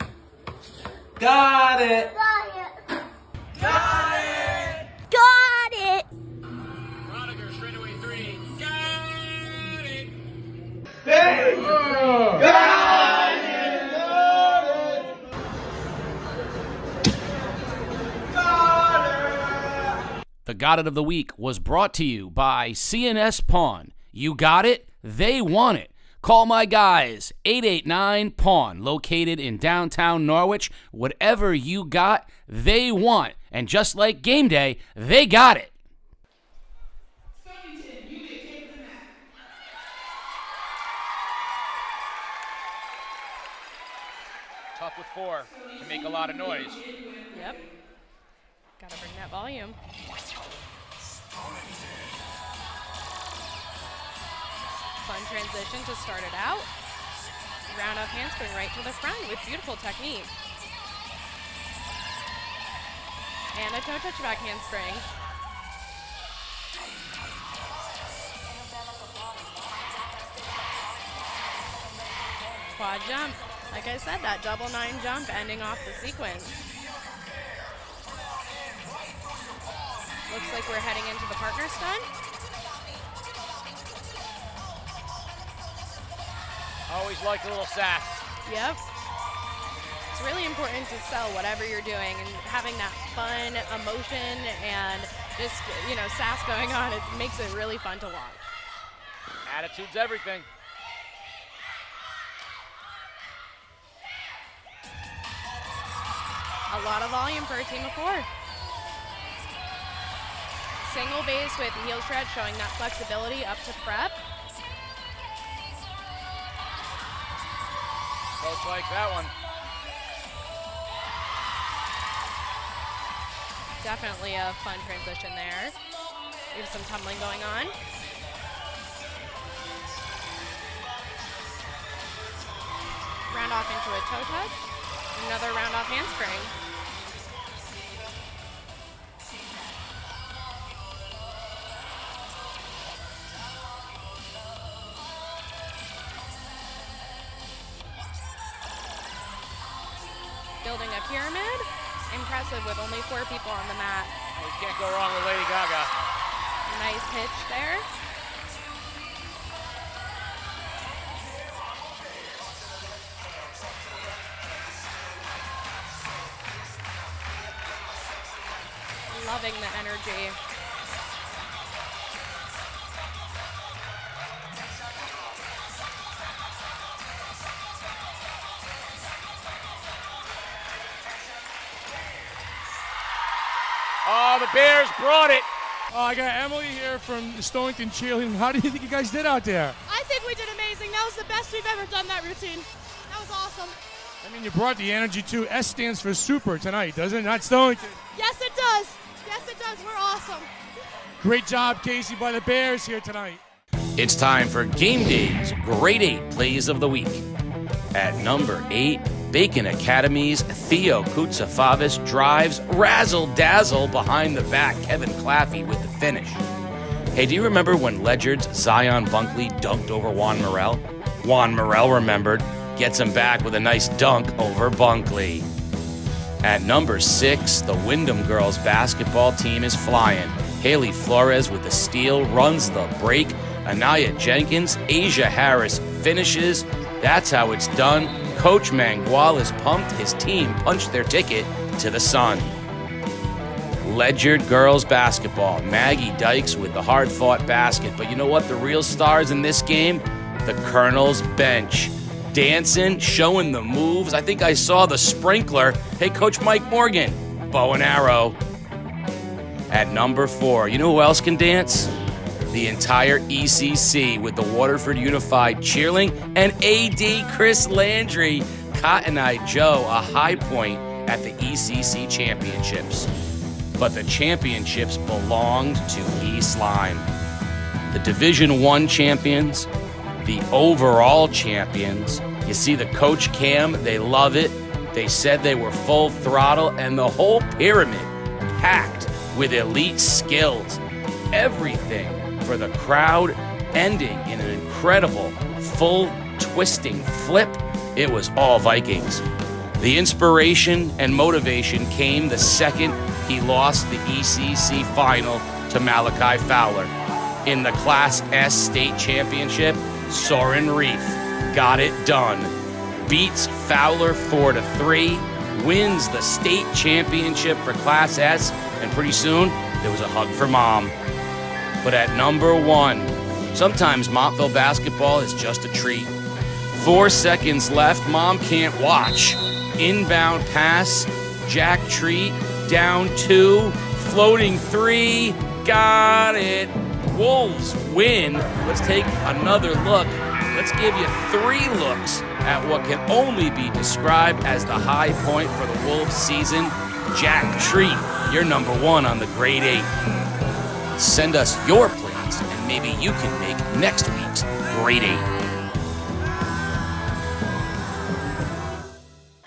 Got it! Got it! Got it! Got it! Rodiger, straightaway 3. Got it! Hey! Got it! The Got It of the Week was brought to you by CNS Pawn. You got it, they want it. Call my guys, 889-PAWN, located in downtown Norwich. Whatever you got, they want. And just like game day, they got it. Tough with 4. Can make a lot of noise. Yep. Gotta bring that volume. Fun transition to start it out. Round off handspring right to the front with beautiful technique. And a toe touch back handspring. Quad jump. Like I said, that double 9 jump ending off the sequence. Looks like we're heading into the partner stunt. Always liked a little sass. Yep. It's really important to sell whatever you're doing and having that fun emotion and just, sass going on. It makes it really fun to watch. Attitude's everything. A lot of volume for a team of 4. Single base with heel shred showing that flexibility up to prep. Both like that one. Definitely a fun transition there. We have some tumbling going on. Round off into a toe touch. Another round off handspring. building a pyramid. Impressive with only 4 people on the mat. Oh, you can't go wrong with Lady Gaga. Nice hitch there. Loving the energy. Oh, the Bears brought it. I got Emily here from the Stonington cheerleading. How do you think you guys did out there? I think we did amazing. That was the best we've ever done that routine. That was awesome. I mean, you brought the energy too. S stands for super tonight, doesn't it? Not Stonington. Yes, it does. Yes, it does. We're awesome. Great job, Casey, by the Bears here tonight. It's time for Game Day's Grade 8 Plays of the Week. At number 8, Bacon Academy's Theo Koutsafavis drives razzle-dazzle behind the back Kevin Claffey with the finish. Hey, do you remember when Ledyard's Zion Bunkley dunked over Juan Morel? Juan Morel remembered, gets him back with a nice dunk over Bunkley. At number 6, the Wyndham girls basketball team is flying. Haley Flores with the steal runs the break. Anaya Jenkins, Asia Harris finishes. That's how it's done. Coach Mangual is pumped. His team punched their ticket to the sun. Ledyard girls basketball. Maggie Dykes with the hard-fought basket. But you know what? The real stars in this game? The Colonel's bench. Dancing, showing the moves. I think I saw the sprinkler. Hey, Coach Mike Morgan. Bow and arrow. At number 4, you know who else can dance? The entire ECC with the Waterford Unified cheerleading and AD Chris Landry. Cotton Eye Joe, a high point at the ECC championships. But the championships belonged to East Lyme. The Division I champions, the overall champions. You see the coach cam, they love it. They said they were full throttle, and the whole pyramid packed with elite skills. Everything for the crowd, ending in an incredible full twisting flip. It was all Vikings. The inspiration and motivation came the second he lost the ECC final to Malachi Fowler. In the Class S state championship, Soren Reef got it done. Beats Fowler 4-3, wins the state championship for Class S, and pretty soon there was a hug for Mom. But at number 1, sometimes Montville basketball is just a treat. 4 seconds left, Mom can't watch. Inbound pass, Jack Treat, down 2, floating 3, got it. Wolves win. Let's take another look. Let's give you 3 looks at what can only be described as the high point for the Wolves season. Jack Treat, you're number 1 on the Grade 8. Send us your plays, and maybe you can make next week's Grade 8.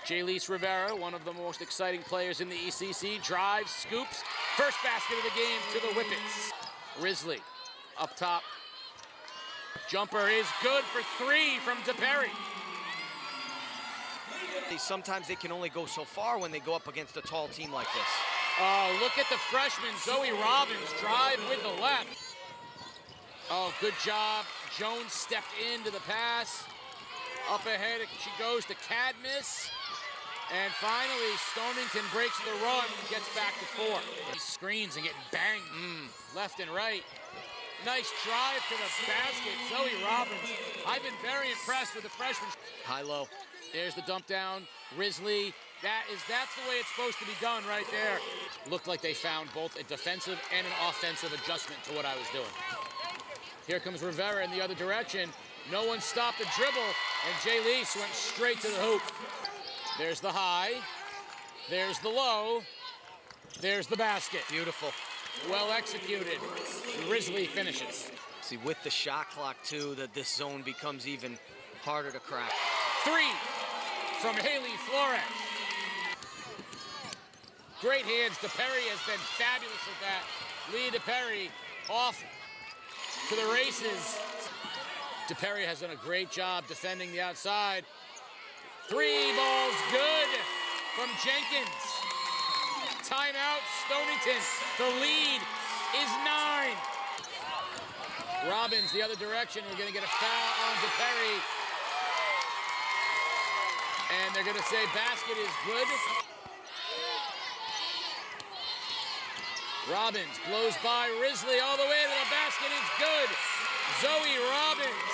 Jaylise Rivera, one of the most exciting players in the ECC, drives, scoops. First basket of the game to the Whippets. Risley up top. Jumper is good for 3 from DePerry. Sometimes they can only go so far when they go up against a tall team like this. Oh, look at the freshman, Zoe Robbins, drive with the left. Oh, good job. Jones stepped into the pass. Up ahead, she goes to Cadmus. And finally, Stonington breaks the run and gets back to 4. He screens and getting banged left and right. Nice drive to the basket, Zoe Robbins. I've been very impressed with the freshman. High-low. There's the dump down, Risley. That's the way it's supposed to be done right there. Looked like they found both a defensive and an offensive adjustment to what I was doing. Here comes Rivera in the other direction. No one stopped the dribble, and Jaylise went straight to the hoop. There's the high. There's the low. There's the basket. Beautiful. Well executed. Risley finishes. See, with the shot clock, too, that this zone becomes even harder to crack. 3 from Haley Flores. Great hands. DePerry has been fabulous at that. Lee DePerry off to the races. DePerry has done a great job defending the outside. 3 balls good. from Jenkins. Timeout, Stonington. The lead is 9. Robbins the other direction. We're going to get a foul on Perry. And they're going to say basket is good. Robbins blows by Risley all the way to the basket. It's good. Zoe Robbins.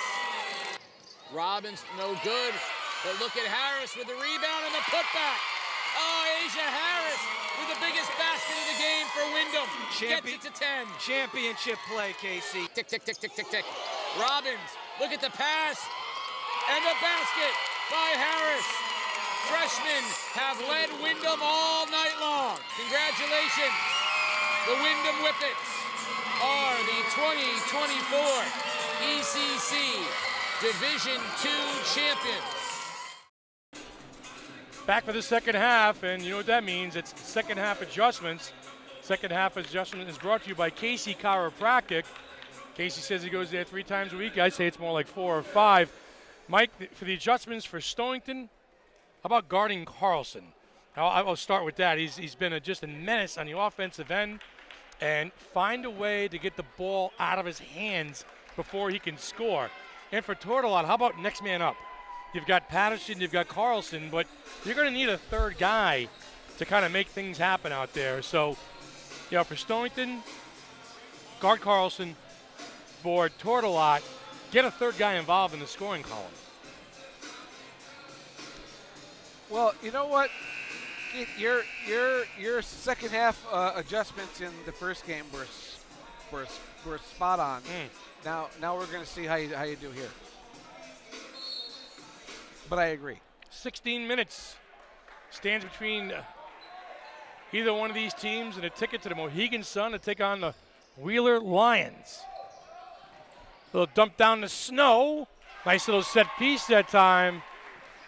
Robbins no good. But look at Harris with the rebound and the putback. Oh, Asia Harris with the biggest basket of the game for Wyndham. Gets it to 10. Championship play, Casey. Tick, tick, tick, tick, tick, tick. Robbins, look at the pass. And the basket by Harris. Freshmen have led Wyndham all night long. Congratulations. The Wyndham Whippets are the 2024 ECC Division II champions. Back for the second half, and you know what that means. It's second half adjustments. Second half adjustment is brought to you by Casey Chiropractic. Casey says he goes there 3 times a week. I say it's more like 4 or 5. Mike, for the adjustments for Stonington, how about guarding Carlson? I'll start with that. He's been just a menace on the offensive end, and find a way to get the ball out of his hands before he can score. And for Tourtellotte, how about next man up? You've got Patterson, you've got Carlson, but you're going to need a third guy to kind of make things happen out there. So, you know, for Stonington, guard Carlson. For Tourtellotte, get a third guy involved in the scoring column. Well, you know what? Your second half adjustments in the first game were spot on. Now we're going to see how you do here. But I agree. 16 minutes stands between either one of these teams and a ticket to the Mohegan Sun to take on the Wheeler Lions. Little dump down the snow. Nice little set piece that time.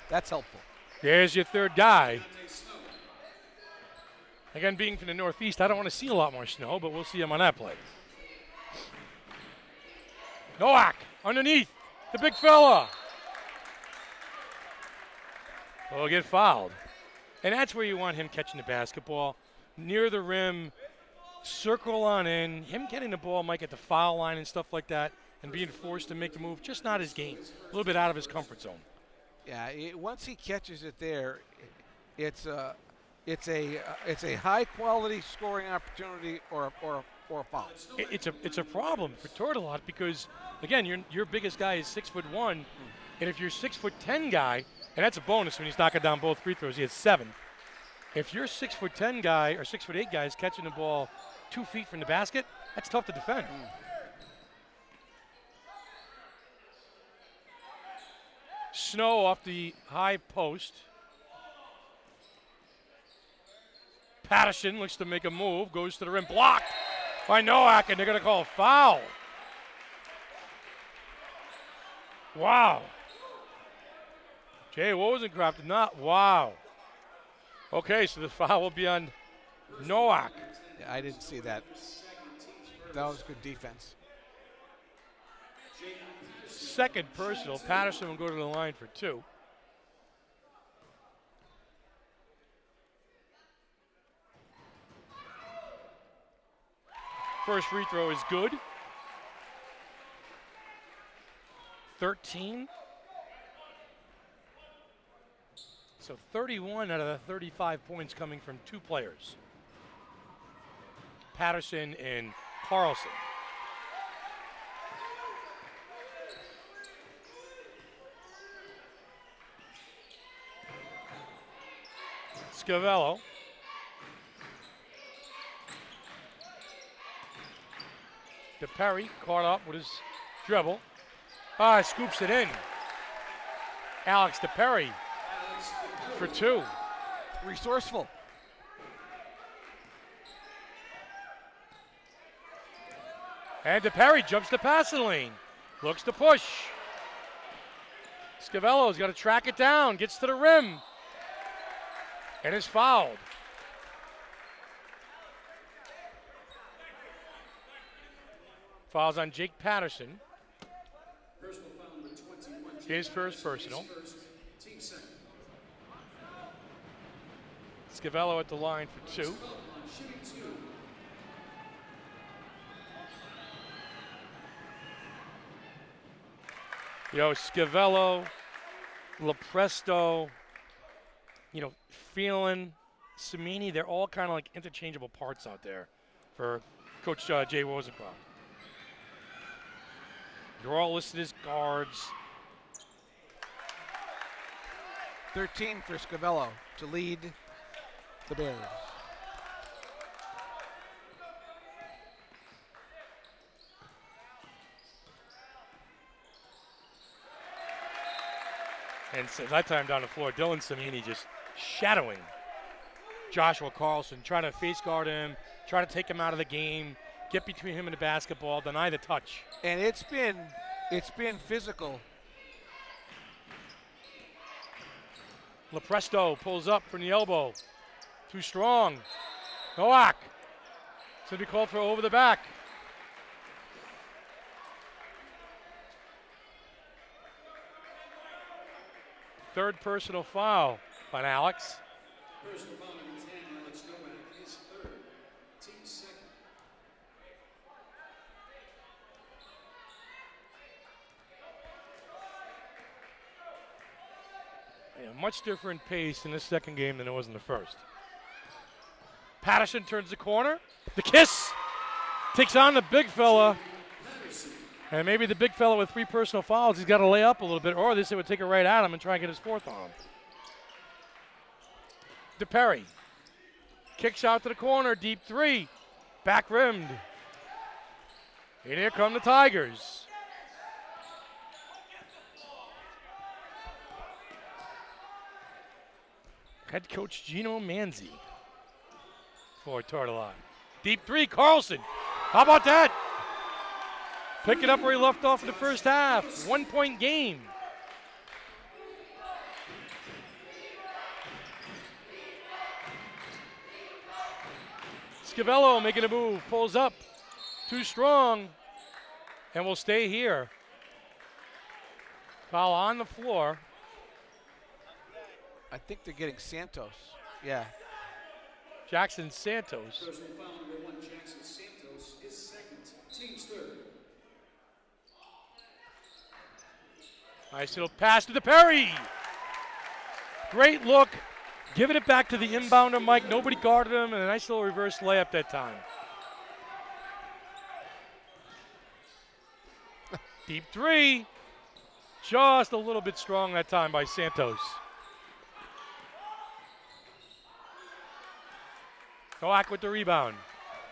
That's helpful. There's your third guy. Again, being from the Northeast, I don't want to see a lot more snow, but we'll see him on that play. Nowak underneath the big fella. Will get fouled. And that's where you want him catching the basketball. Near the rim, circle on in. Him getting the ball might get the foul line and stuff like that and being forced to make the move, just not his game. A little bit out of his comfort zone. Yeah, once he catches it there, it's a high quality scoring opportunity or a foul. It's a problem for Tourtellotte because again your biggest guy is 6'1", and if you're 6'10" guy, and that's a bonus when he's knocking down both free throws, he has 7. If you're 6'10" guy or 6'8" guy is catching the ball 2 feet from the basket, that's tough to defend. Snow off the high post. Patterson looks to make a move, goes to the rim, blocked by Nowak, and they're going to call a foul. Wow. Jay Wozencraft, not wow. Okay, so the foul will be on Nowak. Yeah, I didn't see that. That was good defense. Second personal. Patterson will go to the line for 2. First free throw is good. 13. So 31 out of the 35 points coming from 2 players. Patterson and Carlson. Scavello. DePerry caught up with his dribble. Scoops it in. Alex DePerry for 2. Resourceful. And DePerry jumps the passing lane. Looks to push. Scavello's got to track it down. Gets to the rim. And is fouled. Fouls on Jake Patterson. His first personal. Scavello at the line for 2. Scavello, Lepresto, Phelan, Samini, they're all kind of like interchangeable parts out there for Coach Jay Rosencroft. They're all listed as guards. 13 for Scavello to lead the Bears. And so that time down the floor, Dylan Samini just shadowing Joshua Carlson, trying to face guard him, try to take him out of the game, get between him and the basketball, deny the touch. And it's been physical. Lepresto pulls up from the elbow. Too strong. Nowak. It's going to be called for over the back. Third personal foul on Alex. Personal foul number 10, Alex Nowak, his third, team second. Much different pace in this second game than it was in the first. Patterson turns the corner. The kiss takes on the big fella. And maybe the big fella with 3 personal fouls, he's got to lay up a little bit, or this would take it right at him and try and get his 4th on him. DePerry kicks out to the corner, deep 3, back rimmed. And here come the Tigers. Head coach Gino Manzi for Tourtellotte. Deep 3, Carlson. How about that? Pick it up where he left off in the first half. 1-point game. Scavello making a move, pulls up. Too strong, and will stay here. Foul on the floor. I think they're getting Santos. Yeah. Jackson Santos. Personal foul number 1, Jackson Santos, his second, team's third. Nice little pass to DePerry. Great look. Giving it back to the inbounder, Mike. Nobody guarded him, and a nice little reverse layup that time. Deep 3. Just a little bit strong that time by Santos. Nowak with the rebound.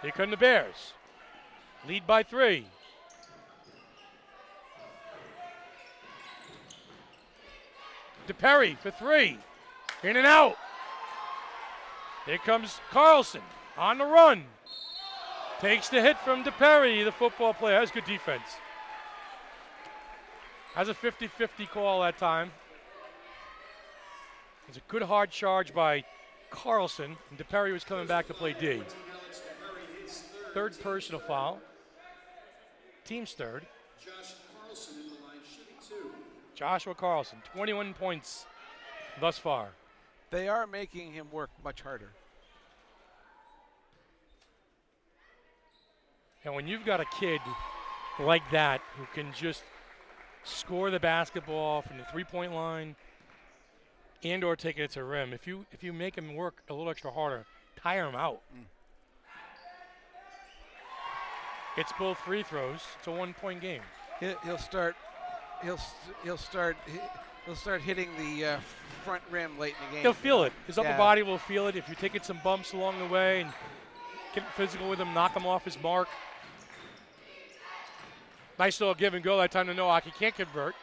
Here come the Bears. Lead by 3. DePerry for 3. In and out. Here comes Carlson on the run. Takes the hit from DePerry, the football player. That's good defense. Has a 50-50 call that time. It's a good hard charge by Carlson, and DePerry was coming back to play D. Third personal foul. Team's third. Josh Carlson in the line, shooting 2. Joshua Carlson, 21 points thus far. They are making him work much harder. And when you've got a kid like that who can just score the basketball from the three-point line and or take it to rim, if you make him work a little extra harder, tire him out. It's both free throws. It's a 1-point game. He'll start hitting the front rim late in the game. He'll feel it. His upper body will feel it. If you're taking some bumps along the way and get physical with him, knock him off his mark. Nice little give and go that time to Nowak. He can't convert.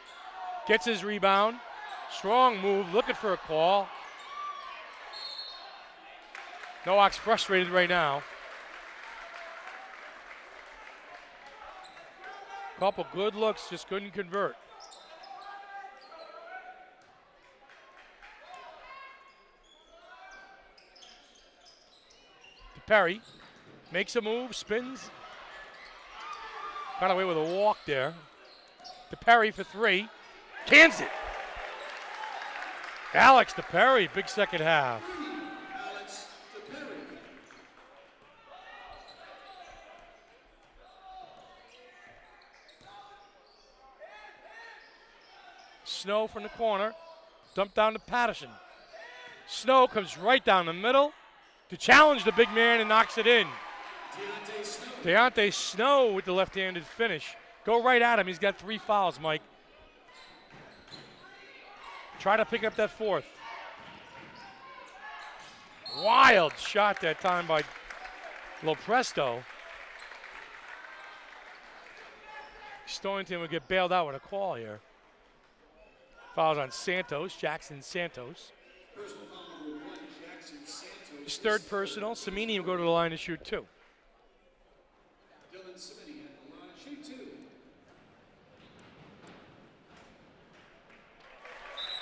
Gets his rebound. Strong move, looking for a call. Nowak's frustrated right now. Couple good looks, just couldn't convert. Perry makes a move, spins. Got away with a walk there. DePerry for 3. Cans it. Alex DePerry, big second half. Alex Snow from the corner. Dump down to Patterson. Snow comes right down the middle to challenge the big man and knocks it in. Deontay Snow with the left-handed finish. Go right at him. He's got 3 fouls, Mike. Try to pick up that 4th. Wild shot that time by Lopresto. Stonington would get bailed out with a call here. Fouls on Santos, Jackson Santos. His 3rd personal. Samini will go to the line to shoot 2.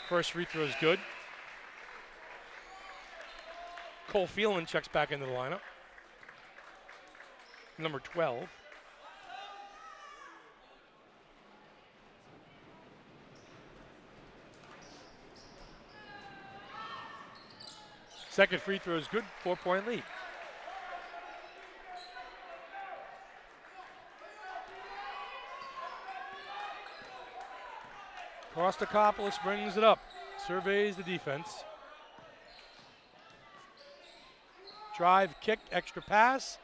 First free throw is good. Cole Phelan checks back into the lineup. Number 12. Second free throw is good, 4-point lead. Kostakopoulos brings it up, surveys the defense. Drive, kick, extra pass.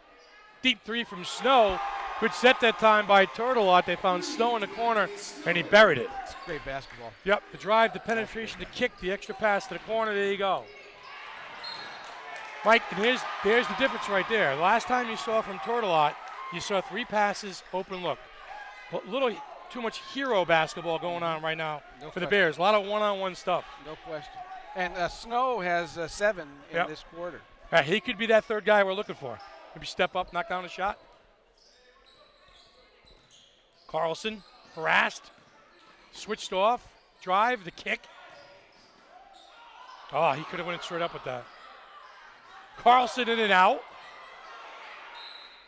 Deep 3 from Snow. Good set that time by Tourtellotte. They found Snow in the corner, and he buried it. It's great basketball. Yep, the drive, the penetration, the kick, the extra pass to the corner. There you go. Mike, and there's the difference right there. The last time you saw from Tourtellotte, you saw 3 passes, open look. A little too much hero basketball going on right now for the Bears. A lot of one-on-one stuff. No question. And Snow has 7 in this quarter. He could be that 3rd guy we're looking for. Maybe step up, knock down a shot. Carlson, harassed, switched off, drive, the kick. Oh, he could have went straight up with that. Carlson in and out.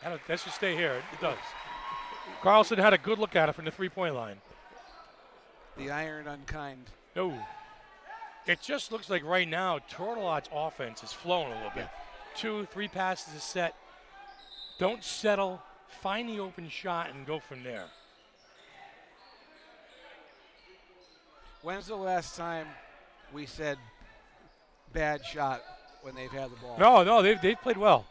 That should stay here. It does. Carlson had a good look at it from the 3-point line. The iron unkind. No. It just looks like right now Tourtelotte's offense is flowing a little bit. 2, 3 passes a set. Don't settle. Find the open shot and go from there. When's the last time we said bad shot when they've had the ball? No, they've played well.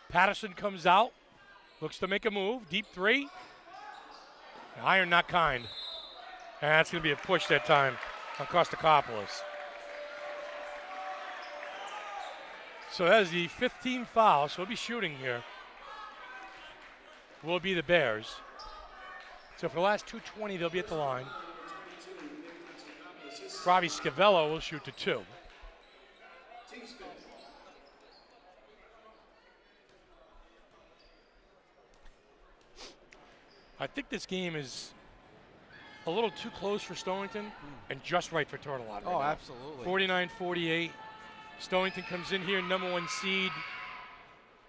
Patterson comes out, looks to make a move, deep 3. Iron not kind. And that's going to be a push that time on Kostakopoulos. So that is the 15th foul, so we'll be shooting here. Will be the Bears. So for the last 2:20, they'll be at the line. Robbie Scavello will shoot to 2. I think this game is a little too close for Stonington and just right for Tourtellotte. Oh, absolutely. 49-48. Stonington comes in here, number 1 seed.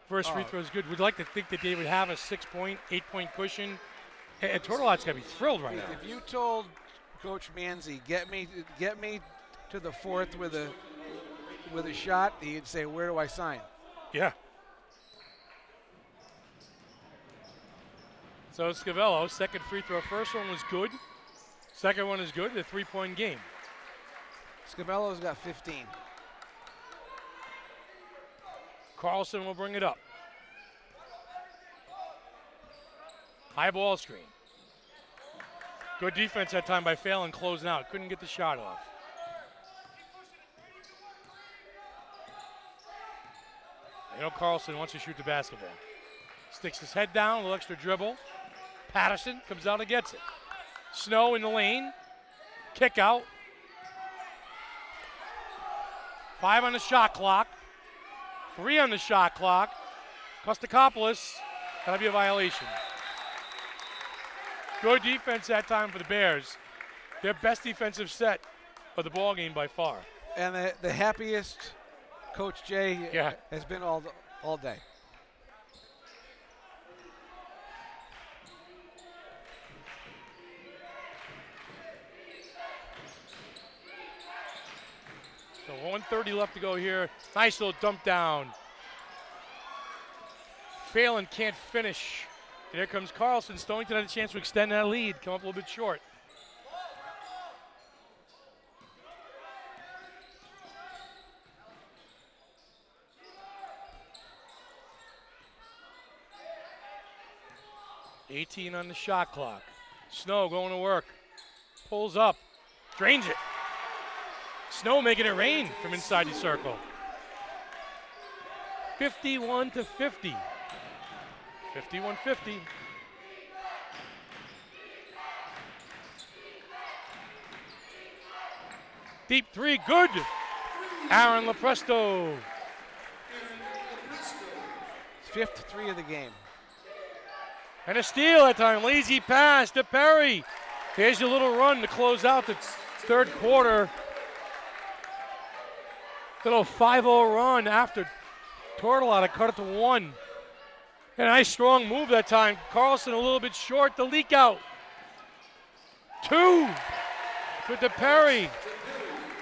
First free throw is good. We'd like to think that they would have a 6-point, 8-point cushion. And Tourtelotte's got to be thrilled right now. If you told Coach Manzi, get me to the 4th with a shot, he'd say, where do I sign? Yeah. So Scavello, second free throw. First one was good. Second one is good. The 3-point game. Scavello's got 15. Carlson will bring it up. High ball screen. Good defense that time by Phelan closing out. Couldn't get the shot off. You know Carlson wants to shoot the basketball. Sticks his head down, a little extra dribble. Patterson comes out and gets it. Snow in the lane. Kick out. 5 on the shot clock. 3 on the shot clock. Kostakopoulos, that'll be a violation. Good defense that time for the Bears. Their best defensive set of the ball game by far. And the happiest Coach Jay has been all day. So 1:30 left to go here. Nice little dump down. Phelan can't finish Here comes Carlson. Stonington had a chance to extend that lead, come up a little bit short. $18 on the shot clock. Snow going to work. Pulls up. Drains it. Snow making it rain from inside the circle. 51-50. 51-50. Deep three, good. Aaron Lepresto. Fifth three of the game. And a steal that time. Lazy pass to Perry. Here's your little run to close out the third quarter. Little 5-0 run after Tourtellotte cut it to 1. And a nice strong move that time. Carlson a little bit short. The leak out. 2 for DePerry.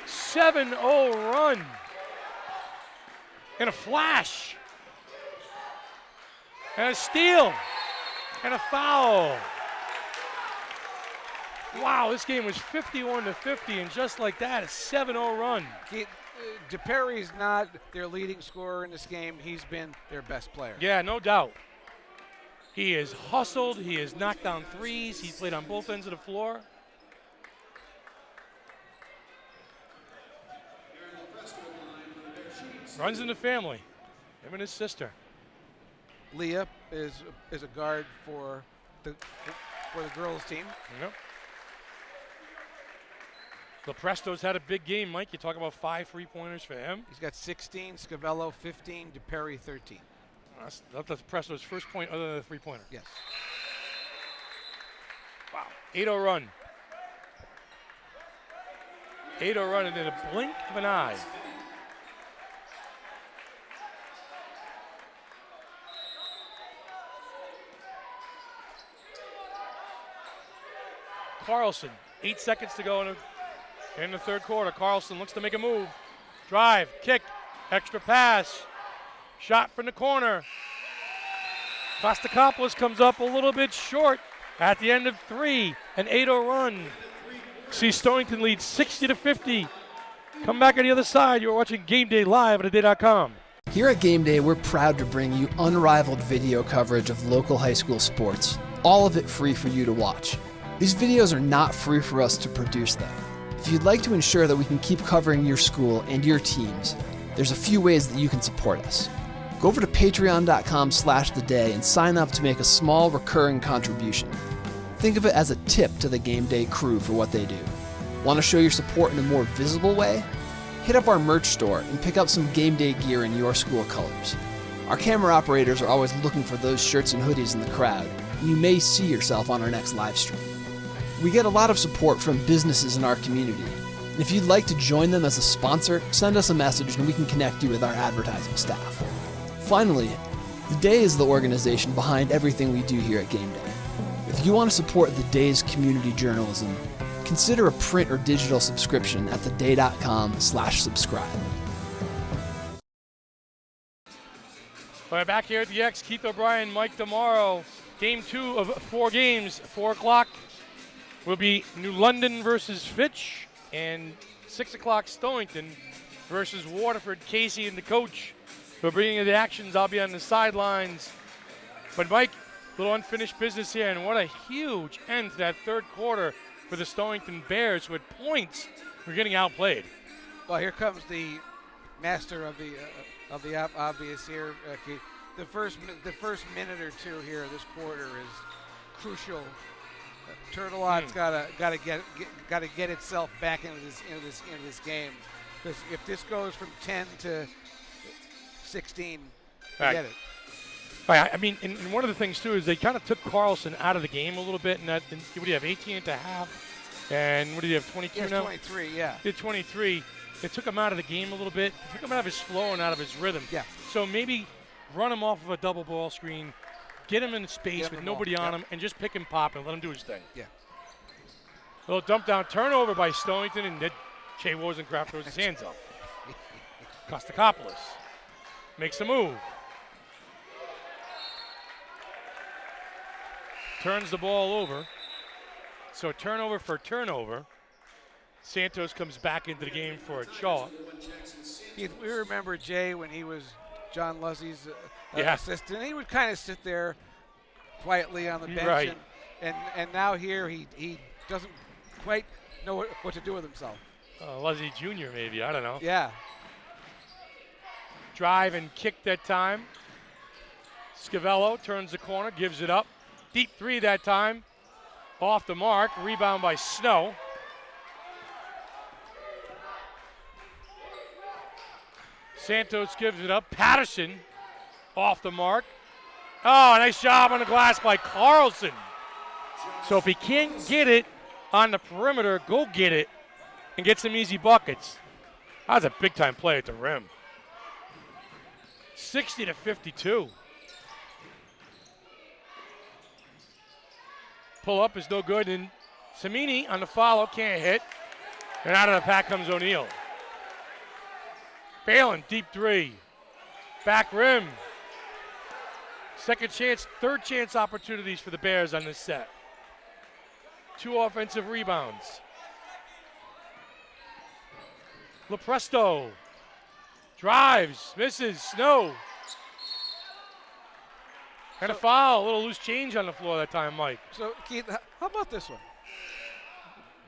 7-0 run. And a flash. And a steal. And a foul. Wow, this game was 51-50, and just like that, a 7-0 run. DePerry's not their leading scorer in this game. He's been their best player. Yeah, no doubt. He has hustled. He has knocked down threes. He's played on both ends of the floor. Runs in the family. Him and his sister. Leah is a guard for the girls team. Yep. Lepresto's had a big game, Mike. You talk about 5 3-pointers for him. He's got 16, Scavello 15, DePerry 13. That's Lepresto's first point other than a 3-pointer. Yes. Wow. 8-0 run. 8-0 run, and in a blink of an eye. Carlson, 8 seconds to go in the third quarter. Carlson looks to make a move. Drive, kick, extra pass. Shot from the corner. Kostakopoulos comes up a little bit short at the end of 3. An 8-0 run. See Stonington leads 60-50. Come back on the other side. You're watching Game Day live at theday.com. Here at Game Day, we're proud to bring you unrivaled video coverage of local high school sports. All of it free for you to watch. These videos are not free for us to produce them. If you'd like to ensure that we can keep covering your school and your teams, there's a few ways that you can support us. Go over to patreon.com/theday and sign up to make a small recurring contribution. Think of it as a tip to the Game Day crew for what they do. Want to show your support in a more visible way? Hit up our merch store and pick up some Game Day gear in your school colors. Our camera operators are always looking for those shirts and hoodies in the crowd, and you may see yourself on our next live stream. We get a lot of support from businesses in our community, and if you'd like to join them as a sponsor, send us a message and we can connect you with our advertising staff. Finally, The Day is the organization behind everything we do here at Game Day. If you want to support The Day's community journalism, consider a print or digital subscription at theday.com/subscribe. All right, back here at the X, Keith O'Brien, Mike Demaro. Game 2 of 4 games, 4 o'clock. Will be New London versus Fitch, and 6 o'clock Stonington versus Waterford. Casey and the coach will bring you the actions. I'll be on the sidelines. But Mike, little unfinished business here, and what a huge end to that third quarter for the Stonington Bears, who had points were getting outplayed. Well, here comes the master of the obvious here. The first minute or two here of this quarter is crucial. Turtelotte's got to get itself back into this game, because if this goes from 10 to 16, forget it. Right. I mean, and one of the things too is they kind of took Carlson out of the game a little bit. And what do you have, 18 and a half? And what do you have, 22 now? 23, yeah. He had 23. They took him out of the game a little bit. They took him out of his flow and out of his rhythm. Yeah. So maybe run him off of a double ball screen, get him in space with nobody on him, and just pick him pop and let him do his thing. Yeah. Little dump down turnover by Stonington, and Jay Wozencraft throws his hands up. Kostakopoulos makes a move. turns the ball over. So turnover for turnover. Santos comes back into the game for a chalk. We remember Jay when he was John Luzzie's Yeah. assistant. He would kind of sit there quietly on the bench. Right. And now here he doesn't quite know what to do with himself. Luzzie Jr. maybe, I don't know. Yeah. Drive and kick that time. Scavello turns the corner, gives it up. Deep three that time. Off the mark, rebound by Snow. Santos gives it up. Patterson off the mark. Oh, nice job on the glass by Carlson. So if he can't get it on the perimeter, go get it and get some easy buckets. That was a big-time play at the rim. 60-52. Pull up is no good, and Samini on the follow can't hit. And out of the pack comes O'Neal. Phelan, deep three. Back rim. Second chance, third chance opportunities for the Bears on this set. 2 offensive rebounds. Lepresto drives, misses, Snow. And a foul, a little loose change on the floor that time, Mike. So, Keith, how about this one?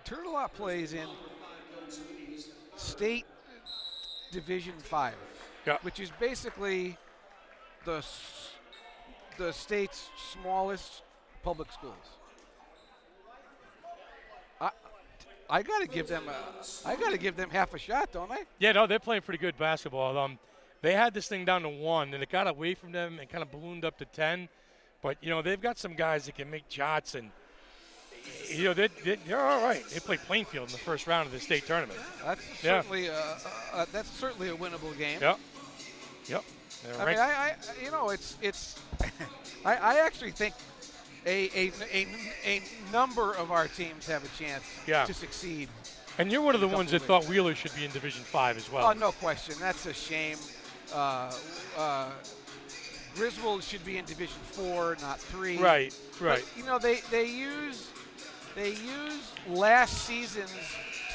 Tourtellotte plays in State Division 5, which is basically the state's smallest public schools. I gotta give them half a shot, don't I? Yeah, no, they're playing pretty good basketball. They had this thing down to 1, and it got away from them and kind of ballooned up to 10. But they've got some guys that can make shots, and they're all right. They played Plainfield in the first round of the state tournament. That's certainly a winnable game. Yep. I mean, it's I actually think a number of our teams have a chance to succeed. And you're one of the ones that thought Wheeler should be in Division 5 as well. Oh, no question. That's a shame. Griswold should be in Division 4, not 3. Right. But, they use last season's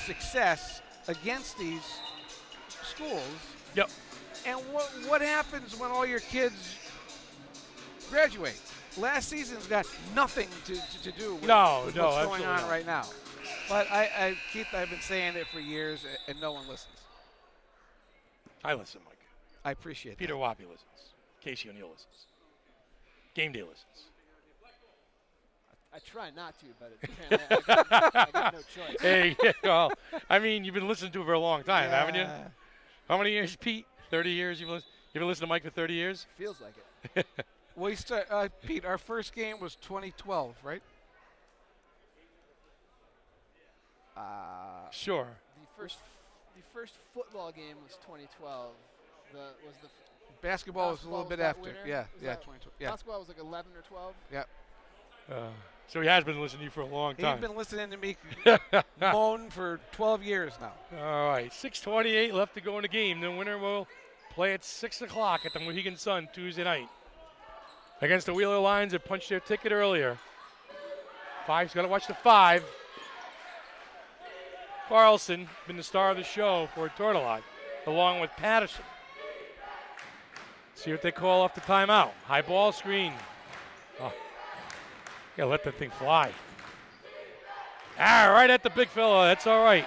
success against these schools. Yep. And what happens when all your kids graduate? Last season's got nothing to do with what's going on right now. But Keith, I've been saying it for years, and no one listens. I listen, Mike. I appreciate Peter that. Wappy listens. Casey O'Neill listens. Game Day listens. I try not to, but I got no choice. Hey, well, I mean, you've been listening to it for a long time, haven't you? How many years, Pete? 30 years? You've been listening to Mike for 30 years? Feels like it. Well, Pete, our first game was 2012, right? Sure. The first football game was 2012. Basketball was a little bit after. Winter? Yeah, 2012. yeah. Basketball was like 11 or 12. Yeah. So he has been listening to you for a long time. He's been listening to me moan for 12 years now. All right, 6:28 left to go in the game. The winner will play at 6 o'clock at the Mohegan Sun Tuesday night against the Wheeler Lions that punched their ticket earlier. Five's got to watch the 5. Carlson been the star of the show for Tourtellotte, along with Patterson. See what they call off the timeout. High ball screen. Oh, gotta let that thing fly. Right at the big fella. That's all right.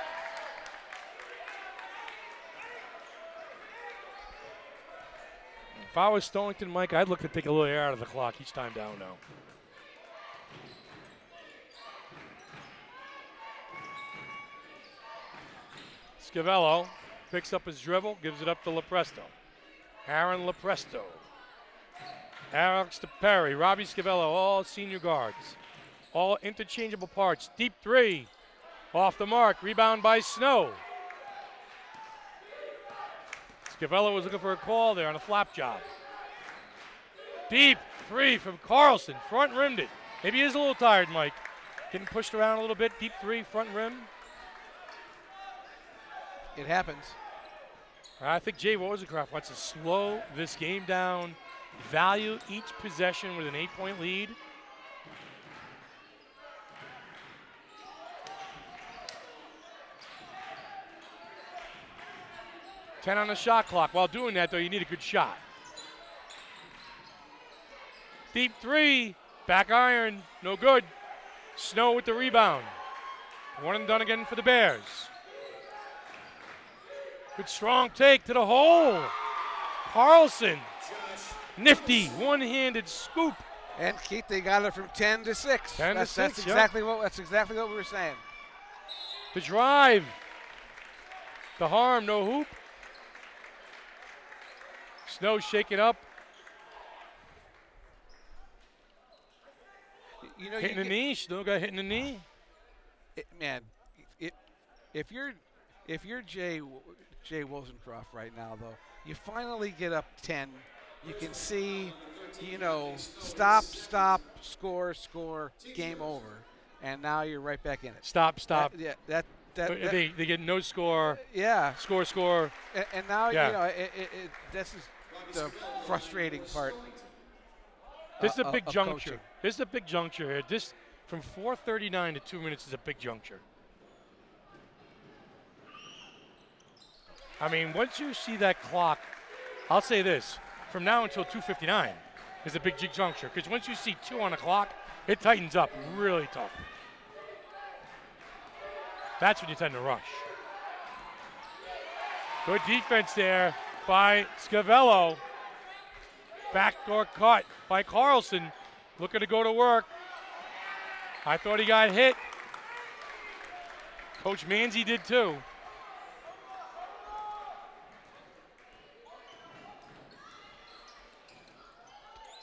If I was Stonington, Mike, I'd look to take a little air out of the clock each time down now. Scavello picks up his dribble, gives it up to Lepresto. Aaron Lepresto. Alex to Perry, Robbie Scavello, all senior guards. All interchangeable parts. Deep 3. Off the mark. Rebound by Snow. Scavello was looking for a call there on a flap job. Deep 3 from Carlson. Front rimmed it. Maybe he is a little tired, Mike. Getting pushed around a little bit. Deep 3, front rim. It happens. I think Jay Rosencroft wants to slow this game down, value each possession with an 8-point lead. 10 on the shot clock. While doing that, though, you need a good shot. Deep three. Back iron. No good. Snow with the rebound. One and done again for the Bears. Good strong take to the hole. Carlson. Nifty one-handed scoop. And Keith, they got it from 10 to 6. 10 to 6. That's exactly what we were saying. The drive. The harm, no hoop. Snow shaking up. You know, hitting the knee. Snow got hit in the knee. If you're Jay Wozencroft right now, though, you finally get up 10. You can see, stop, score, game over, and now you're right back in it. Stop. They get no score. Yeah. Score. And now this is the frustrating part. This is a big juncture. Coaching. This is a big juncture here. This from 4:39 to 2 minutes is a big juncture. I mean, once you see that clock, I'll say this: from now until 2:59 is a big juncture. Because once you see 2 on the clock, it tightens up really tough. That's when you tend to rush. Good defense there by Scavello. Backdoor cut by Carlson. Looking to go to work. I thought he got hit. Coach Manzi did too.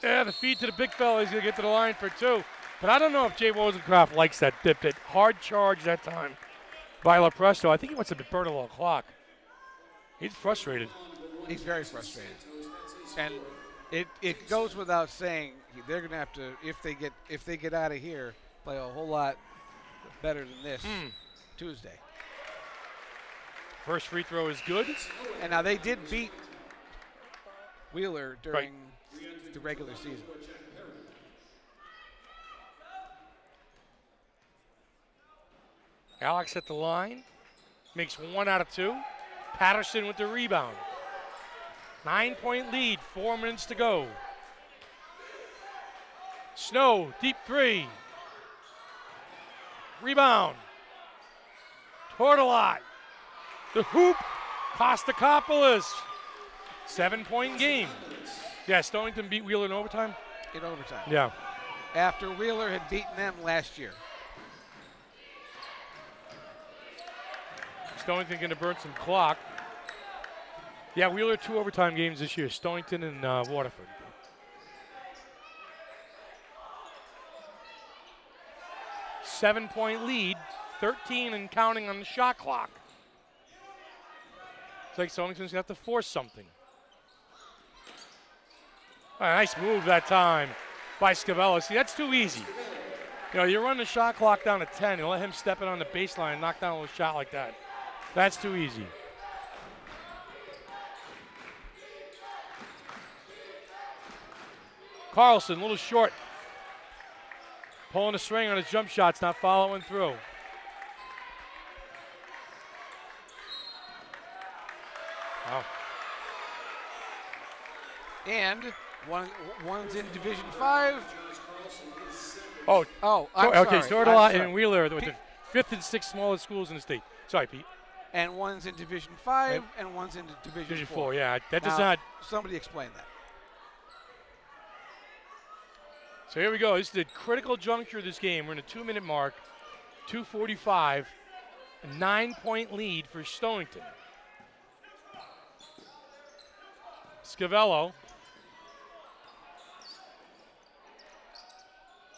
Yeah, the feed to the big fella. He's going to get to the line for 2. But I don't know if Jay Wozencroft likes that dip. That hard charge that time by LaPresto. I think he wants to burn a little clock. He's frustrated. He's very frustrated. And it goes without saying they're going to have to, if they get out of here, play a whole lot better than this Tuesday. First free throw is good. And now they did beat Wheeler during the regular season. Alex at the line. Makes 1 out of 2. Patterson with the rebound. 9-point lead, 4 minutes to go. Snow, deep 3. Rebound. Tourtellotte. The hoop. Kostakopoulos. 7-point game. Yeah, Stonington beat Wheeler in overtime? In overtime. Yeah. After Wheeler had beaten them last year. Stonington going to burn some clock. Yeah, Wheeler 2 overtime games this year, Stonington and Waterford. Seven-point lead, 13 and counting on the shot clock. It's like Stonington's going to have to force something. A nice move that time by Scavello. See, that's too easy. You run the shot clock down to 10 and let him step it on the baseline and knock down a little shot like that. That's too easy. Carlson, a little short. Pulling the string on his jump shots, not following through. Wow. And one's in Division 5. I'm okay, Tourtellotte and Wheeler with the 5th and 6th smallest schools in the state. Sorry, Pete. And one's in Division 5 and one's in Division 4. Yeah, that does now, not. Somebody explain that. So here we go. This is the critical juncture of this game. We're in the 2-minute mark. 2:45. A 9-point lead for Stonington. Scavello.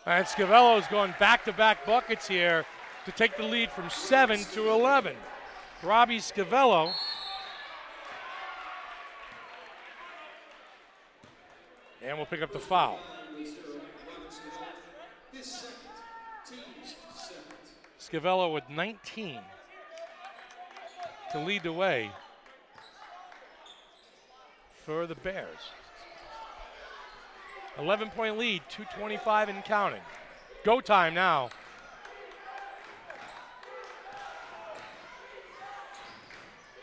And Scavello's going back-to-back buckets here to take the lead from 7 to 11. Robbie Scavello. And we'll pick up the foul. Scavello with 19 to lead the way for the Bears. 11-point lead, 2:25 and counting. Go time now.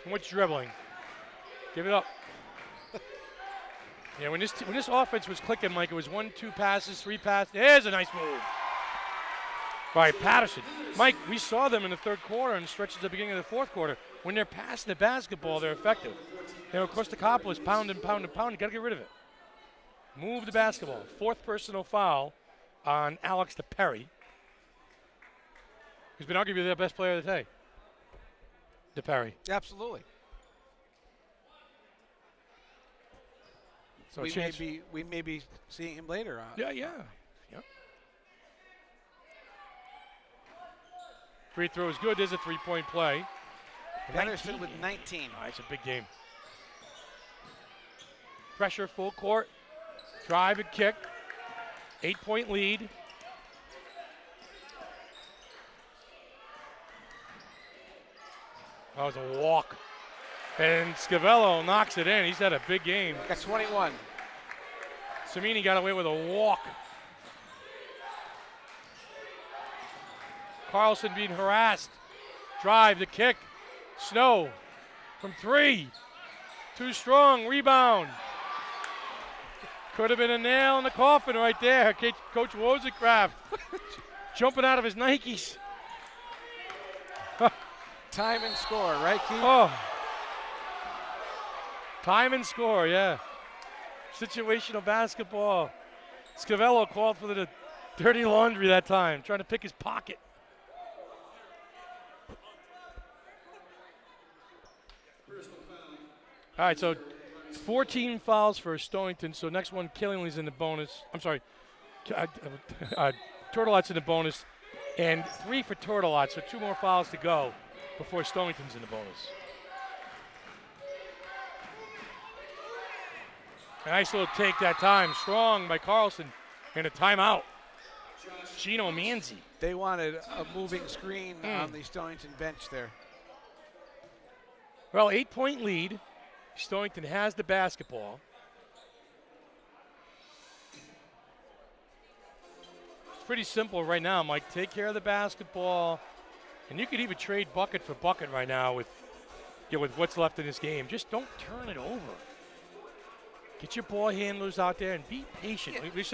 Too much dribbling. Give it up. Yeah, when this offense was clicking, Mike, it was 1, 2 passes, 3 passes. There's a nice move. By Patterson. Mike, we saw them in the third quarter and stretches at the beginning of the fourth quarter. When they're passing the basketball, they're effective. You know, Costacopoulos pounding. Got to get rid of it. Move the basketball. Fourth personal foul on Alex DePerry, who's been arguably their best player of the day. DePerry. Absolutely. So we may be seeing him later on. Yeah. Free throw is good. There's a 3-point play. Patterson with 19. Oh, it's a big game. Pressure, full court. Drive and kick. 8-point lead. That was a walk. And Scavello knocks it in. He's had a big game. Got 21. Samini got away with a walk. Carlson being harassed. Drive, the kick. Snow from 3. Too strong. Rebound. Could have been a nail in the coffin right there. Coach Wozencraft jumping out of his Nikes. Time and score, right, Keith? Oh. Time and score, yeah. Situational basketball. Scavello called for the dirty laundry that time, trying to pick his pocket. All right, so 14 fouls for Stonington. So next one, Killingly's in the bonus. I'm sorry, Tourtelotte's in the bonus, and 3 for Tourtellotte. So 2 more fouls to go before Stonington's in the bonus. A nice little take that time, strong by Carlson, and a timeout. Gino Manzi. They wanted a moving screen on the Stonington bench there. Well, 8-point lead. Stonington has the basketball. It's pretty simple right now, Mike. Take care of the basketball, and you could even trade bucket for bucket right now with what's left in this game. Just don't turn it over. Get your ball handlers out there and be patient. We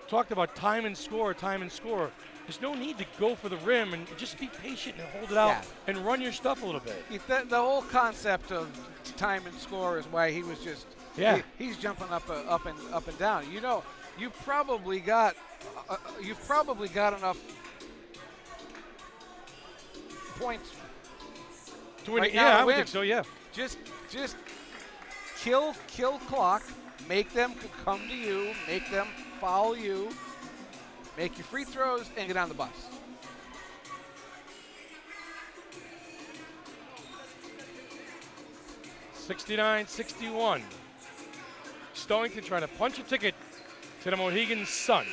talked about time and score. There's no need to go for the rim, and just be patient and hold it out and run your stuff a little bit. The whole concept of time and score is why he was just he's jumping up and down. You know, you've probably got enough points to win. Right Yeah, now to I would win. think so. Yeah. Just kill clock. Make them come to you. Make them follow you. Make your free throws and get on the bus. (69-61). Stonington trying to punch a ticket to the Mohegan Sun.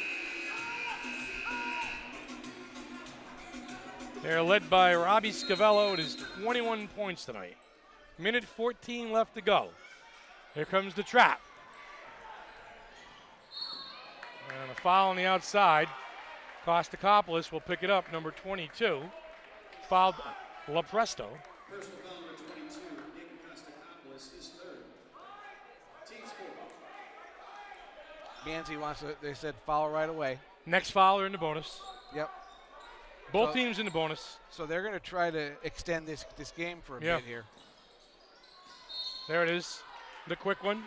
They're led by Robbie Scavello. It is 21 points tonight. Minute 14 left to go. Here comes the trap. And a foul on the outside. Costacopoulos will pick it up, number 22. Fouled LaPresto. Personal foul number 22, Nick Costacopoulos, his third. Team's foul. Manzi wants to, they said foul right away. Next fouler in the bonus. Yep. Both teams in the bonus. So they're going to try to extend this game for a bit here. There it is. The quick one.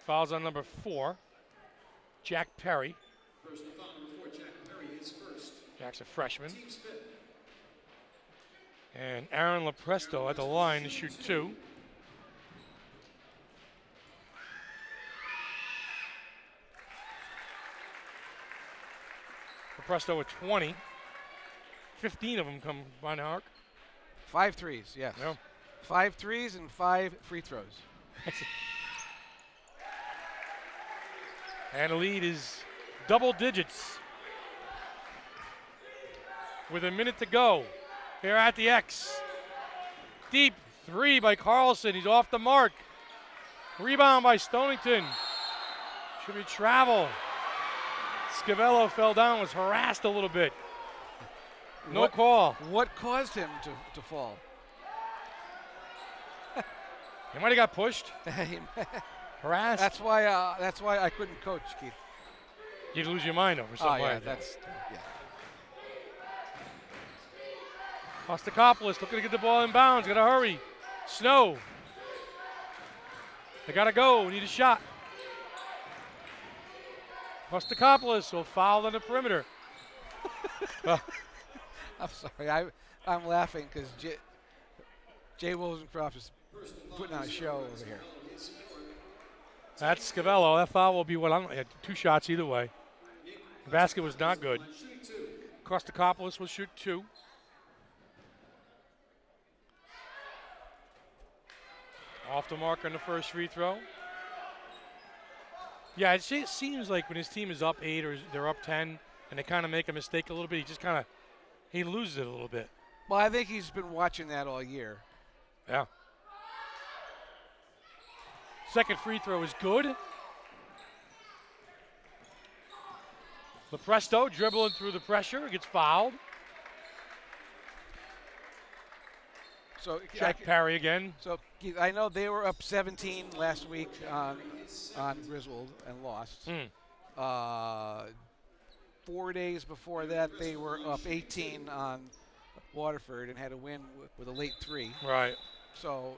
Fouls on number 4. Jack Perry. Personal foul number 4, Jack Perry, his first. Jack's a freshman. Team's fifth. And Aaron LaPresto at the line to shoot 2. LaPresto with 20. 15 of them come by the arc. 5 threes, yes. Yep. 5 threes and 5 free throws. And the lead is double digits. With a minute to go here at the X. Deep 3 by Carlson. He's off the mark. Rebound by Stonington. Should be travel. Scavello fell down, was harassed a little bit. No call. What caused him to fall? He might have got pushed. Harassed. That's why I couldn't coach, Keith. You'd lose your mind over something. Oh yeah, like that. yeah. Kostakopoulos looking to get the ball in bounds. Got to hurry. Snow. They got to go. Need a shot. Kostakopoulos will foul on the perimeter. I'm sorry. I'm laughing because Jay Wozencroft is putting on a show over here. That's Scavello. That foul will be what I'm. 2 shots either way. The basket was not good. Kostakopoulos will shoot 2. Off the mark on the first free throw. Yeah, it seems like when his team is up 8 or they're up 10 and they kind of make a mistake a little bit, he loses it a little bit. Well, I think he's been watching that all year. Yeah. Second free throw is good. Lepresto dribbling through the pressure, gets fouled. So Jack Parry again. So I know they were up 17 last week on Griswold and lost. 4 days before that, they were up 18 on Waterford and had a win with a late 3. Right. So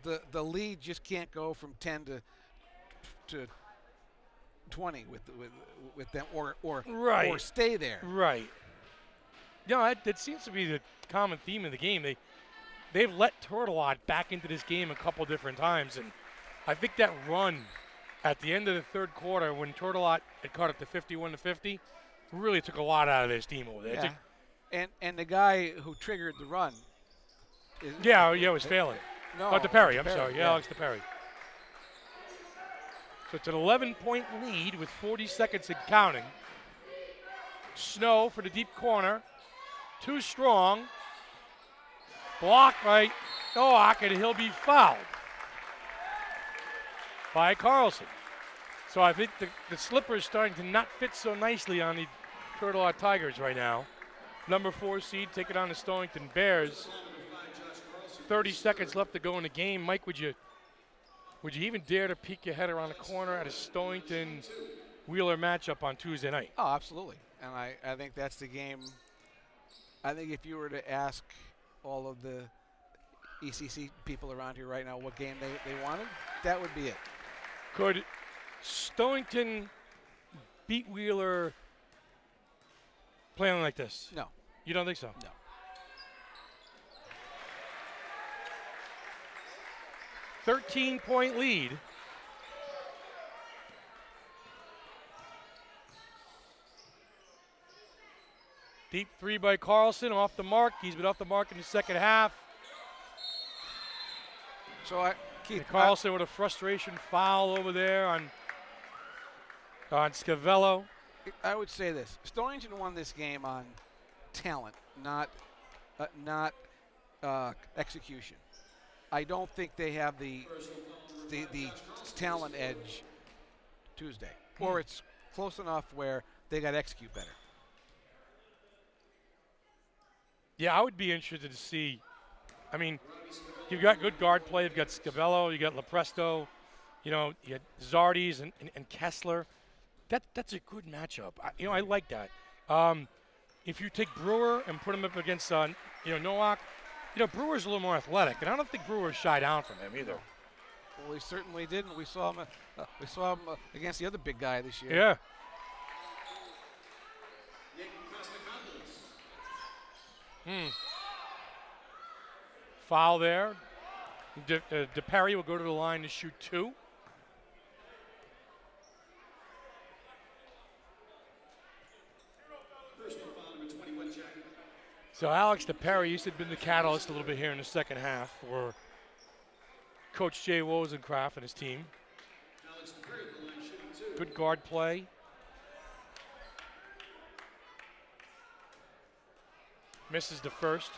the lead just can't go from 10 to 20 with them or stay there. Right. That seems to be the common theme of the game. They've let Tourtellotte back into this game a couple different times, and I think that run at the end of the third quarter when Tourtellotte had caught it to 51-50 really took a lot out of this team over there. Yeah. And the guy who triggered the run. It was failing. No, DePerry, I'm DePerry, sorry. yeah. Alex DePerry. So it's an 11-point lead with 40 seconds and counting. Snow for the deep corner. Too strong. Blocked by Nowak, and he'll be fouled by Carlson. So I think the slipper is starting to not fit so nicely on the Tourtellotte Tigers right now. Number 4 seed taking on the Stonington Bears. 30 seconds left to go in the game. Mike, would you even dare to peek your head around the corner at a Stonington Wheeler matchup on Tuesday night? Oh, absolutely. And I think that's the game. I think if you were to ask all of the ECC people around here right now what game they wanted, that would be it. Could Stonington beat Wheeler playing like this? No. You don't think so? No. $13-point lead. Deep 3 by Carlson, off the mark. He's been off the mark in the second half. So Keith, Carlson with a frustration foul over there on Scavello. I would say this: Stonington won this game on talent, not execution. I don't think they have the talent edge Tuesday, or it's close enough where they got to execute better. Yeah, I would be interested to see. I mean, you've got good guard play. You've got Scavello. You got Lepresto. You got Zardes and Kessler. That's a good matchup. I like that. If you take Brewer and put him up against Nowak, Brewer's a little more athletic, and I don't think Brewer shy down from him either. Well, he certainly didn't. We saw him. Against the other big guy this year. Yeah. Foul there. DePerry will go to the line to shoot 2. So Alex DePerry used to have been the catalyst a little bit here in the second half for Coach Jay Wozencroft and his team. Good guard play. Misses the first.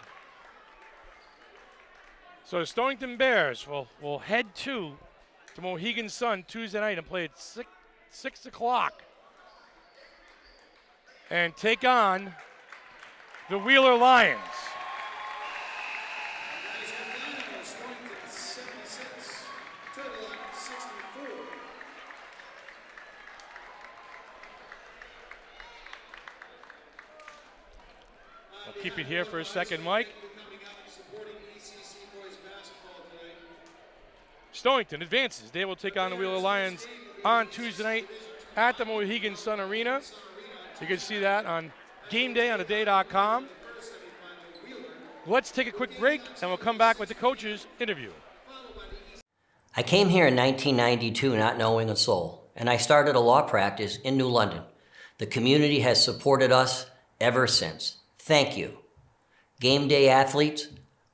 So the Stonington Bears will head to Mohegan Sun Tuesday night and play at 6 o'clock and take on the Wheeler Lions. I'll keep it here for a second, Mike. Stonington advances. They will take on the Wheeler Lions on Tuesday night at the Mohegan Sun Arena. You can see that on game day on theday.com. Let's take a quick break, and we'll come back with the coaches' interview. I came here in 1992 not knowing a soul, and I started a law practice in New London. The community has supported us ever since. Thank you. Game day athletes,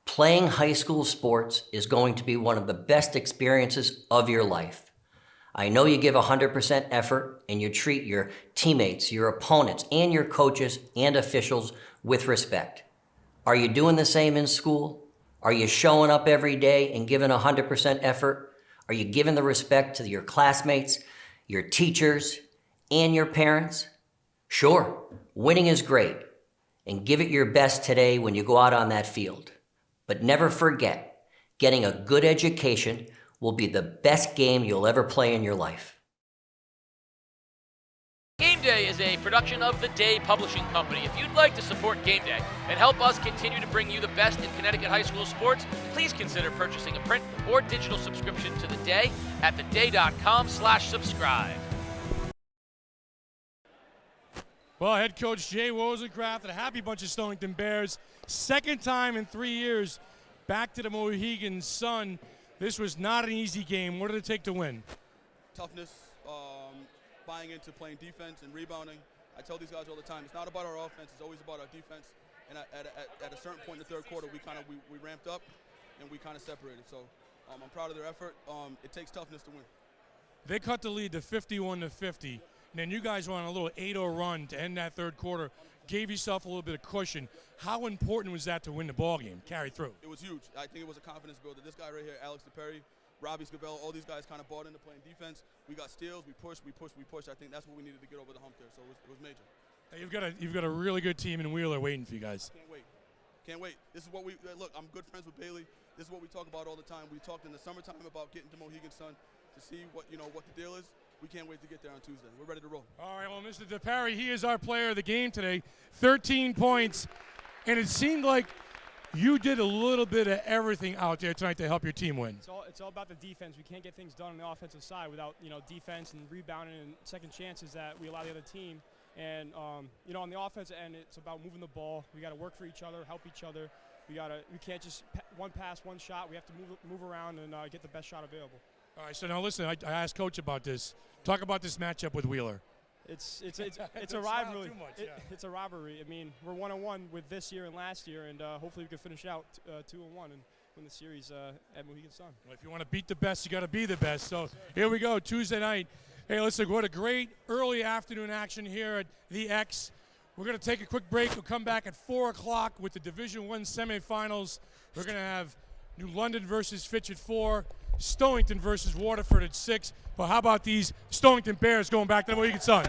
playing high school sports is going to be one of the best experiences of your life. I know you give 100% effort and you treat your teammates, your opponents, and your coaches and officials with respect. Are you doing the same in school? Are you showing up every day and giving 100% effort? Are you giving the respect to your classmates, your teachers, and your parents? Sure, winning is great, and give it your best today when you go out on that field. But never forget, getting a good education will be the best game you'll ever play in your life. Game Day is a production of The Day Publishing Company. If you'd like to support Game Day and help us continue to bring you the best in Connecticut high school sports, please consider purchasing a print or digital subscription to The Day at theday.com/subscribe. Well, head coach Jay Wozencraft and a happy bunch of Stonington Bears. Second time in 3 years back to the Mohegan Sun. This was not an easy game. What did it take to win? Toughness, buying into playing defense and rebounding. I tell these guys all the time, it's not about our offense, it's always about our defense. And at a certain point in the third quarter, we ramped up and we kind of separated. So I'm proud of their effort. It takes toughness to win. They cut the lead to 51-50. And then you guys went on a little 8-0 run to end that third quarter, gave yourself a little bit of cushion. How important was that to win the ball game, carry through? It was huge. I think it was a confidence builder. This guy right here, Alex DePerry, Robbie Scabell, all these guys kind of bought into playing defense. We got steals, we pushed. I think that's what we needed to get over the hump there, so it was major. Hey, you've got a really good team in Wheeler waiting for you guys. Can't wait. This is what look, I'm good friends with Bailey. This is what we talk about all the time. We talked in the summertime about getting to Mohegan Sun to see what the deal is. We can't wait to get there on Tuesday. We're ready to roll. All right, well, Mr. DePerry, he is our player of the game today. 13 points, and it seemed like you did a little bit of everything out there tonight to help your team win. It's all about the defense. We can't get things done on the offensive side without defense and rebounding and second chances that we allow the other team. And on the offensive end, it's about moving the ball. We got to work for each other, help each other. We can't just one pass, one shot. We have to move around and get the best shot available. All right, so now listen, I asked Coach about this. Talk about this matchup with Wheeler. It's a rivalry. It's a rivalry. I mean, we're 1-1 with this year and last year, and hopefully we can finish out 2-1 and win the series at Mohegan Sun. Well, if you want to beat the best, you got to be the best. So here we go, Tuesday night. Hey, listen, what a great early afternoon action here at the X. We're going to take a quick break. We'll come back at 4 o'clock with the Division I semifinals. We're going to have New London versus Fitch at 4. Stonington versus Waterford at 6. But how about these Stonington Bears going back to the Mohegan Sun?